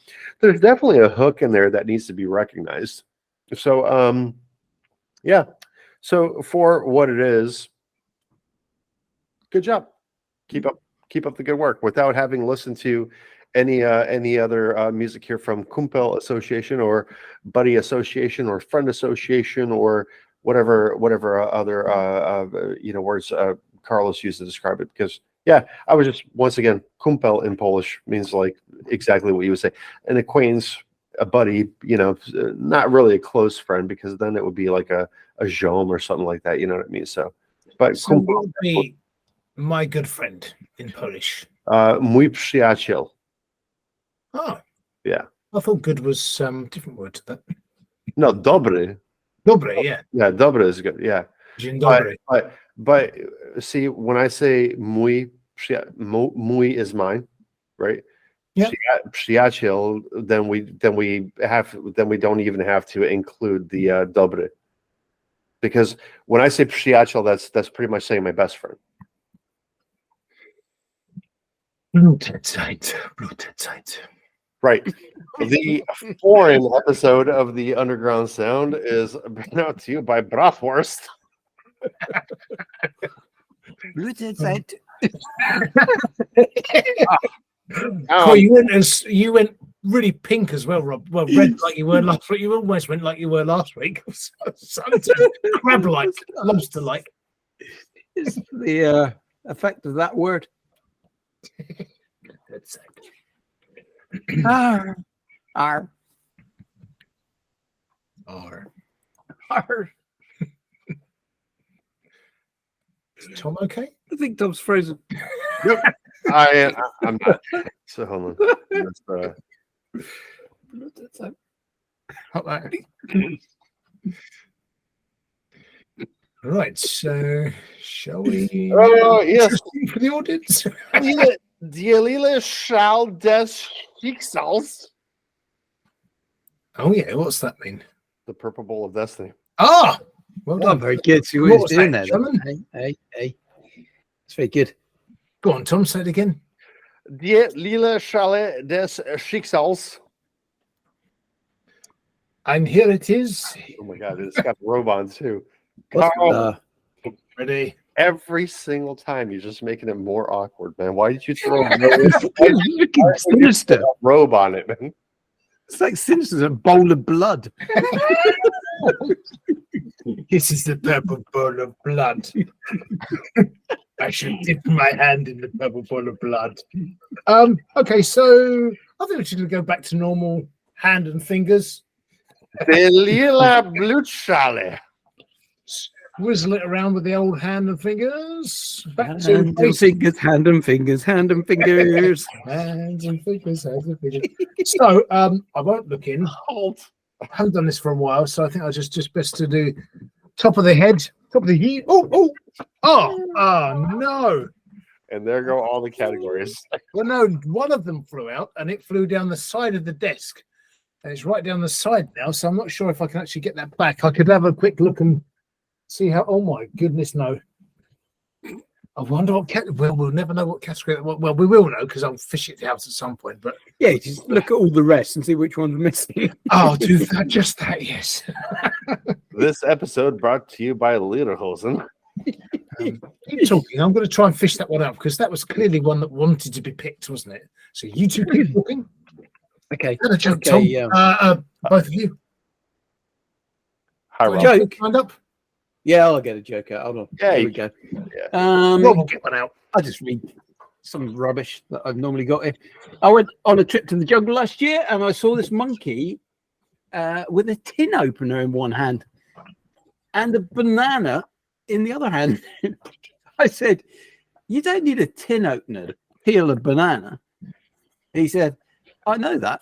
there's definitely a hook in there that needs to be recognized. So yeah. So for what it is, Good job. Keep up the good work. Without having listened to any other music here from Kumpel Association or Buddy Association or Friend Association or whatever other words Carlos used to describe it. Because I was just, once again, Kumpel in Polish means like exactly what you would say. An acquaintance, a buddy, not really a close friend, because then it would be like a ziom or something like that. You know what I mean? So what would be my good friend in Polish? Mój przyjaciel. Oh. Yeah. I thought good was different word to that. No, dobry. Dobry, yeah. Yeah, dobry is good. Yeah. Dzień dobry. But see, when I say mój is mine, right? Yeah. Przyjaciel, then we don't even have to include the dobry. Because when I say przyjaciel, that's pretty much saying my best friend. Blutzeit. Right. The foreign episode of the Underground Sound is brought out to you by Bratwurst. You went really pink as well, Rob. Well, red like you were last week. You almost went like you were last week. Crab-like, lobster-like. It's the effect of that word. R. Is Tom okay? I think Tom's frozen. Yep. I'm not. So hold on. Right, so shall we? Oh, yes. For the audience. Die Lille Schal des Schicksals. Oh yeah, what's that mean? The Purple Bowl of Destiny. Ah, well Oh, done. very good. See what What he's was doing that, there. German? Hey. It's very good. Go on, Tom. Say it again. Die Lille Schale des Schicksals. And here it is. Oh my God, it's got Robon too. What's Carl, Ready? every single time you're just making it more awkward, man. Why did you throw a looking sinister. robe on it, man? It's like sinister, a bowl of blood. This is the purple bowl of blood. I should dip my hand in the purple bowl of blood. Okay, so I think we should go back to normal hand and fingers. The Lila Blutschale. Whizzle it around with the old hand and fingers. Back to Hand and fingers, hand and fingers, hand and fingers. hands and fingers, hands and fingers. So I won't look in. I haven't done this for a while, so I think I'll just best to do top of the head, top of the head. Oh no. And there go all the categories. Well, no, one of them flew out and it flew down the side of the desk. And it's right down the side now, so I'm not sure if I can actually get that back. I could have a quick look and see how. Oh my goodness, no. I wonder what well, we'll never know what category. Well, we will know because I'll fish it out at some point. But Yeah, just look at all the rest and see which one's missing. I'll do that. Just that, yes. This episode brought to you by Lederhosen. Keep talking. I'm going to try and fish that one out because that was clearly one that wanted to be picked, wasn't it? So you two keep talking. Okay. Got a joke, Okay, Tom. Both of you. Hi, Rob. Joke. Lined up. Yeah, I'll get a joke out. Hold on. Yeah, Here you- we go. Rob will get one out. I'll just read some rubbish that I've normally got here. I went on a trip to the jungle last year and I saw this monkey with a tin opener in one hand and a banana in the other hand. I said, "You don't need a tin opener to peel a banana." He said, "I know that.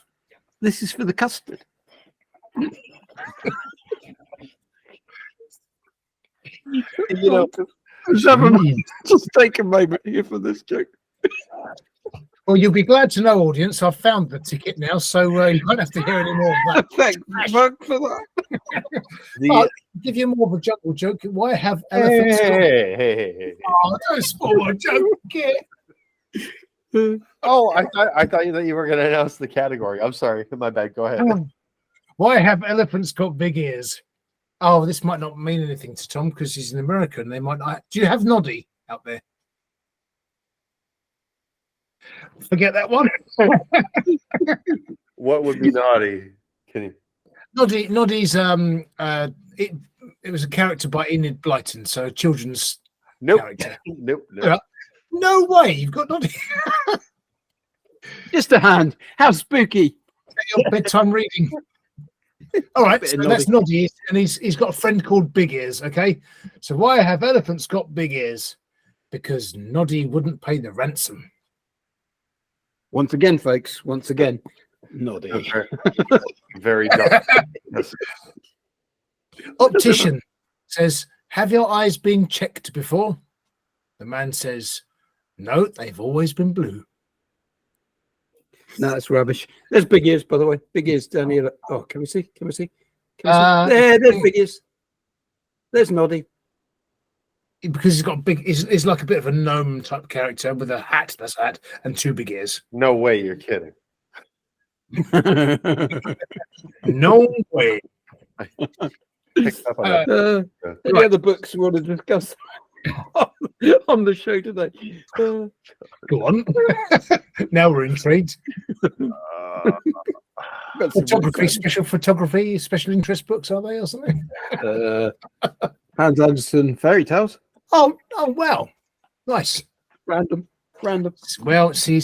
This is for the custard." You know, Just take a moment here for this joke. Well, you'll be glad to know, audience, I've found the ticket now, so you won't have to hear any more of that. Thank Mark for that. I'll give you more of a jungle joke. Why have elephants? hey. Oh, don't spoil my joke. Oh, I thought that you were going to announce the category. I'm sorry. My bad. Go ahead. Why have elephants got big ears? Oh, this might not mean anything to Tom because he's an American. They might not. Do you have Noddy out there? Forget that one. What would be naughty? Can you? Noddy's it was a character by Enid Blyton, so a children's Nope. character. Nope. Yeah. No way, you've got Noddy. Just a hand. How spooky. Your bedtime reading. All right, Bit so of that's Noddy, and he's got a friend called Big Ears. Okay, so why have elephants got big ears? Because Noddy wouldn't pay the ransom. Once again, folks. Once again. Noddy. Very, very dark. Yes. Optician says, "Have your eyes been checked before?" The man says, "No, they've always been blue." No, that's rubbish. There's Big Ears, by the way. Big Ears down here. Oh, can we see? Can we see? There's Big Ears. There's Noddy. Because he's got big. He's like a bit of a gnome type character with a hat. That's a hat and two big ears. No way, you're kidding. No way. Picked up on that. Any other books you want to discuss on the show today? Go on. Now we're intrigued. Photography, special interest books, are they or something? Hans Andersen fairy tales. Oh, wow, nice. Random. Well, see,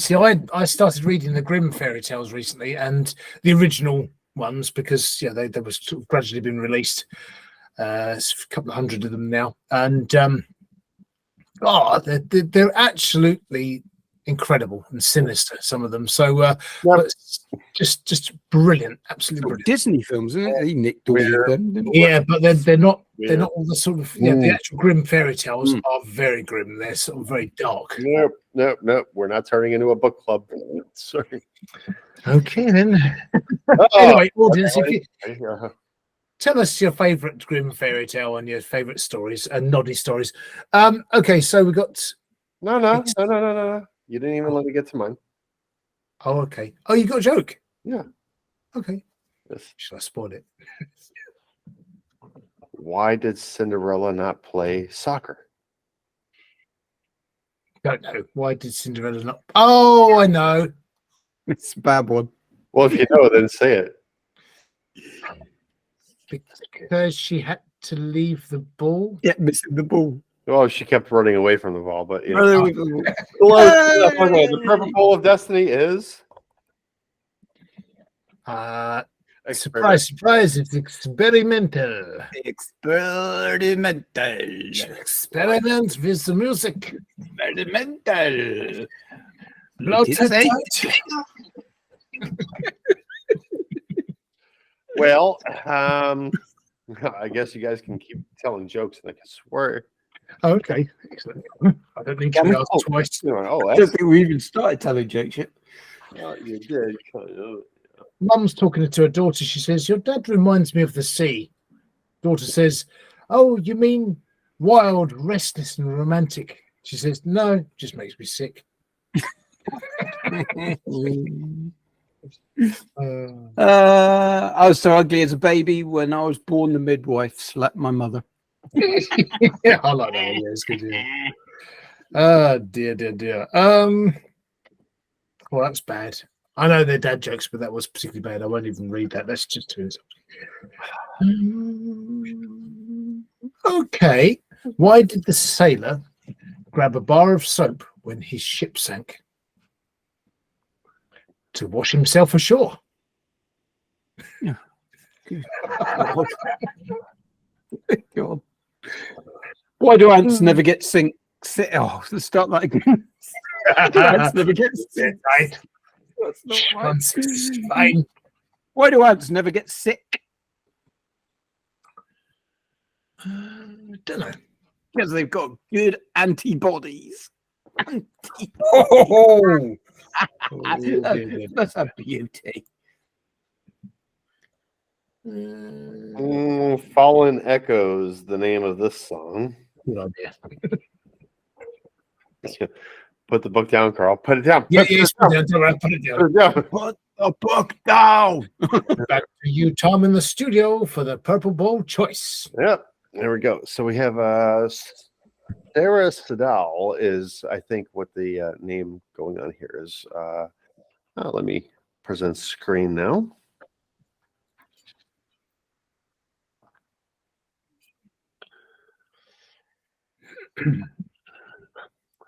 I started reading the Grimm fairy tales recently, and the original ones, because they were sort of gradually been released. It's a couple of hundred of them now, and they're absolutely incredible and sinister. Some of them, so just brilliant, absolutely brilliant. Disney films, isn't it? He nicked all of them. Yeah, but they're not all the sort of the actual Grimm fairy tales are very grim. They're sort of very dark. Nope. We're not turning into a book club. Sorry. Okay then. Anyway, audience, if you tell us your favourite Grimm fairy tale and your favourite stories and Noddy stories. Okay, so we got No. You didn't even let me get to mine. Oh, okay. Oh, you got a joke? Yeah. Okay. Yes. Shall I spoil it? Why did Cinderella not play soccer? Don't know. Why did Cinderella not? Oh, I know. It's a bad one. Well, if you know, then say it. Because she had to leave the ball. Yeah, missing the ball. Well, she kept running away from the ball, but you know. Running away from the ball. The perfect bowl of destiny is Surprise, it's experimental. Experimental. Experiment with the music. Experimental. well, I guess you guys can keep telling jokes and I can swear. Oh, okay, excellent. I don't need to be asked twice. I don't think we even started telling jokes yet. You did. Mum's talking to her daughter. She says, "Your dad reminds me of the sea." Daughter says, "Oh, you mean wild, restless, and romantic?" She says, "No, just makes me sick." I was so ugly as a baby. When I was born, the midwife slapped my mother. Yeah, I like that one. Yeah, it's good. Yeah. Dear. Well, that's bad. I know they're dad jokes, but that was particularly bad. I won't even read that. That's just too insulting. Okay. Why did the sailor grab a bar of soap when his ship sank? To wash himself ashore. Yeah. God. Why do ants never get sink? Oh, let's start that again. Ants never get sick. Right. That's not right. It's fine. Why do ants never get sick? Don't know. Because they've got good antibodies. Oh, That's a beauty. Fallen Echoes, the name of this song. Good idea. Put the book down, Carl. Put it down. Yeah, put it down. Put it down. Put it down. Put the book down. Back to you, Tom, in the studio for the Purple Bowl choice. Yep. There we go. So we have Sarahcydal is, I think, what the name going on here is. Let me present screen now.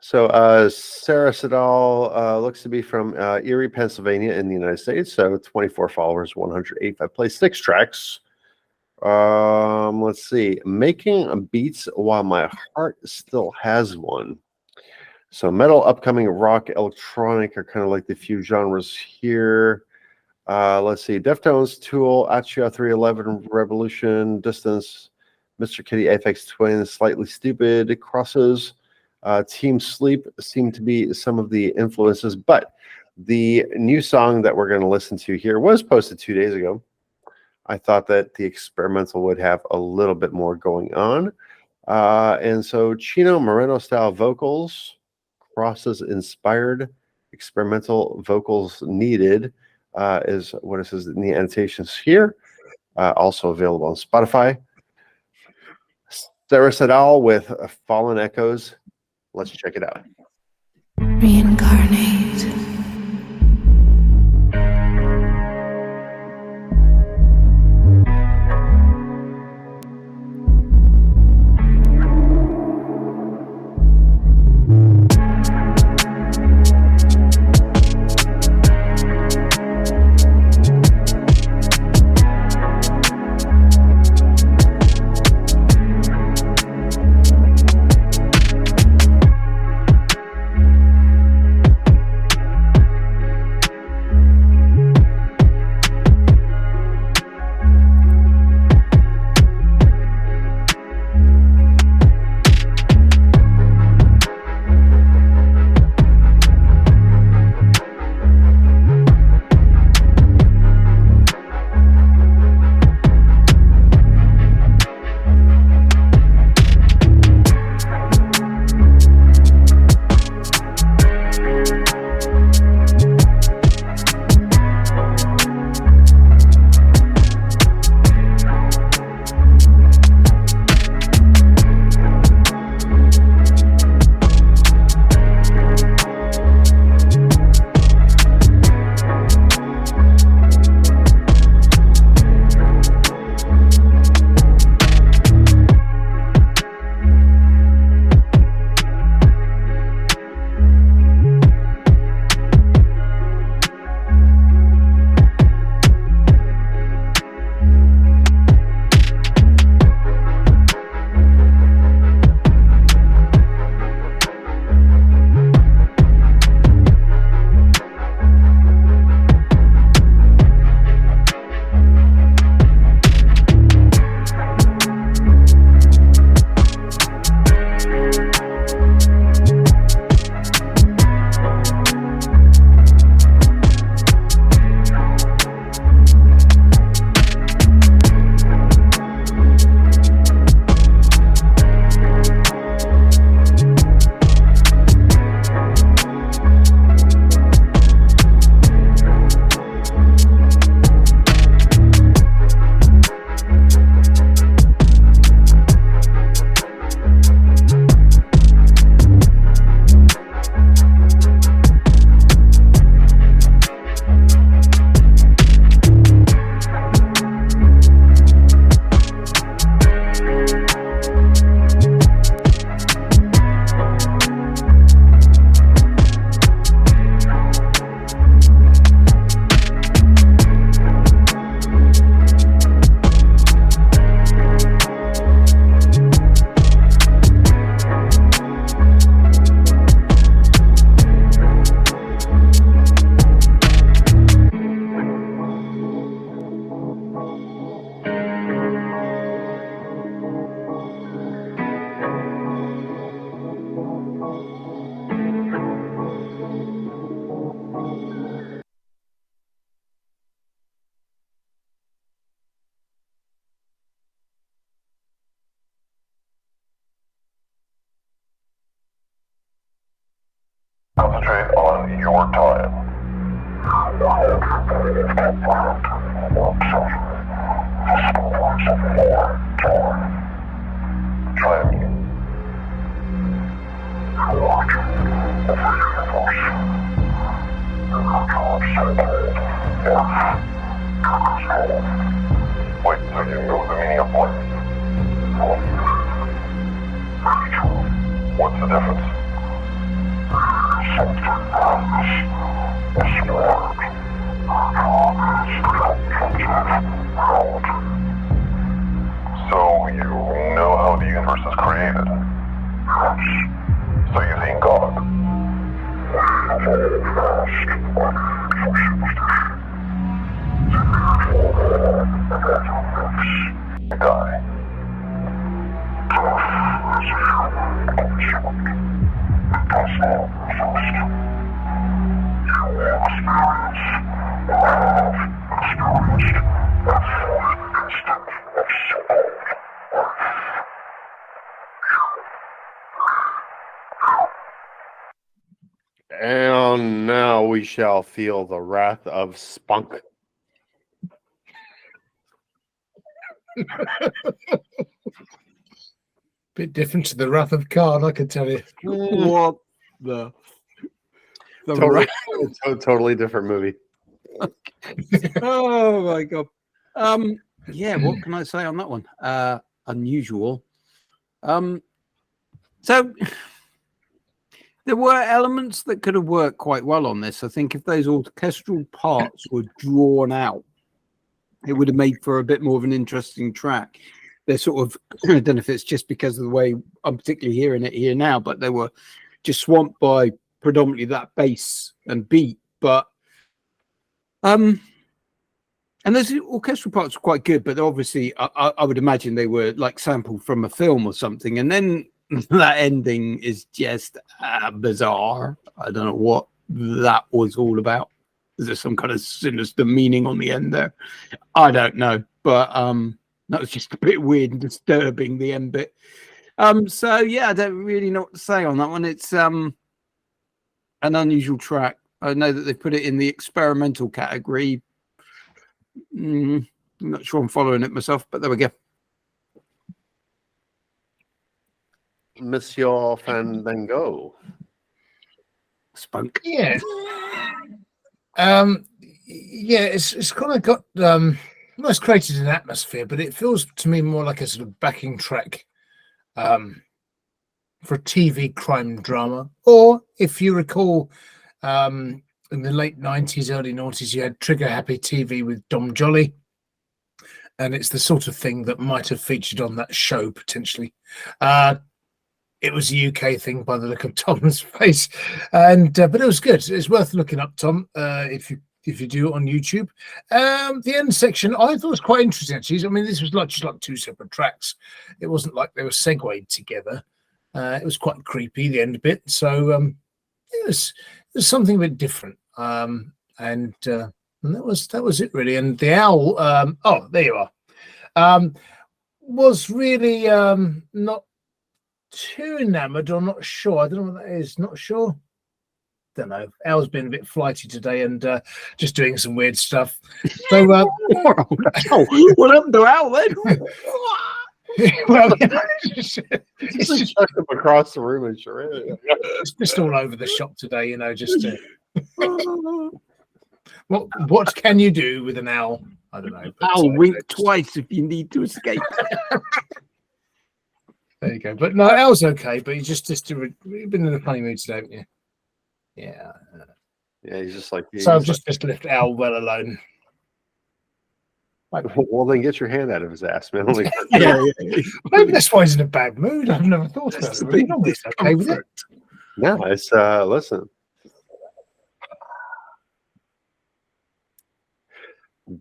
So Sarahcydal looks to be from Erie, Pennsylvania in the United States. So 24 followers, 185 plays, 6 tracks. Let's see. Making beats while my heart still has one. So metal, upcoming, rock, electronic are kind of like the few genres here. Let's see. Deftones, Tool, Atria 311, Revolution, Distance, Mr. Kitty, Aphex Twin, Slightly Stupid, Crosses. Team Sleep seem to be some of the influences, but the new song that we're going to listen to here was posted 2 days ago. I thought that the experimental would have a little bit more going on. And so Chino Moreno style vocals, Crosses inspired, experimental vocals needed is what it says in the annotations here. Also available on Spotify. Sarahcydal with Fallen Echoes. Let's check it out. Reincarnate. Concentrate on your time. Try again. Wait, so you know the meaning of life? What's the difference? So you know how the universe is created? So you think God? Guy. And now we shall feel the wrath of Spunk. Bit different to the Wrath of Khan, I can tell you. What the Totally, totally different movie. Oh my god. Yeah, what can I say on that one? Unusual. So there were elements that could have worked quite well on this. I think if those orchestral parts were drawn out, it would have made for a bit more of an interesting track. They're sort of, I don't know if it's just because of the way I'm particularly hearing it here now, but they were just swamped by predominantly that bass and beat. But and those orchestral parts were quite good, but obviously I would imagine they were like sampled from a film or something. And then that ending is just bizarre. I don't know what that was all about. Is there some kind of sinister meaning on the end there? I don't know, but that was just a bit weird and disturbing, the end bit. So yeah, I don't really know what to say on that one. It's an unusual track. I know that they put it in the experimental category. I'm not sure I'm following it myself, but there we go. Monsieur Fandango. Spunk. Yeah. Yeah, it's kind of got well, it's created an atmosphere, but it feels to me more like a sort of backing track for a TV crime drama. Or if you recall, in the late 90s, early 90s, you had Trigger Happy TV with Dom Jolly. And it's the sort of thing that might have featured on that show potentially. It was a UK thing by the look of Tom's face, and but it was good. It's worth looking up, Tom, if you do it on YouTube. The end section I thought was quite interesting. Actually, I mean, this was just like two separate tracks. It wasn't like they were segued together. It was quite creepy, the end bit. So it was something a bit different. And that was it really. And the owl. Oh, there you are. Was really not too enamored or not sure. I don't know what that is. Not sure. Don't know. Al's been a bit flighty today and just doing some weird stuff. So what happened to Al then? Well, Just chuck him across the room and sure. it's just all over the shop today, you know. Just what can you do with an owl? I don't know. Al, wink twice if you need to escape. There you go. But no, Al's okay. But he's just been in a funny mood today, haven't you? Yeah. Yeah, he's just like. So I've just left Al well alone. Well, then get your hand out of his ass, man. Yeah. Maybe that's why he's in a bad mood. I've never thought about it. Really. Nobody's okay with it. No, it's listen.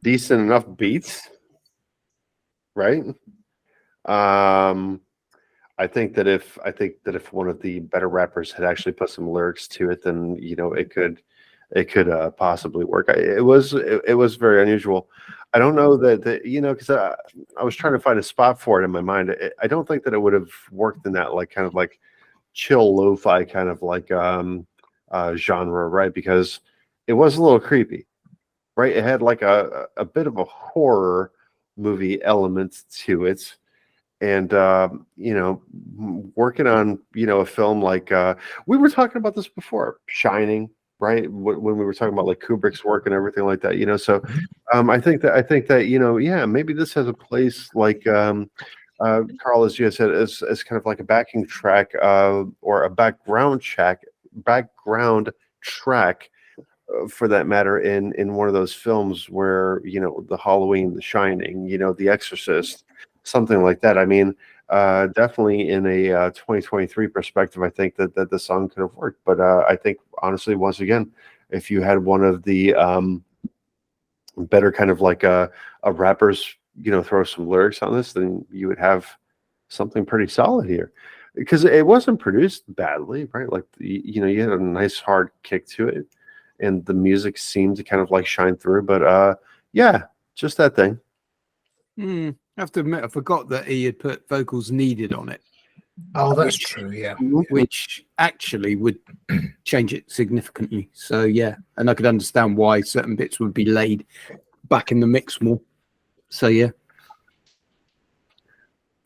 Decent enough beats, right? I think that if one of the better rappers had actually put some lyrics to it, then it could possibly work. It was very unusual. I don't know that because I was trying to find a spot for it in my mind. I don't think that it would have worked in that kind of chill lo-fi kind of genre, right? Because it was a little creepy, right? It had a bit of a horror movie element to it. And working on a film like we were talking about this before, Shining, right? When we were talking about like Kubrick's work and everything like that, So I think that yeah, maybe this has a place like Carl, as you said, as kind of like a backing track or a background track for that matter in one of those films where the Halloween, The Shining, The Exorcist, something like that. I mean, definitely in a 2023 perspective, I think that the song could have worked. But I think honestly, once again, if you had one of the better kind of like a rapper's throw some lyrics on this, then you would have something pretty solid here, because it wasn't produced badly, right? Like you had a nice hard kick to it, and the music seemed to kind of like shine through. But yeah, just that thing. I have to admit, I forgot that he had put vocals needed on it. Oh, that's true. Yeah, which actually would change it significantly. So yeah, and I could understand why certain bits would be laid back in the mix more. So yeah,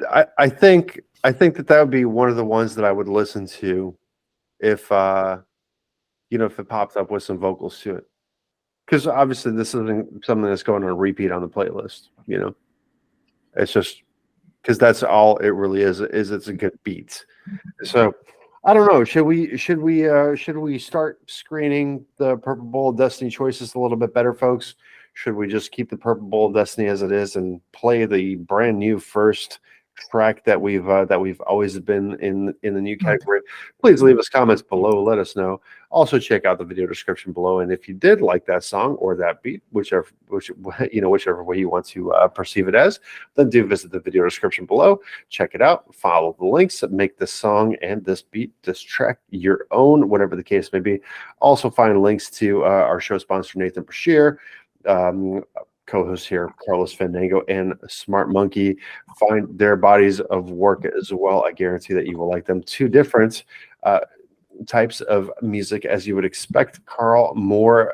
I think that would be one of the ones that I would listen to if if it popped up with some vocals to it, because obviously this isn't something that's going on a repeat on the playlist. It's just because that's all it really is it's a good beat. So I don't know. Should we start screening the Purple Bowl of Destiny choices a little bit better, folks? Should we just keep the Purple Bowl of Destiny as it is and play the brand new first track that we've always been in the new category? Please leave us comments below. Let us know. Also, check out the video description below. And if you did like that song or that beat, whichever way you want to perceive it as, then do visit the video description below. Check it out. Follow the links that make this song and this beat, this track your own, whatever the case may be. Also, find links to our show sponsor, Nathan Brashear, co-hosts here, Carlos Fandango and Smart Monkey. Find their bodies of work as well. I guarantee that you will like them. Two different types of music, as you would expect. Carl, more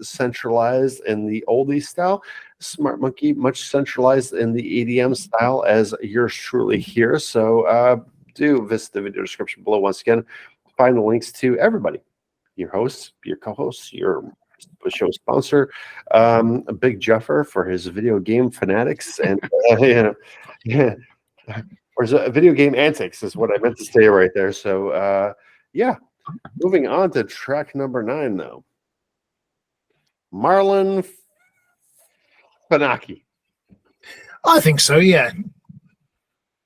centralized in the oldie style. Smart Monkey, much centralized in the EDM style, as yours truly here. So do visit the video description below. Once again, find the links to everybody, your hosts, your co-hosts, your show sponsor, Big Jeffer for his video game fanatics, and or video game antics is what I meant to say right there. So yeah, moving on to track number 9, though. Marlon Funaki. I think so. Yeah.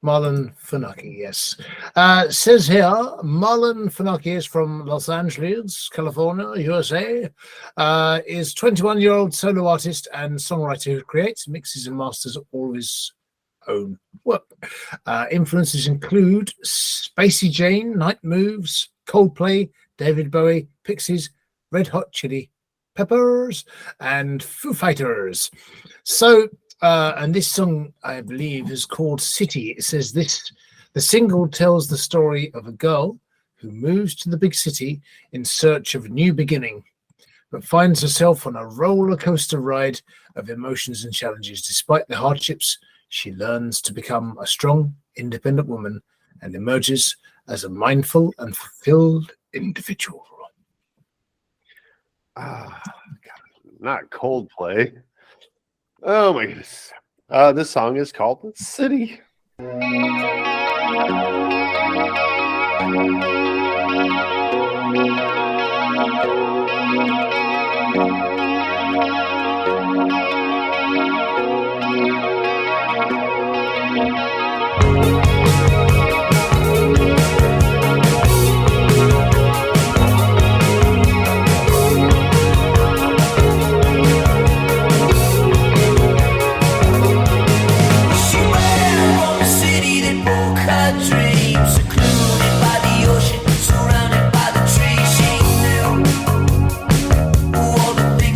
Marlon Funaki, yes. Says here, Marlon Funaki is from Los Angeles, California, USA. Is 21-year-old solo artist and songwriter who creates, mixes, and masters all of his own work. Influences include Spacey Jane, Night Moves, Coldplay, David Bowie, Pixies, Red Hot Chili Peppers, and Foo Fighters. So, and this song, I believe, is called City. It says this: the single tells the story of a girl who moves to the big city in search of a new beginning, but finds herself on a roller coaster ride of emotions and challenges. Despite the hardships, she learns to become a strong, independent woman and emerges as a mindful and fulfilled individual. Not Coldplay. Oh my goodness. This song is called City. Dreams secluded by the ocean, surrounded by the trees. She knew all the things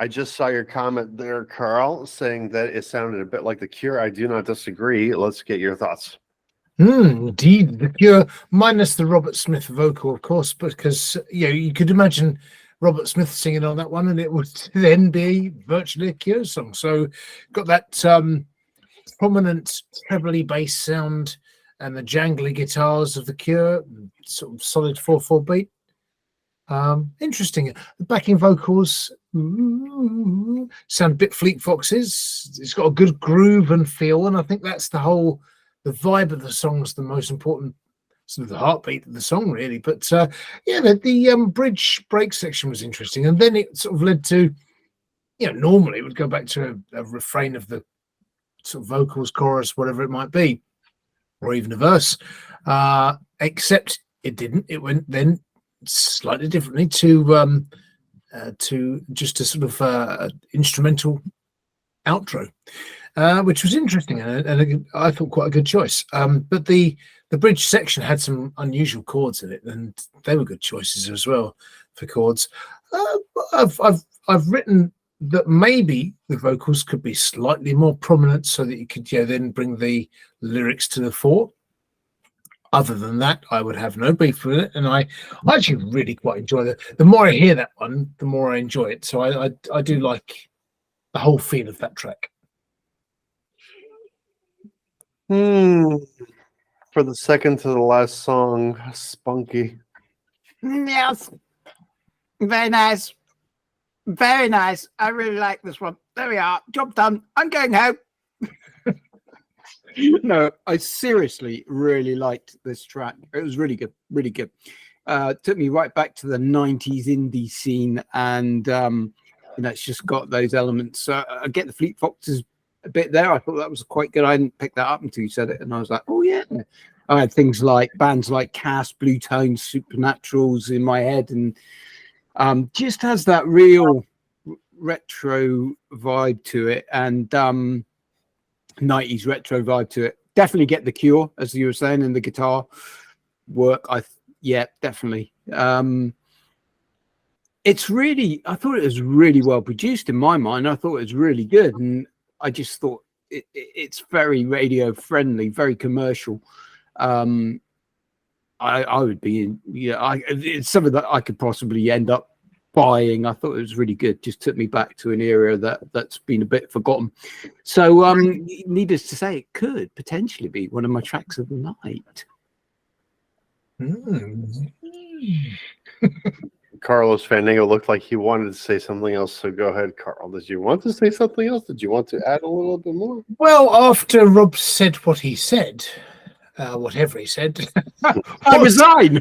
I just saw your comment there, Carl, saying that it sounded a bit like The Cure. I do not disagree. Let's get your thoughts. Indeed, The Cure, minus the Robert Smith vocal, of course, because you could imagine Robert Smith singing on that one, and it would then be virtually a Cure song. So, got that prominent trebly bass sound and the jangly guitars of The Cure, sort of solid 4/4 beat. Interesting. The backing vocals sound a bit Fleet Foxes. It's got a good groove and feel, and I think that's the vibe of the song is the most important, sort of the heartbeat of the song, really. But the bridge break section was interesting, and then it sort of led to, normally it would go back to a refrain of the sort of vocals, chorus, whatever it might be, or even a verse. Except it didn't. It went then slightly differently to just a sort of instrumental outro, which was interesting and I thought quite a good choice. But the bridge section had some unusual chords in it, and they were good choices as well for chords. I've written that maybe the vocals could be slightly more prominent so that you could then bring the lyrics to the fore. Other than that, I would have no beef with it, and I actually really quite enjoy it. The more I hear that one, the more I enjoy it. So I do like the whole feel of that track. For the second to the last song, Spunky. Yes. Very nice. Very nice. I really like this one. There we are. Job done. I'm going home. No, I seriously really liked this track. It was really good. Really good. Took me right back to the 90s indie scene, and it's just got those elements. I get the Fleet Foxes a bit there. I thought that was quite good. I didn't pick that up until you said it, and I was like, oh yeah. I had things like bands like Cass, Blue Tones, Supernaturals in my head, and just has that real retro vibe to it, and 90s retro vibe to it. Definitely get The Cure, as you were saying, in the guitar work. Definitely. It's really, I thought it was really well produced in my mind. I thought it was really good, and I just thought it's very radio friendly, very commercial. I would be it's something that I could possibly end up buying. I thought it was really good. Just took me back to an era that's been a bit forgotten. So needless to say, it could potentially be one of my tracks of the night. Carlos Fandango looked like he wanted to say something else, so go ahead, Carl. Did you want to say something else? Did you want to add a little bit more? Well, after Rob said what he said, whatever he said, I resign.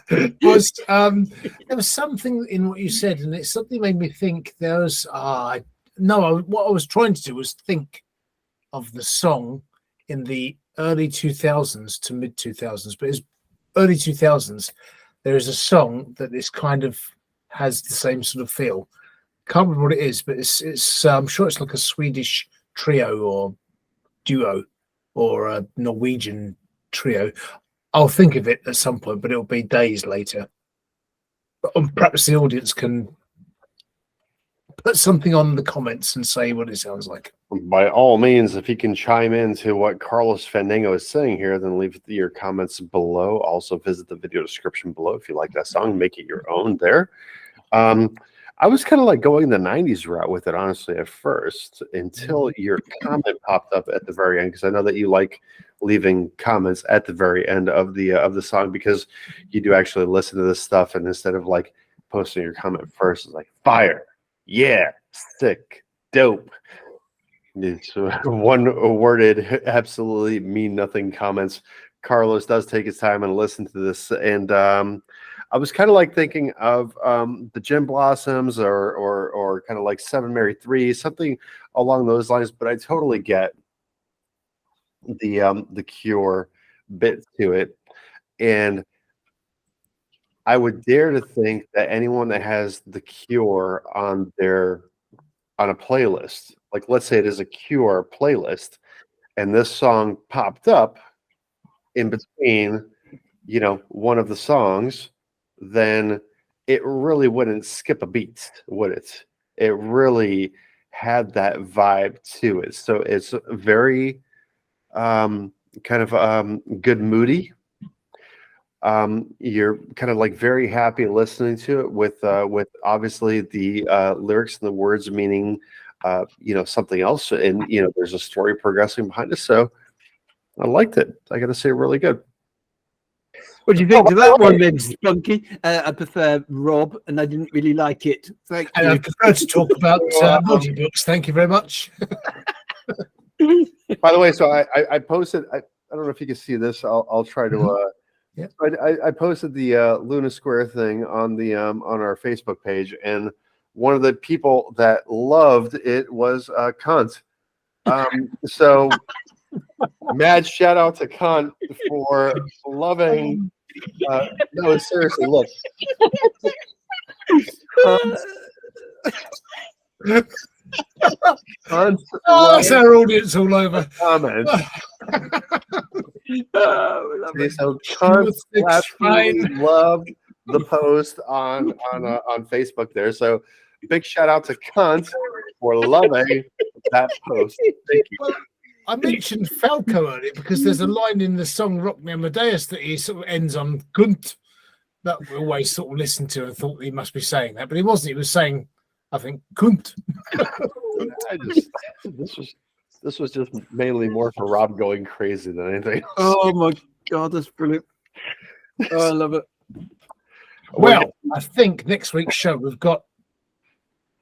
there was something in what you said, and it suddenly made me think. What I was trying to do was think of the song in the early 2000s to mid 2000s, but it's early 2000s. There is a song that is kind of has the same sort of feel. Can't remember what it is, but it's I'm sure it's like a Swedish trio or duo or a Norwegian trio. I'll think of it at some point, but it'll be days later. But perhaps the audience can put something on the comments and say what it sounds like. By all means, if you can chime in to what Carlos Fandango is saying here, then leave your comments below. Also visit the video description below if you like that song, make it your own there. I was kind of like going the 90s route with it, honestly, at first, until your comment popped up at the very end, because I know that you like leaving comments at the very end of the song, because you do actually listen to this stuff, and instead of like posting your comment first, it's like fire, yeah, sick, dope. It's one-worded, absolutely mean nothing comments. Carlos does take his time and listen to this, and I was kind of like thinking of the Gin Blossoms or kind of like Seven Mary Three, something along those lines. But I totally get the Cure bit to it, and I would dare to think that anyone that has the Cure on a playlist, like let's say it is a Cure playlist, and this song popped up in between, one of the songs, then it really wouldn't skip a beat, would it? It really had that vibe to it. So it's very kind of good moody. You're kind of like very happy listening to it with obviously the lyrics and the words meaning something else, and there's a story progressing behind it. So I liked it. I got to say, really good. What do you think of that one, then, Spunky? I prefer Rob, and I didn't really like it. Thank And you. I prefer to talk about audiobooks. Thank you very much. By the way, so I posted. I don't know if you can see this. I'll try to. Yeah. I posted the Luna Square thing on the on our Facebook page, and one of the people that loved it was Cunt. So mad shout out to Cunt for loving. No, seriously, look. Cunt That's our audience all over. comments. Okay, so Cunt absolutely loved the post on Facebook there. So big shout out to Cunt for loving that post. Thank you. Well, I mentioned Falco earlier because there's a line in the song Rock Me Amadeus that he sort of ends on Kunt that we always sort of listened to and thought he must be saying that, but he wasn't. He was saying, I think, Kunt. This was just mainly more for Rob going crazy than anything. Oh my God, that's brilliant. Oh, I love it. Well, I think next week's show we've got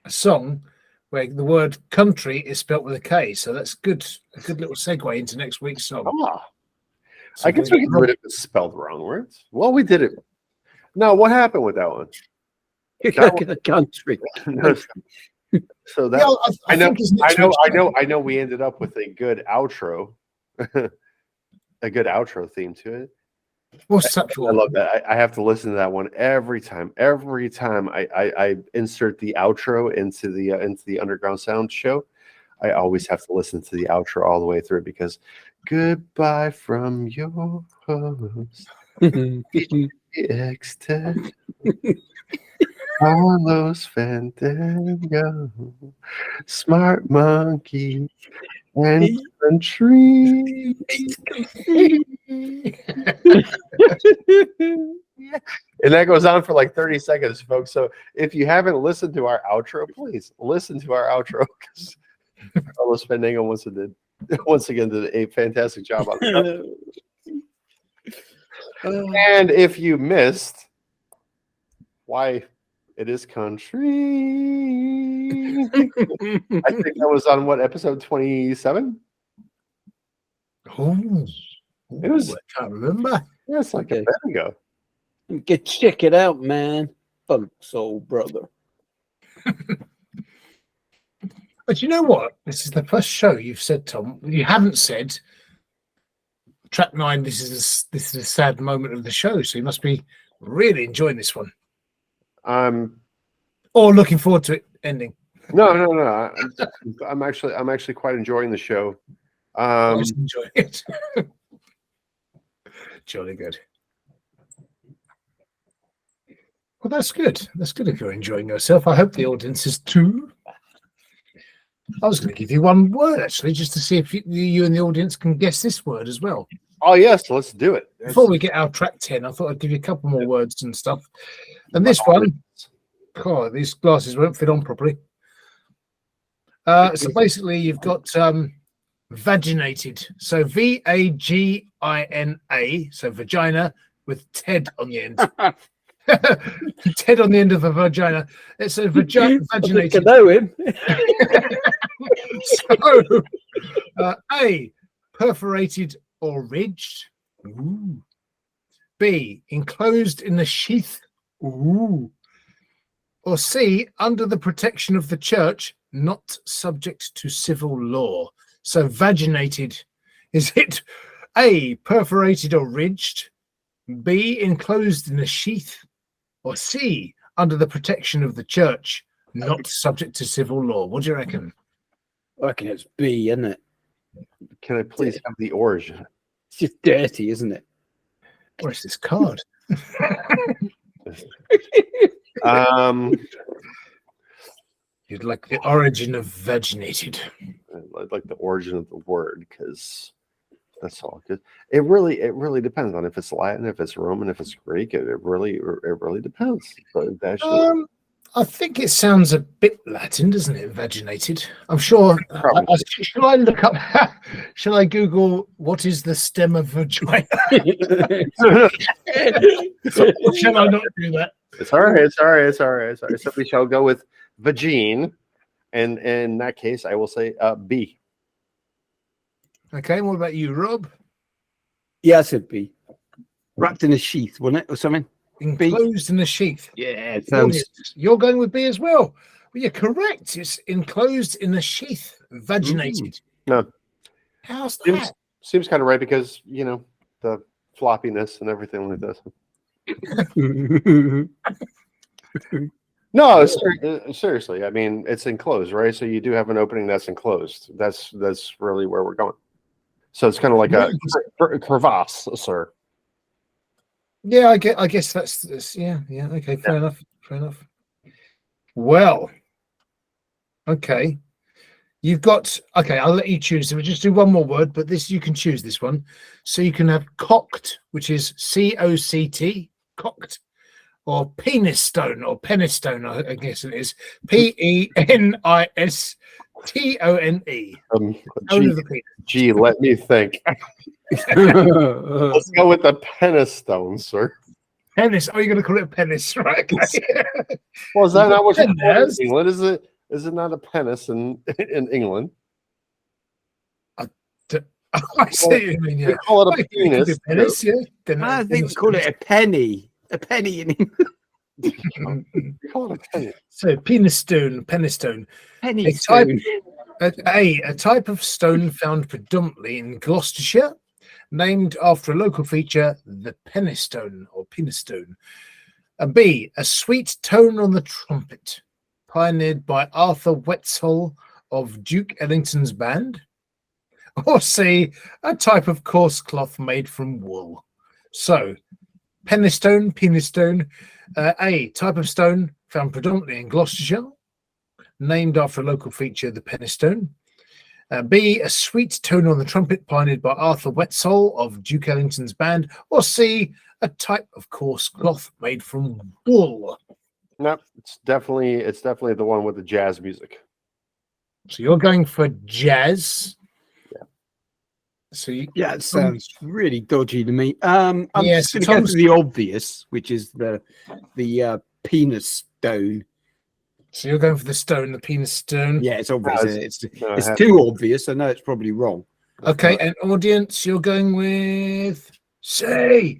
a song where the word country is spelt with a K, so that's good. A good little segue into next week's song. So I guess we can get rid of the spelled wrong words. Well, we did it. No, what happened with that one? The country. So that I know. We ended up with a good outro, a good outro theme to it. What's that for? I love that. I have to listen to that one every time. Every time I insert the outro into the Underground Sound show, I always have to listen to the outro all the way through because goodbye from your host, X10, Carlos Fandango, Smart Monkey, and Country. And that goes on for like 30 seconds, folks. So if you haven't listened to our outro, please listen to our outro because Carlos Fandango once again did a fantastic job on that. And if you missed why it is country, I think that was on what, episode 27? Oh, it was. I can't remember. Yeah, it's like a bit ago. Get check it out, man. Funk soul brother. But you know what? This is the first show you've said, Tom. You haven't said track 9. This is a sad moment of the show. So you must be really enjoying this one. Or looking forward to it ending. No. I'm actually quite enjoying the show. I just enjoy it. Jolly good. Well, that's good. That's good if you're enjoying yourself. I hope the audience is too. I was going to give you one word, actually, just to see if you and the audience can guess this word as well. Oh, yes. Let's do it. Before we get our track 10, I thought I'd give you a couple more words and stuff. And this one, God, these glasses won't fit on properly. So basically, you've got vaginated. So VAGINA, so vagina with TED on the end. TED on the end of a vagina. It's a vaginated. I know him. So, A, perforated or ridged. Ooh. B, enclosed in a sheath. Ooh. Or C, under the protection of the church, not subject to civil law. So vaginated, is it A, perforated or ridged, B, enclosed in a sheath, or C, under the protection of the church, not subject to civil law? What do you reckon? I reckon it's B, isn't it? Can I please have the origin? It's just dirty, isn't it? Where's this card? You'd like the origin of vaginated. I'd like the origin of the word because that's all. It really depends on if it's Latin, if it's Roman, if it's Greek. It really depends. But actually, I think it sounds a bit Latin, doesn't it? Vaginated. I'm sure. Shall I look up? Shall I Google what is the stem of vagina? Shall I not do that? It's all right. So we shall go with vagine, and in that case, I will say B. Okay. What about you, Rob? Yeah, I said B. Wrapped in a sheath, wasn't it, or something? Enclosed in a sheath. Yeah, it sounds. You're going with B as well. Well, you're correct. It's enclosed in a sheath, vaginated. No. How's that? Seems kind of right because the floppiness and everything like this. No, seriously. I mean, it's enclosed, right? So you do have an opening that's enclosed. That's really where we're going. So it's kind of like a crevasse, sir. Yeah, I guess that's yeah. Okay, fair enough. Well, okay. You've got I'll let you choose. We'll just do one more word, but you can choose this one. So you can have cocked, which is COCT, cocked, or penis stone or penistone, I guess it is. PENISTONE. Gee, let me think. Let's go with the penistone, sir. Penis. Oh, you're going to call it a penis, right? Okay. Well, is that not what you call it in England? Is it not a penis in England? I see what you mean. Yeah. They call it a penis. Penis, yeah. I think we call it a penny. A penny in England. Call it a penny. So penistone. Penny stone. A type of stone found predominantly in Gloucestershire, named after a local feature, the penistone or penistone. And B, a sweet tone on the trumpet, pioneered by Arthur Wetzel of Duke Ellington's band. Or C, a type of coarse cloth made from wool. So, penistone, A, type of stone found predominantly in Gloucestershire, named after a local feature, the penistone. B, a sweet tone on the trumpet, pioneered by Arthur Wetzel of Duke Ellington's band. Or C, a type of coarse cloth made from wool. No, it's definitely the one with the jazz music. So you're going for jazz. Yeah. So it sounds really dodgy to me. I'm yes, just going to go for the obvious, which is the penis stone. So you're going for the stone, the penis stone. Yeah, it's obvious. It's too obvious. I know it's probably wrong. Okay, and audience, you're going with C.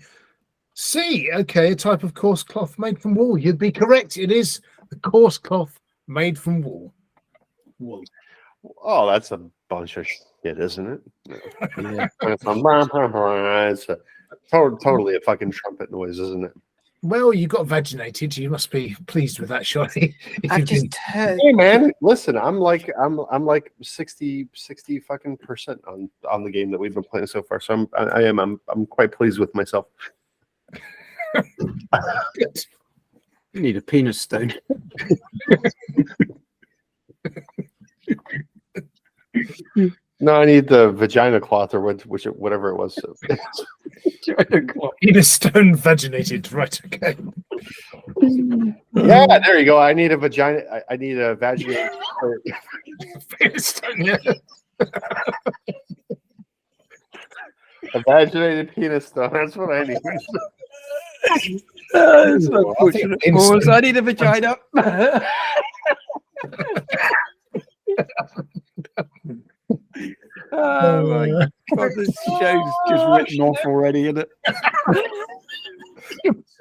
Okay, a type of coarse cloth made from wool. You'd be correct. It is the coarse cloth made from wool. Oh, that's a bunch of shit, isn't it? Yeah. It's totally a fucking trumpet noise, isn't it? Well, you got vaginated. You must be pleased with that, surely. Hey man, listen, I'm like 60 fucking % on the game that we've been playing so far. So I'm quite pleased with myself. You need a penis stone. No, I need the vagina cloth or whatever it was. Penis stone vaginated, right? Okay. Yeah, there you go. I need a vagina. I need a vaginated penis stone. Yeah. A vaginated penis stone. That's what I need. That's unfortunate. I need a vagina. Oh my God, this show's just written off already, isn't it?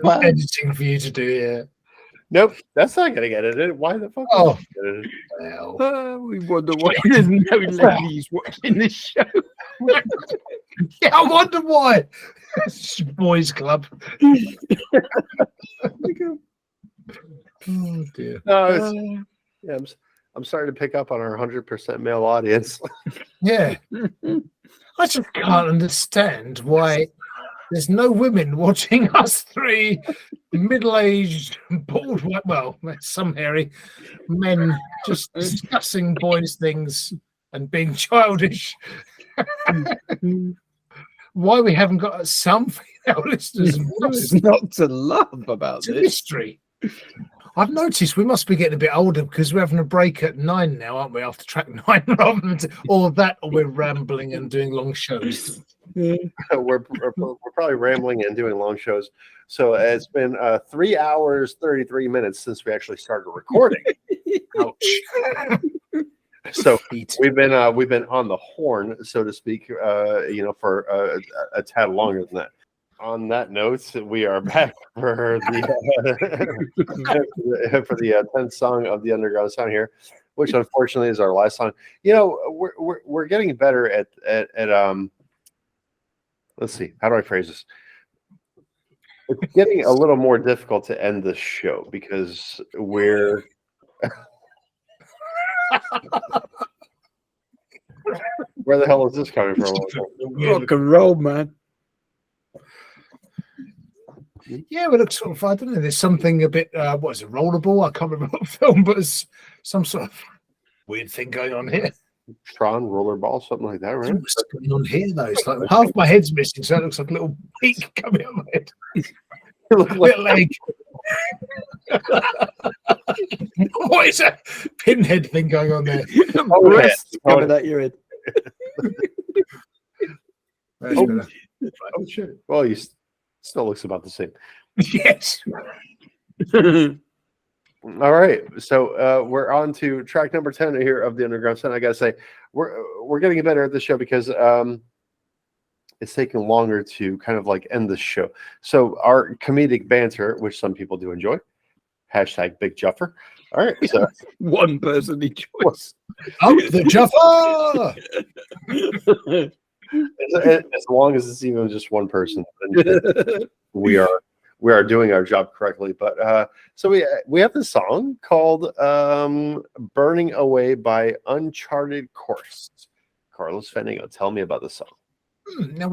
Editing for you to do, yeah. Nope, that's not gonna get edited. Why the fuck? Oh, we wonder why there's no ladies watching this show. Yeah, I wonder why. It's boys' club. Oh dear. No, yeah, I'm starting to pick up on our 100% male audience. Yeah. I just can't understand why there's no women watching us three middle-aged, bald, well, some hairy men just discussing boys' things and being childish. Why we haven't got some female listeners? There's not to love about It's a this. mystery. I've noticed we must be getting a bit older because we're having a break at 9 now, aren't we? After track 9, rather than or we're rambling and doing long shows. we're probably rambling and doing long shows. So it's been 3 hours 33 minutes since we actually started recording. Ouch. So we've been on the horn, so to speak, for a tad longer than that. On that note, we are back for the for the 10th song of the Underground Sound here, which unfortunately is our last song. You know, we're getting better at let's see, how do I phrase this? It's getting a little more difficult to end the show because we're where the hell is this coming from? Rock and roll, man. Yeah, well, look, sort of, I don't know. There's something a bit, what is it, rollerball? I can't remember what film, but it's some sort of weird thing going on here. Tron, rollerball, something like that, right? What's going on here, though? It's like half my head's missing, so it looks like a little beak coming out of my head. Little leg. What is that pinhead thing going on there? Breasts coming out your head. Oh, shit. Well, you still looks about the same. Yes. All right, so we're on to track number 10 here of the Underground Sound. I gotta say, we're getting better at this show because it's taking longer to kind of like end the show. So our comedic banter, which some people do enjoy, #Big Juffer. All right, so one person each choice. Oh, the Juffer! as long as it's even just one person, we are doing our job correctly. But so we have this song called "Burning Away" by Uncharted Course. Carlos Fandango, tell me about the song. Now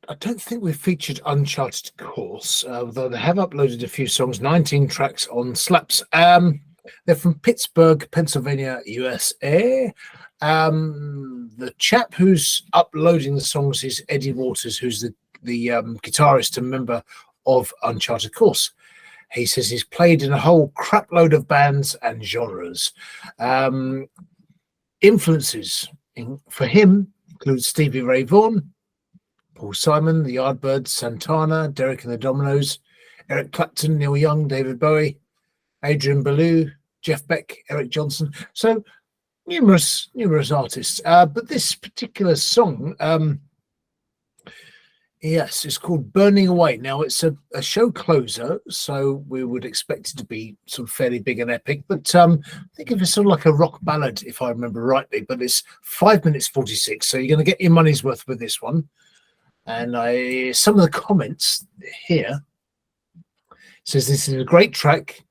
I don't think we've featured Uncharted Course, although they have uploaded a few songs, 19 tracks on Slaps. They're from Pittsburgh, Pennsylvania, USA. The chap who's uploading the songs is Eddie Waters, who's the guitarist and member of Uncharted Course. He says he's played in a whole crap load of bands and genres. Influences for him include Stevie Ray Vaughan, Paul Simon, the Yardbirds, Santana, Derek and the Dominoes, Eric Clapton, Neil Young, David Bowie, Adrian Belew, Jeff Beck, Eric Johnson. So numerous artists. But this particular song, yes, it's called Burning Away. Now, it's a show closer, so we would expect it to be sort of fairly big and epic. But I think of it sort of like a rock ballad, if I remember rightly. But it's 5 minutes 46, so you're going to get your money's worth with this one. And some of the comments here says this is a great track.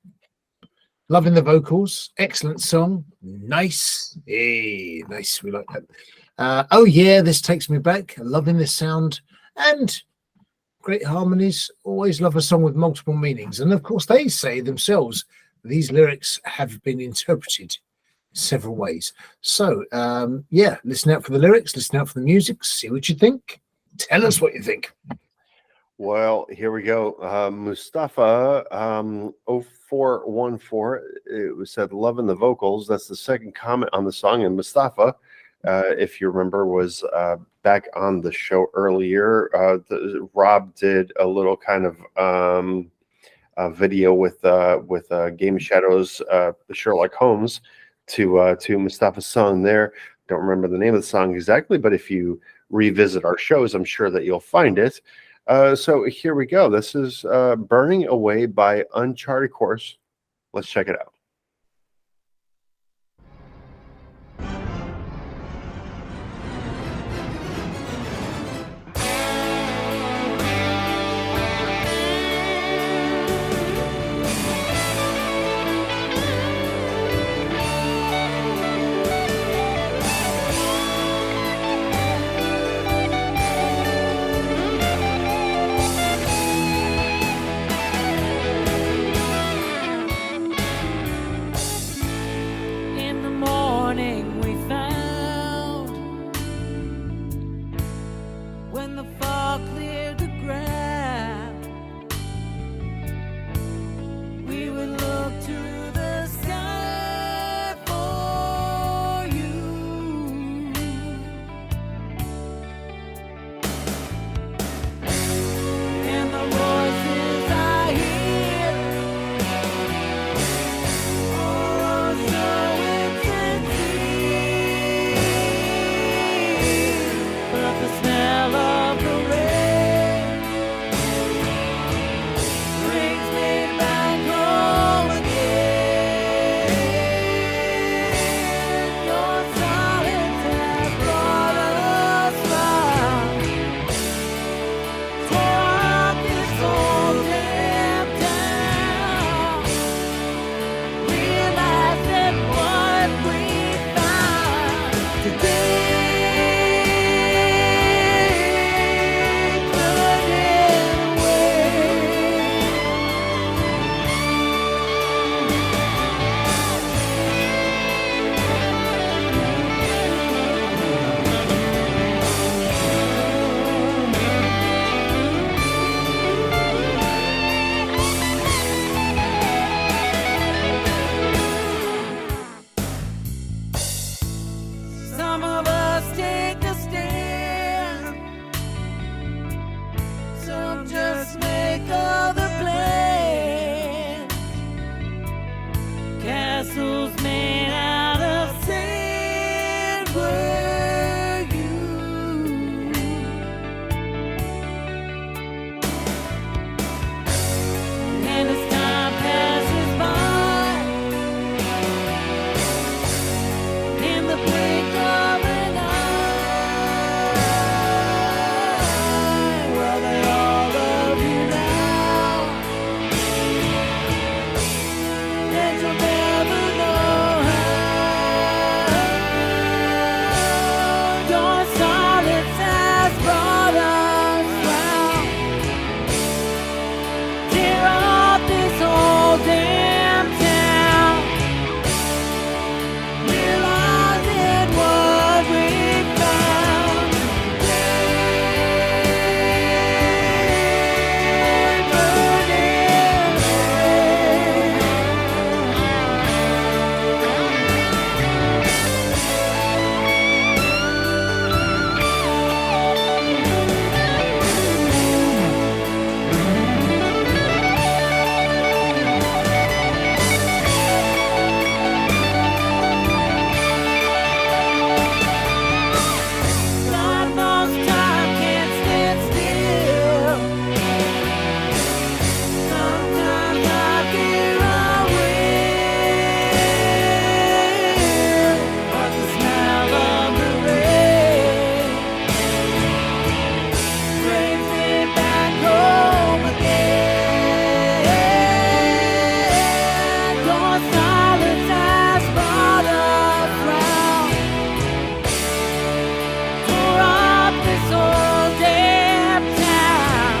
Loving the vocals. Excellent song. Nice. Hey, nice. We like that. Oh, yeah, this takes me back. Loving the sound. And great harmonies. Always love a song with multiple meanings. And, of course, they say themselves these lyrics have been interpreted several ways. So, yeah, listen out for the lyrics. Listen out for the music. See what you think. Tell us what you think. Well, here we go. Mustafa 0414, it was said, loving the vocals. That's the second comment on the song. And Mustafa, if you remember, was back on the show earlier. Rob did a little kind of video with Game of Shadows, Sherlock Holmes, to Mustafa's song there. Don't remember the name of the song exactly, but if you revisit our shows, I'm sure that you'll find it. So here we go. This is Burning Away by Uncharted Course. Let's check it out. some of us take a stand, some just make other plans. Castles made out of sand were you. And as time passes by, in the blink of an eye, well, they all love you now, and you'll never know how. Your silence has brought us round. Tear up this whole damn town. Realizing what we found. God knows time can't stand still. Sometimes I fear I will, but the smell of the rain brings me back home again. Your silence has brought us round. Tore up this whole damn town.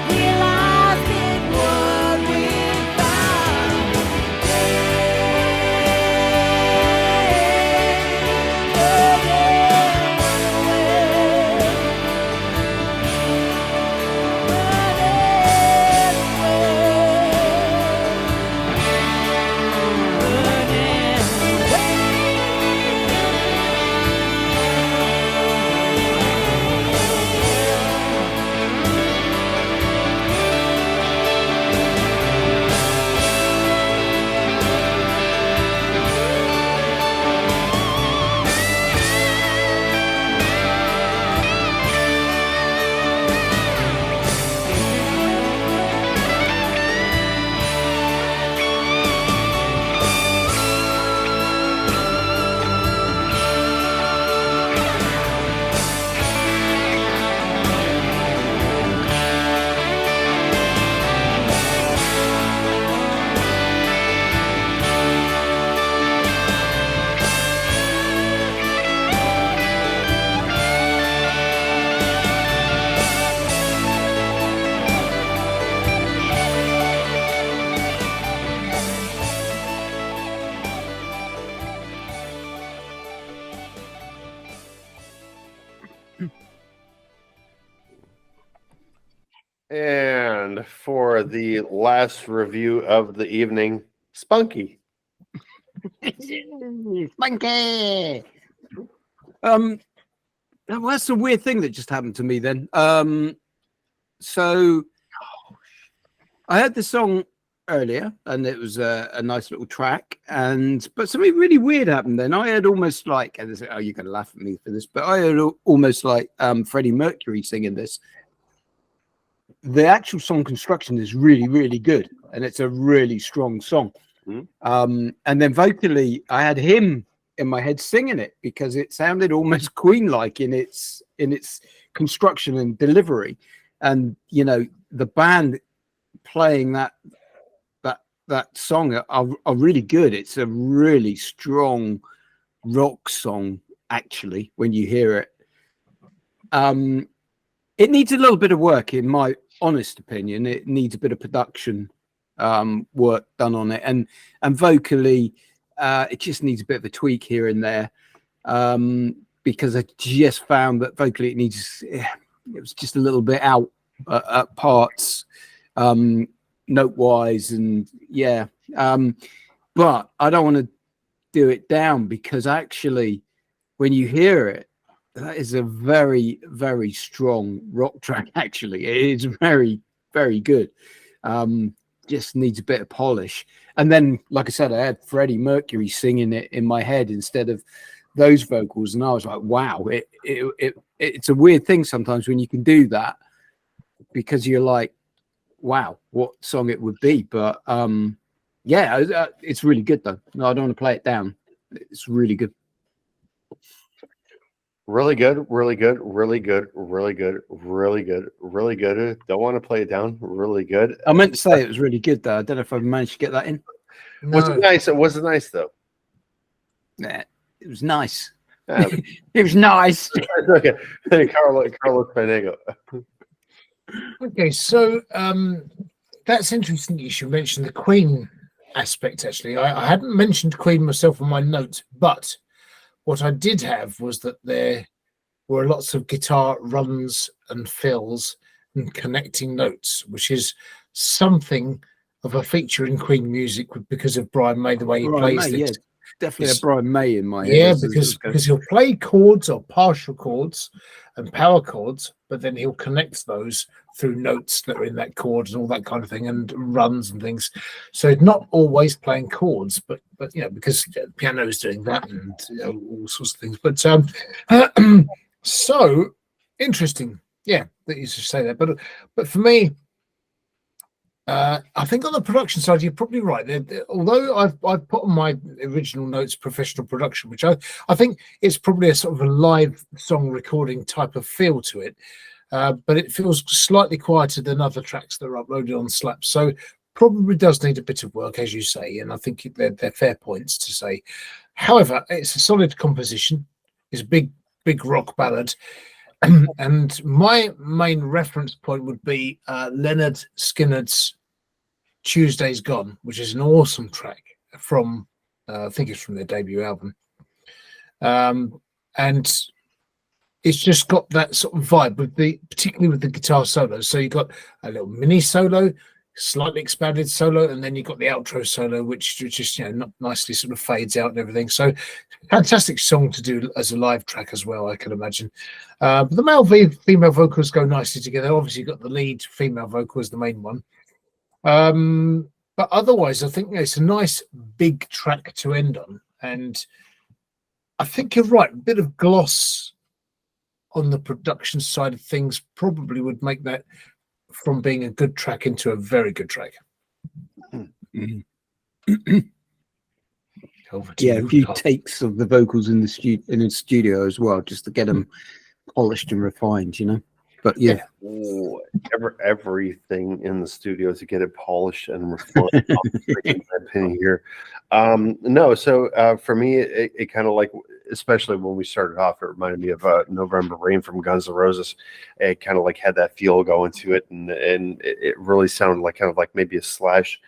Realizing what we found. And for the last review of the evening, Spunky. Spunky. Well, that's a weird thing that just happened to me then. So I heard the song earlier and it was a nice little track, but something really weird happened then. I had almost like, and oh, you're gonna laugh at me for this, but I had almost like Freddie Mercury singing this. The actual song construction is really, really good, and it's a really strong song. And then vocally, I had him in my head singing it because it sounded almost Queen-like in its construction and delivery. And you know, the band playing that song are really good. It's a really strong rock song, actually, when you hear it. It needs a little bit of work, in my honest opinion. It needs a bit of production work done on it, and vocally it just needs a bit of a tweak here and there, because I just found that vocally it was just a little bit out at parts, note wise, and but I don't want to do it down, because actually when you hear it, that is a very, very strong rock track. Actually, it is very, very good. Just needs a bit of polish. And then, like I said, I had Freddie Mercury singing it in my head instead of those vocals, and I was like, wow, it's a weird thing sometimes when you can do that, because you're like, wow, what song it would be. But yeah, it's really good though. No, I don't want to play it down. It's really good. Really good, really good, really good, really good, really good, really good. Don't want to play it down. Really good. I meant to say it was really good though. I don't know if I managed to get that in. Was it nice? It wasn't nice though. Yeah, it was nice. Yeah. It was nice. Okay, Carlos Fandango. Okay, so that's interesting you should mention the Queen aspect. Actually, I hadn't mentioned Queen myself on my notes, but what I did have was that there were lots of guitar runs and fills and connecting notes, which is something of a feature in Queen music because of Brian May, the way he plays May, it. yeah, definitely a Brian May in my head. Yeah, because he'll play chords or partial chords and power chords, but then he'll connect those through notes that are in that chord and all that kind of thing, and runs and things. So not always playing chords, but you know, because the piano is doing that, and you know, all sorts of things. But so interesting, yeah, that you should say that. But for me, I think on the production side, you're probably right. Although I've put on my original notes professional production, which I think it's probably a sort of a live song recording type of feel to it, but it feels slightly quieter than other tracks that are uploaded on Slap. So probably does need a bit of work, as you say, and I think they're fair points to say. However, it's a solid composition. It's a big rock ballad. And my main reference point would be Leonard Skinner's Tuesday's Gone, which is an awesome track from, I think it's from their debut album. And it's just got that sort of vibe, particularly with the guitar solos. So you've got a little mini solo, slightly expanded solo, and then you've got the outro solo, which just, you know, not nicely sort of fades out and everything. So fantastic song to do as a live track as well, I can imagine. But the male female vocals go nicely together. Obviously, you've got the lead female vocal as the main one. But otherwise, I think it's a nice big track to end on. And I think you're right. A bit of gloss on the production side of things probably would make that from being a good track into a very good track. Yeah, a few takes of the vocals in the studio as well, just to get them polished and refined, you know. But yeah, everything in the studio to get it polished and refined. In my opinion here, no. So for me, it kind of like, especially when we started off, it reminded me of November Rain from Guns N' Roses. It kind of like had that feel going to it, and it really sounded like kind of like maybe a Slash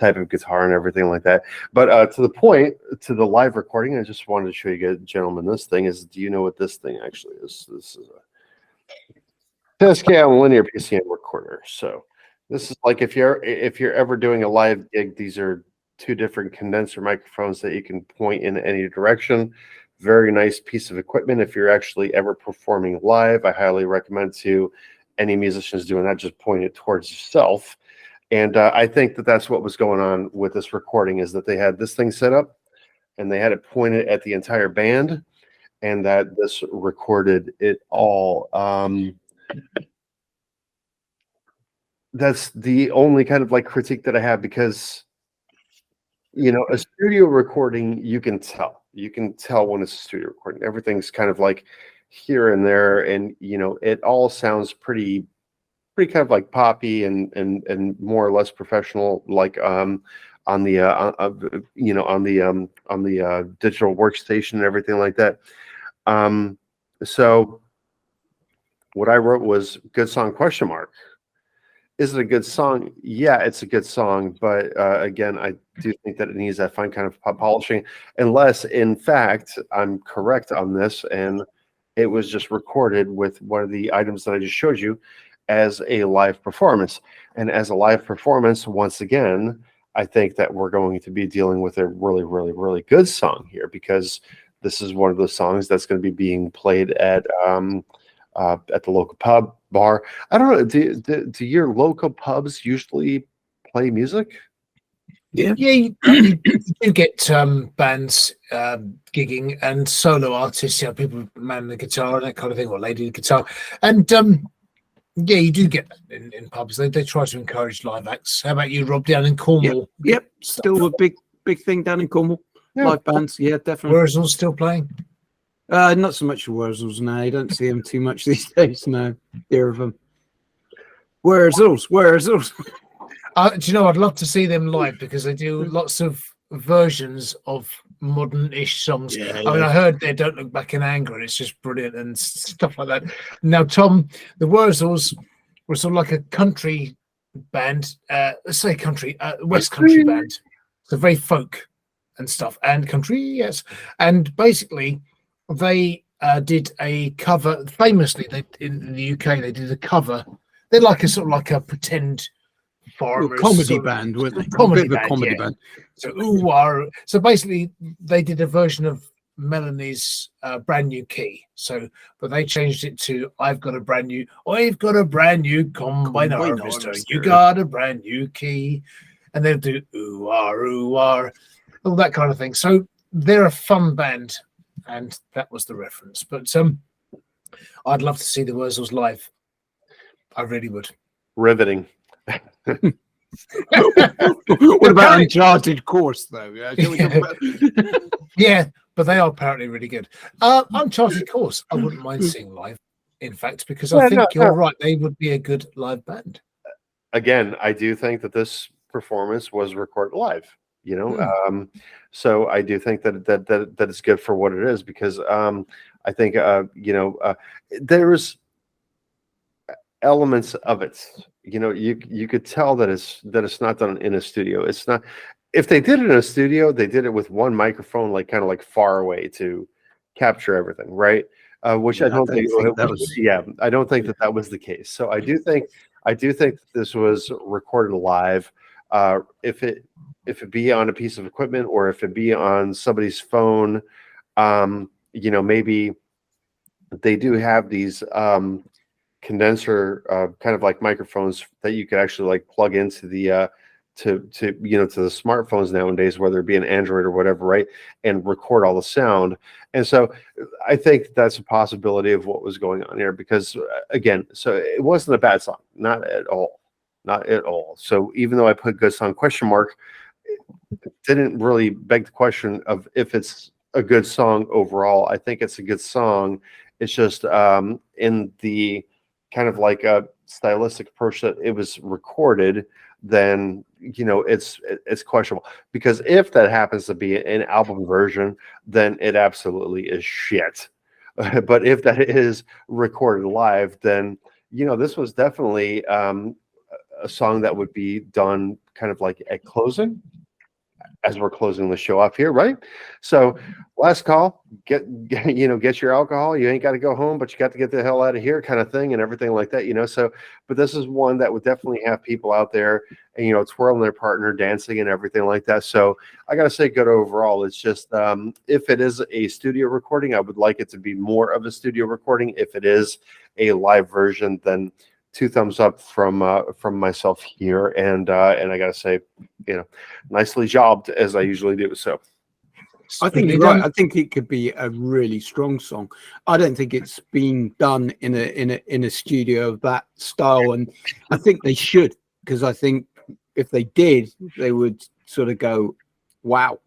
type of guitar and everything like that. But to the point, to the live recording, I just wanted to show you guys, gentlemen, this thing is. Do you know what this thing actually is? This is a Tascam linear PCM recorder. So this is like if you're ever doing a live gig, these are two different condenser microphones that you can point in any direction. Very nice piece of equipment. If you're actually ever performing live, I highly recommend to any musicians doing that, just point it towards yourself. And I think that that's what was going on with this recording, is that they had this thing set up and they had it pointed at the entire band, and that this recorded it all. That's the only kind of like critique that I have, because, you know, a studio recording, you can tell when it's a studio recording. Everything's kind of like here and there, and you know, it all sounds pretty kind of like poppy and more or less professional, like on the digital workstation and everything like that. So what I wrote was good song ? Is it a good song? Yeah, it's a good song, but again, I do think that it needs that fine kind of polishing, unless in fact I'm correct on this and it was just recorded with one of the items that I just showed you as a live performance. And as a live performance, once again, I think that we're going to be dealing with a really, really, really good song here, because this is one of those songs that's going to be being played at the local pub bar. I don't know. Do your local pubs usually play music? Yeah, you do get bands gigging and solo artists, people man the guitar and that kind of thing, or lady the guitar. And yeah, you do get that in pubs. They try to encourage live acts. How about you, Rob, down in Cornwall? Yep. Still a big thing down in Cornwall. Yeah. Live bands, yeah, definitely. Wurzel's still playing? Not so much Wurzels now. You don't see them too much these days now. Hear of them. Wurzels. Do you know, I'd love to see them live, because they do lots of versions of modern-ish songs. I mean, I heard they Don't Look Back in Anger, and it's just brilliant and stuff like that. Now, Tom, the Wurzels were sort of like a country band, let's say country, West Country band. So very folk and stuff, and country, yes. And basically, they did a cover. Famously, in the UK, they did a cover. They're like a sort of like a pretend farmers comedy band, weren't they? Comedy band. So basically, they did a version of Melanie's Brand New Key. But they changed it to I've got a brand new combine harvester. You got a brand new key, and they'll do ooh ah, all that kind of thing. So they're a fun band, and that was the reference. But I'd love to see the Wurzels live. I really would. Riveting. What about Uncharted Course, though? Yeah, but they are apparently really good. Uncharted Course, I wouldn't mind seeing live, in fact, because I think you're right. They would be a good live band. Again, I do think that this performance was recorded live. So I do think that it's good for what it is, because I think there's elements of it. You could tell that it's not done in a studio. It's not. If they did it in a studio, they did it with one microphone, kind of far away to capture everything, right? Which I don't think that was. Yeah, I don't think that was the case. So I do think that this was recorded live. If it be on a piece of equipment, or if it be on somebody's phone, maybe they do have these condenser kind of like microphones that you could actually plug into the to the smartphones nowadays, whether it be an Android or whatever, right, and record all the sound. And so I think that's a possibility of what was going on here, because again, so it wasn't a bad song, not at all. So even though I put good song question mark, it didn't really beg the question of if it's a good song overall. I think it's a good song. It's just in the kind of like a stylistic approach that it was recorded, then it's questionable. Because if that happens to be an album version, then it absolutely is shit. But if that is recorded live, then this was definitely a song that would be done kind of like at closing, as we're closing the show off here, right? So last call, get your alcohol. You ain't got to go home, but you got to get the hell out of here, kind of thing, and everything like that, So, but this is one that would definitely have people out there, and twirling their partner, dancing, and everything like that. So I gotta say, good overall. It's just if it is a studio recording, I would like it to be more of a studio recording. If it is a live version, then 2 thumbs up from myself here, and I gotta say, nicely jobbed, as I usually do. So I think you're right. I think it could be a really strong song. I don't think it's been done in a studio of that style, and I think they should, because I think if they did, they would sort of go, "Wow."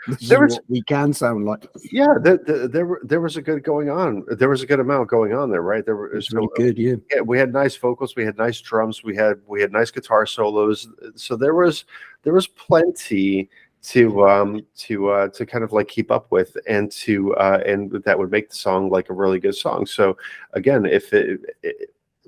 This is what we can sound like. Yeah, there was a good going on. There was a good amount going on there, right? There was really good. Yeah, we had nice vocals, we had nice drums, we had nice guitar solos. So there was plenty to kind of keep up with, and and that would make the song a really good song. So again, if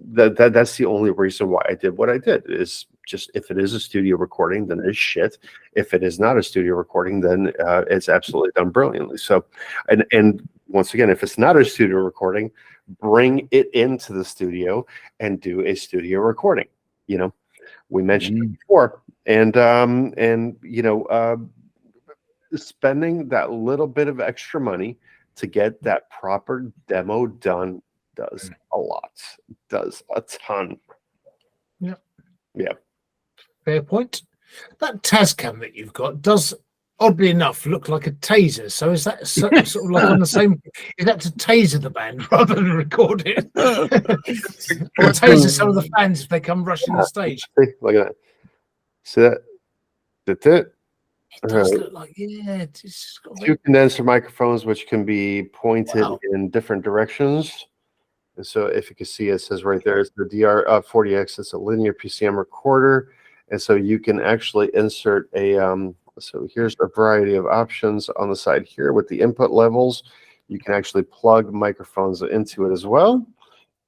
that's the only reason why I did what I did, is just if it is a studio recording, then it's shit. If it is not a studio recording, then it's absolutely done brilliantly. So, and once again, if it's not a studio recording, bring it into the studio and do a studio recording, we mentioned before, and spending that little bit of extra money to get that proper demo done does a lot, does a ton. Yeah. Fair point. That Tascam that you've got does, oddly enough, look like a taser. So is that sort of like on the same? Is that to taser the band rather than record it, or taser some of the fans if they come rushing the stage? Look at that. See that? That's it. It does look like, it's got Two condenser microphones which can be pointed in different directions. And so if you can see, it says right there, it's the DR40X. It's a linear PCM recorder. And so you can actually insert a, so here's a variety of options on the side here with the input levels. You can actually plug microphones into it as well.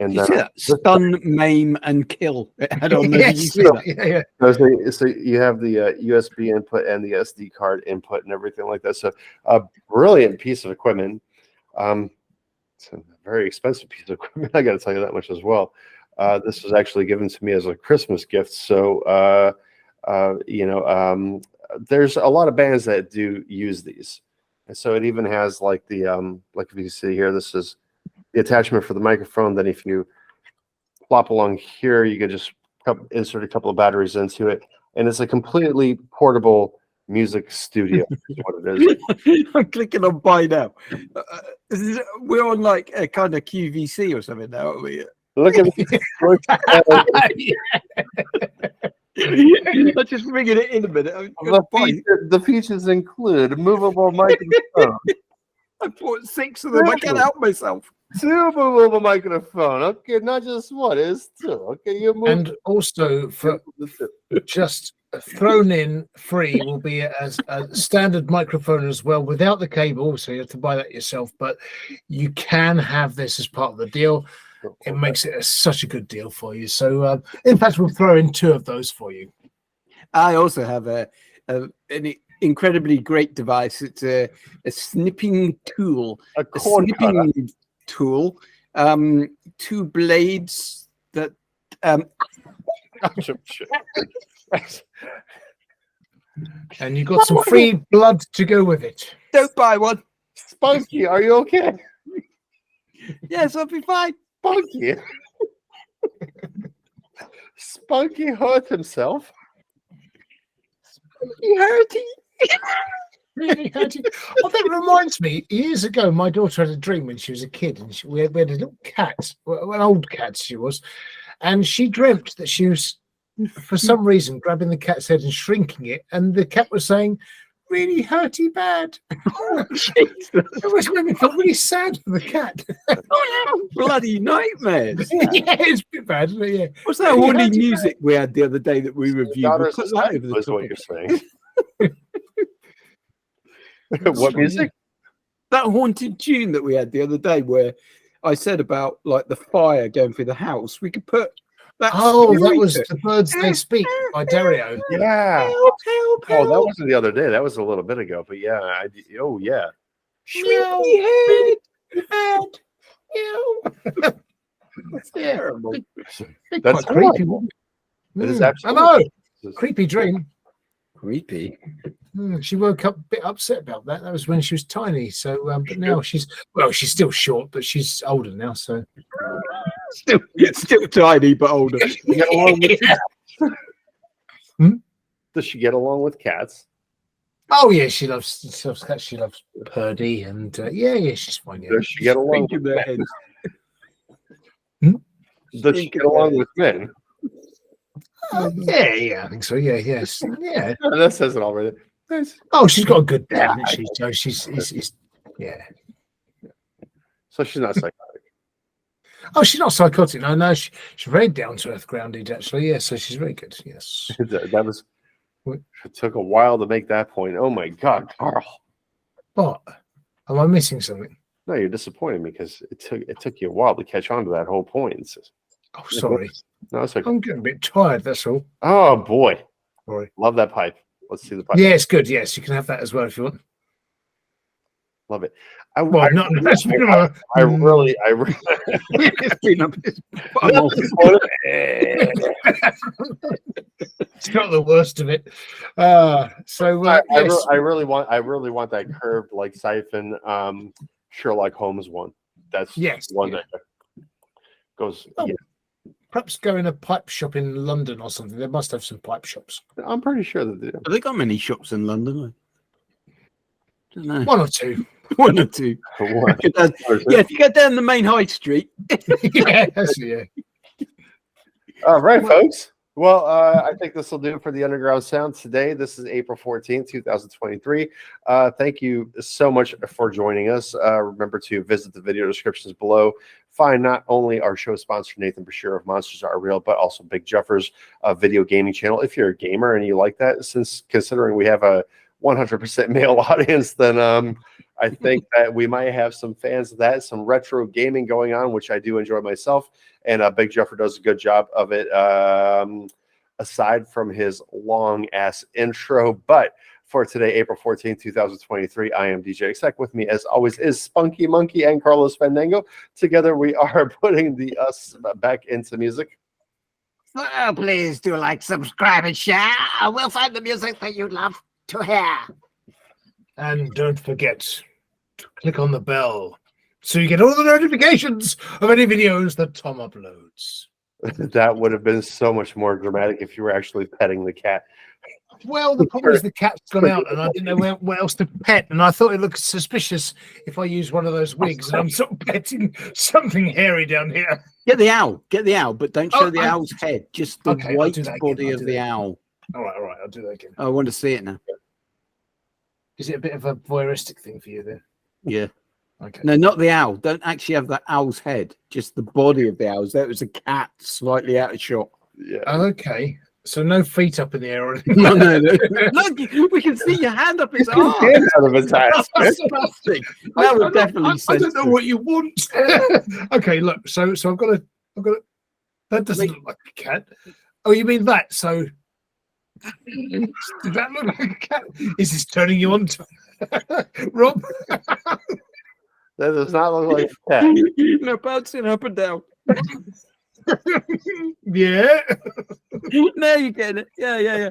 And You then see that? Stun, maim, and kill. It had on there. Yes, You see that? So you have the USB input and the SD card input and everything like that. So a brilliant piece of equipment. It's a very expensive piece of equipment. I got to tell you that much as well. This was actually given to me as a Christmas gift. So, there's a lot of bands that do use these. And so it even has like the, like if you see here, this is the attachment for the microphone. Then if you plop along here, you can just insert a couple of batteries into it. And it's a completely portable music studio is what it is. I'm clicking on buy now. We're on like a kind of QVC or something now, aren't we? Look at I'm just bringing it in a minute. the features include movable microphone. I bought 6 of them. I can't help myself. 2 movable microphone. Okay, not just one. It's 2. Okay, you move. And also for just thrown in free will be a standard microphone as well without the cable. So you have to buy that yourself. But you can have this as part of the deal. It makes it such a good deal for you. So, in fact, we'll throw in 2 of those for you. I also have an incredibly great device. It's a snipping tool. A snipping tool. 2 blades that. And you got some free blood to go with it. Don't buy one. Spunky, are you okay? Yes, I'll be fine. Spunky. Spunky hurt himself. Spunky hurty. Really hurty. Oh, that reminds me. Years ago, my daughter had a dream when she was a kid, and we had a little cat, well, an old cat she was, and she dreamt that she was, for some reason, grabbing the cat's head and shrinking it, and the cat was saying, "Really hurty bad." Oh, it made me feel really sad for the cat. Bloody nightmares. Yeah, it's a bit bad, isn't it? Yeah. What's that haunting music we had the other day that we reviewed? Daughters We'll put that over the is top. what you're saying. What music? That haunted tune that we had the other day where I said about like the fire going through the house. We could put that. Oh, that was The Birds They Speak by Dario. Yeah. Help, help, Oh, that help. wasn't the other day. That was a little bit ago. But yeah, oh yeah. Shrinky head. That's terrible. That's Quite creepy one. It is I absolutely. know. Creepy dream. Creepy. She woke up a bit upset about that. That was when she was tiny. So, but now she's still short, but she's older now. So, Still tiny but older. Get along with cats. Does she get along with cats? oh yeah, she loves cats. She loves Purdy, and yeah, she's fine. Yeah. Does she get along Thinking with their men? heads. Does she get along with men? Yeah, I think so. Yeah, yes, yeah. That says it already. Nice. Oh, she's got a good dad, hasn't she? So she's yeah. So she's not psychotic. Oh, she's not psychotic. No, she's very down to earth, grounded. Actually, yeah. So she's very good. Yes. That was. It took a while to make that point. Oh my God, Carl! What? Am I missing something? No, you're disappointing me because it took you a while to catch on to that whole point. It's just, Oh, sorry. no, it's okay. I'm getting a bit tired. That's all. Oh boy, Sorry. love that pipe. Let's see the pipe. Yeah, it's good. Yes, you can have that as well if you want. Love it. Well, not It's been up his bum. It's not the worst of it. Yes. I really want that curved like siphon Sherlock Holmes one. That's one that goes. Oh, yeah. Perhaps go in a pipe shop in London or something. They must have some pipe shops. I'm pretty sure that they do. Have they got many shops in London? I don't know. One or two. One or two. Yeah, if you go down the main high street. Yeah. All right, folks. Well, I think this will do it for the Underground Sound today. This is April 14th, 2023. Thank you so much for joining us. Remember to visit the video descriptions below. Find not only our show sponsor, Nathan Bashir of Monsters Are Real, but also Big Jeffers video gaming channel. If you're a gamer and you like that, since considering we have a 100% male audience, then I think that we might have some fans of that, some retro gaming going on, which I do enjoy myself. And Big Jeffer does a good job of it, aside from his long-ass intro. But for today, April 14th, 2023, I am DJ Exec. With me, as always, is Spunky Monkey and Carlos Fandango. Together, we are putting the us back into music. So please do like, subscribe, and share. We'll find the music that you love to hear. And don't forget to click on the bell so you get all the notifications of any videos that Tom uploads. That would have been so much more dramatic if you were actually petting the cat. Well, the problem is the cat's gone out and I didn't know where else to pet. And I thought it looked suspicious if I use one of those wigs and I'm sort of petting something hairy down here. Get the owl, but don't show the owl's head, just the white body of the owl. All right, I'll do that again. I want to see it now. Is it a bit of a voyeuristic thing for you then? Yeah. Okay. No, not the owl. Don't actually have the owl's head, just the body of the owl. That was a cat slightly out of shot. Yeah. Okay. So no feet up in the air or anything. No. Look, we can see your hand up his arm. Hand out of his ass. That would definitely. I don't know what you want. Okay, look. So I've got a. That doesn't look like a cat. Oh, you mean that? So does that look like a cat? Is this turning you on, Rob? That does not look like a cat. No, bouncing up and down. Yeah. Now you're getting it. Yeah.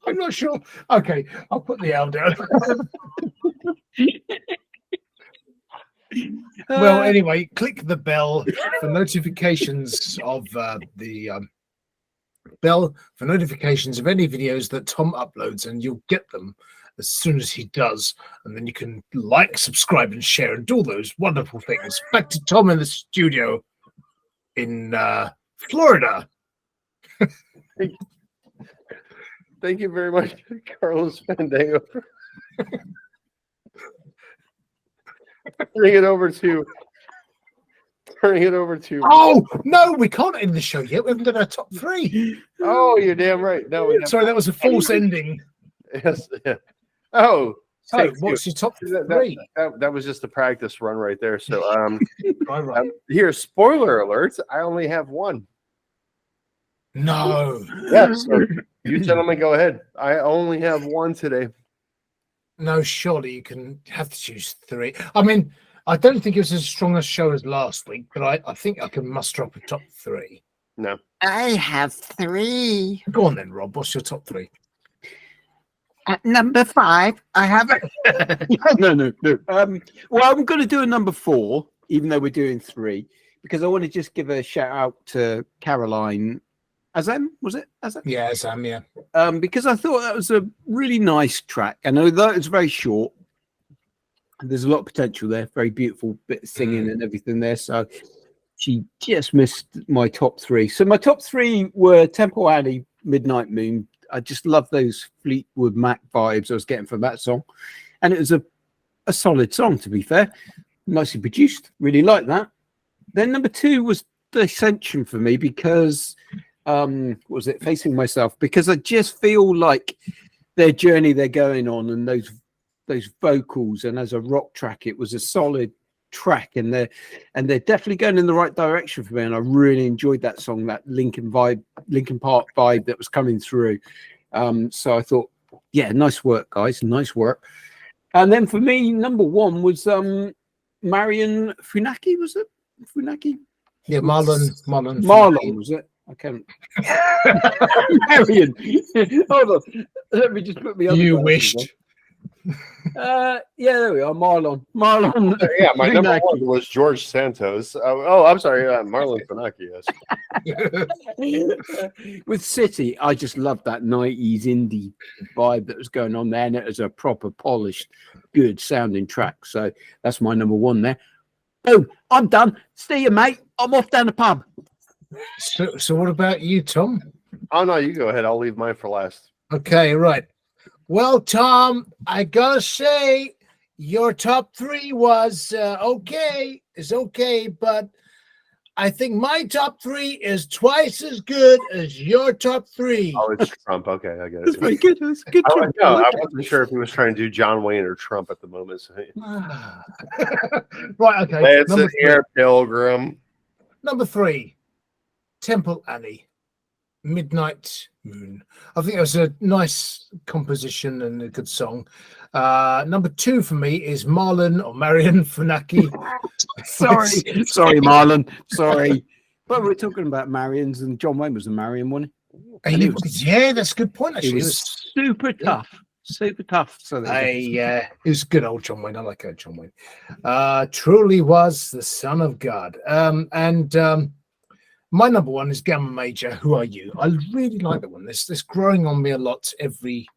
I'm not sure. Okay, I'll put the owl down. Well, anyway, click the bell for notifications of bell for notifications of any videos that Tom uploads, and you'll get them as soon as he does. And then you can like, subscribe, and share, and do all those wonderful things. Back to Tom in the studio in Florida. Thank you very much, Carlos Fandango. Turning it over to. Oh no, we can't end the show yet. We haven't done our top three. Oh, you're damn right. No, sorry, that was a false ending. Yes. Yeah. Oh. So, what's your top three? That was just a practice run right there. So, Right. Here, spoiler alert. I only have one. No. Yes. So you gentlemen, go ahead. I only have one today. No, surely you can have to choose three. I mean, I don't think it was as strong a show as last week, but I think I can muster up a top three. No. I have three. Go on then, Rob. What's your top three? At number 5, I have No. Well, I'm going to do a number 4, even though we're doing 3, because I want to just give a shout out to Caroline Azzam. Was it Azzam? Yeah, Azzam. Yeah. Because I thought that was a really nice track, and although it's very short, there's a lot of potential there. Very beautiful bit of singing and everything there. So she just missed my top 3. So my top 3 were Temple Alley, Midnight Moon. I just love those Fleetwood Mac vibes I was getting from that song. And it was a solid song, to be fair. Nicely produced. Really like that. Then number 2 was Dissension for me because, what was it? Facing Myself. Because I just feel like their journey they're going on and those vocals, and as a rock track, it was a solid track, and they're definitely going in the right direction for me, and I really enjoyed that song, that Linkin Park vibe that was coming through. So I thought, yeah, nice work, guys, nice work. And then for me, number one was Marlon Funaki. Was it Funaki? Yeah, Marlon Was it? I can't. Marion. Hold on. Let me just put me. You wished. Yeah, there we are. Marlon. Yeah, my number Funaki. one was George Santos. I'm sorry, Marlon Funaki. Yes. With City, I just loved that 90s indie vibe that was going on there, and it was a proper polished, good sounding track. So that's my number one there. Boom, I'm done. See you, mate. I'm off down the pub. So what about you, Tom? Oh no, you go ahead. I'll leave mine for last. Okay, right. Well, Tom, I gotta say your top three was okay. It's okay, but I think my top three is twice as good as your top three. Oh, it's Trump. Okay, I get That's it. very good. That's good. I, Trump. no, I like I it. wasn't sure if he was trying to do John Wayne or Trump at the moment. So. Right, okay. It's Number an three. air pilgrim. Number three, Temple Annie, Midnight Moon. I think it was a nice composition and a good song. Number two for me is Marlon Funaki. Sorry, Marlon. Sorry. But we're talking about Marions, and John Wayne was a Marion, wasn't he? And Yeah, that's a good point. It Actually, was super tough. Super tough. So it was good old John Wayne. I like old John Wayne. Truly was the son of God. My number one is Gamma Major. Who Are You? I really like that one. This growing on me a lot every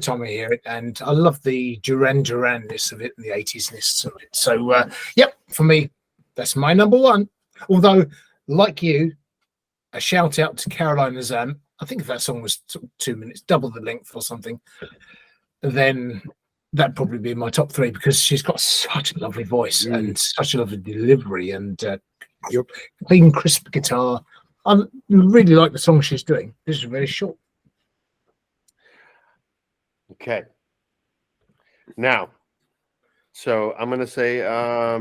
time I hear it, and I love the Duran-ness of it and the 80s-ness of it. So, yep, for me, that's my number one. Although, like you, a shout out to Caroline Azzam. I think if that song was 2 minutes, double the length or something, then that'd probably be my top three, because she's got such a lovely voice and such a lovely delivery and clean, crisp guitar. I really like the song she's doing. This is very short. Okay. Now, so I'm going to say a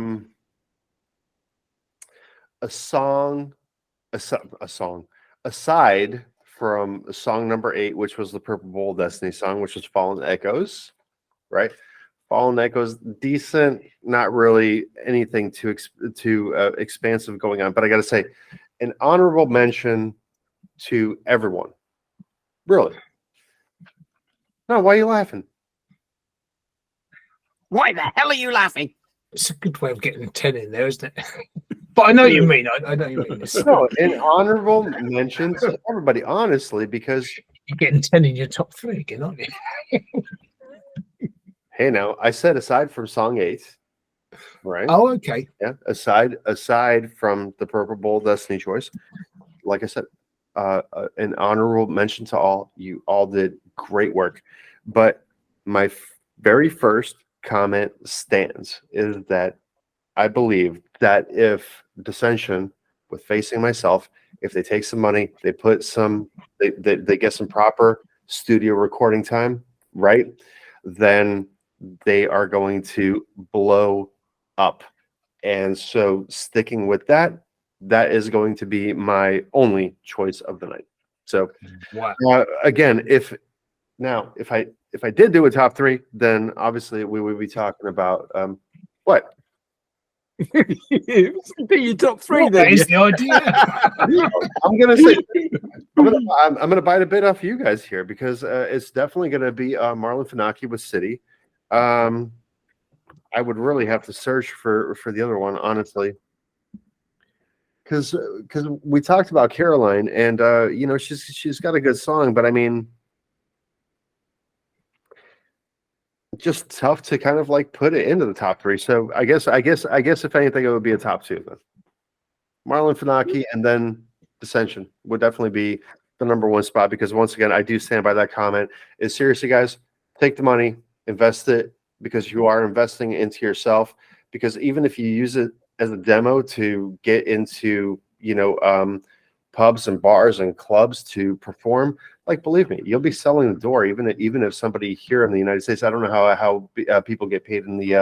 song, aside from song number 8, which was the Purple Bowl Destiny song, which was Fallen Echoes, right? Fallen Echoes, decent, not really anything too expansive going on. But I got to say, an honorable mention to Everyone. Really. No, why are you laughing? why the hell are you laughing? It's a good way of getting 10 in there, isn't it? But I know what you mean. I know what you mean. No, an honorable mention to everybody, honestly, because You're getting 10 in your top three again, aren't you? hey, now I said aside from song 8, right? Oh, okay. Yeah, aside from the Purple Bowl Destiny choice, like I said, an honorable mention to all. You all did great work, but my very first comment stands is that I believe that if Dissension, with Facing Myself, if they take some money, they put some, they get some proper studio recording time, right? Then they are going to blow up. And so sticking with that, that is going to be my only choice of the night. So Wow. again, if I did do a top 3, then obviously we would be talking about what? Be your top 3 Well, then. that is the idea. I'm gonna say I'm gonna bite a bit off you guys here, because it's definitely gonna be Marlon Funaki with City. I would really have to search for the other one, honestly, because we talked about Caroline, and you know, she's got a good song, but I mean, just tough to kind of like put it into the top 3. So I guess if anything, it would be a top 2 then. Marlon Funaki and then Dissension would definitely be the number 1 spot, because once again, I do stand by that comment. Is seriously, guys, take the money, invest it, because you are investing into yourself. Because even if you use it as a demo to get into, you know, pubs and bars and clubs to perform, like, believe me, you'll be selling the door. Even if somebody here in the United States, I don't know how people get paid in the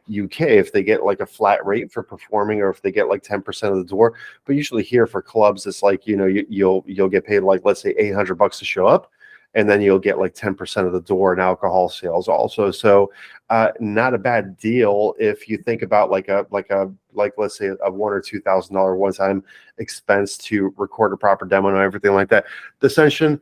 UK, if they get like a flat rate for performing, or if they get like 10% of the door. But usually here for clubs, it's like, you know, you'll get paid like, let's say $800 to show up, and then you'll get like 10% of the door and alcohol sales also. So not a bad deal if you think about like let's say a $1,000 or $2,000 one-time expense to record a proper demo and everything like that. Dissension,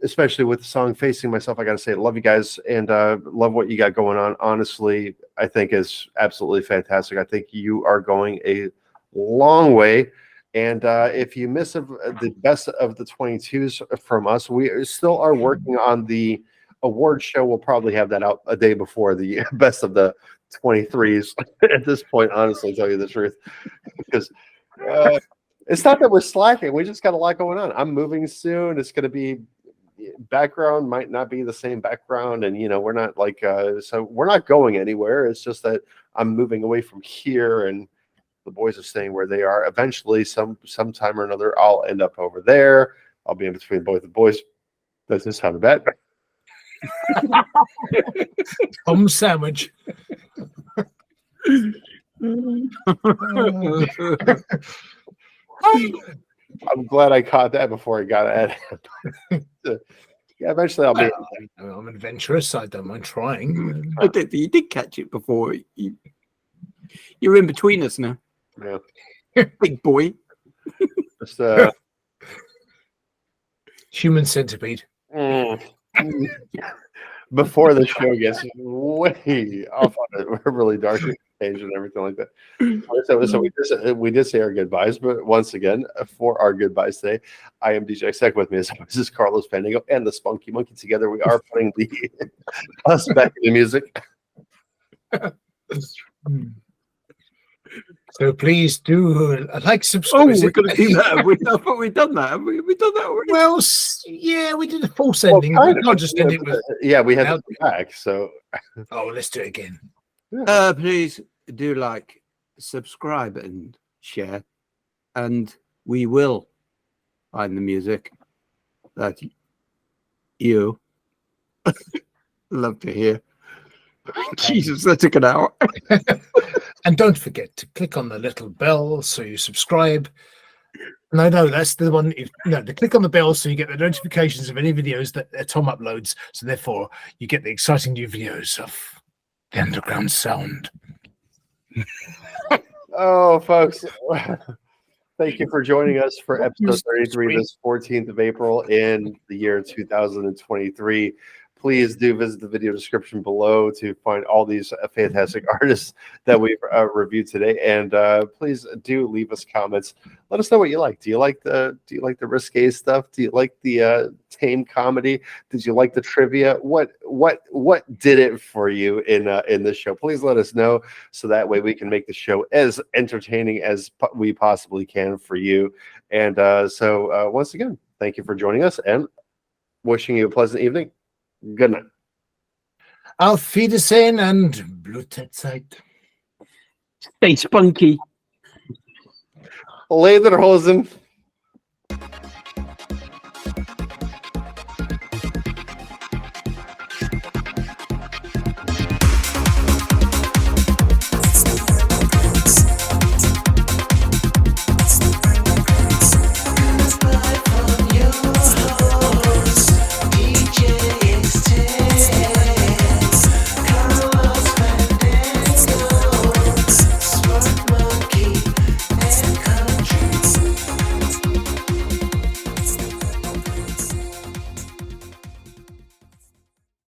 especially with the song Facing Myself, I gotta say, love you guys and love what you got going on. Honestly, I think is absolutely fantastic. I think you are going a long way. And if you miss the best of the 22s from us, we still are working on the award show. We'll probably have that out a day before the best of the 23s at this point, honestly, tell you the truth. Because it's not that we're slacking. We just got a lot going on. I'm moving soon. It's going to be background might not be the same background. And, we're not like, so we're not going anywhere. It's just that I'm moving away from here and the boys are staying where they are. Eventually, sometime or another, I'll end up over there. I'll be in between both the boys. Does this have a bet? Tom sandwich. I'm glad I caught that before I got at it. Yeah, eventually I'll be. I'm adventurous. I don't mind trying. I don't think you did catch it before. You're in between us now. Yeah. Big boy. Just, Human centipede. Before the show gets way off on a really dark page and everything like that. So we did say our goodbyes, but once again, for our goodbyes today, I am DJ Sec. With me as always is Carlos Fandango and the Spunky Monkey. Together we are putting us back in the music. So please do subscribe. Oh, we're going to do that. I thought we'd done that. Have we done that already? Well, yeah, we did a false ending. Well, We can't just end it with. Yeah, we had to come back. So, let's do it again. Please do subscribe and share, and we will find the music that you love to hear. Jesus, that took an hour. And don't forget to click on the little bell so you subscribe. No, that's the one. To click on the bell so you get the notifications of any videos that Tom uploads. So therefore, you get the exciting new videos of the underground sound. Oh, folks, thank you for joining us for episode 33, this 14th of April in the year 2023. Please do visit the video description below to find all these fantastic artists that we've reviewed today. And please do leave us comments. Let us know what you like. Do you like the risque stuff? Do you like the tame comedy? Did you like the trivia? What did it for you in this show? Please let us know so that way we can make the show as entertaining as we possibly can for you. And so once again, thank you for joining us and wishing you a pleasant evening. Good night. Auf Wiedersehen and Blutzeit. Stay spunky. Lederhosen.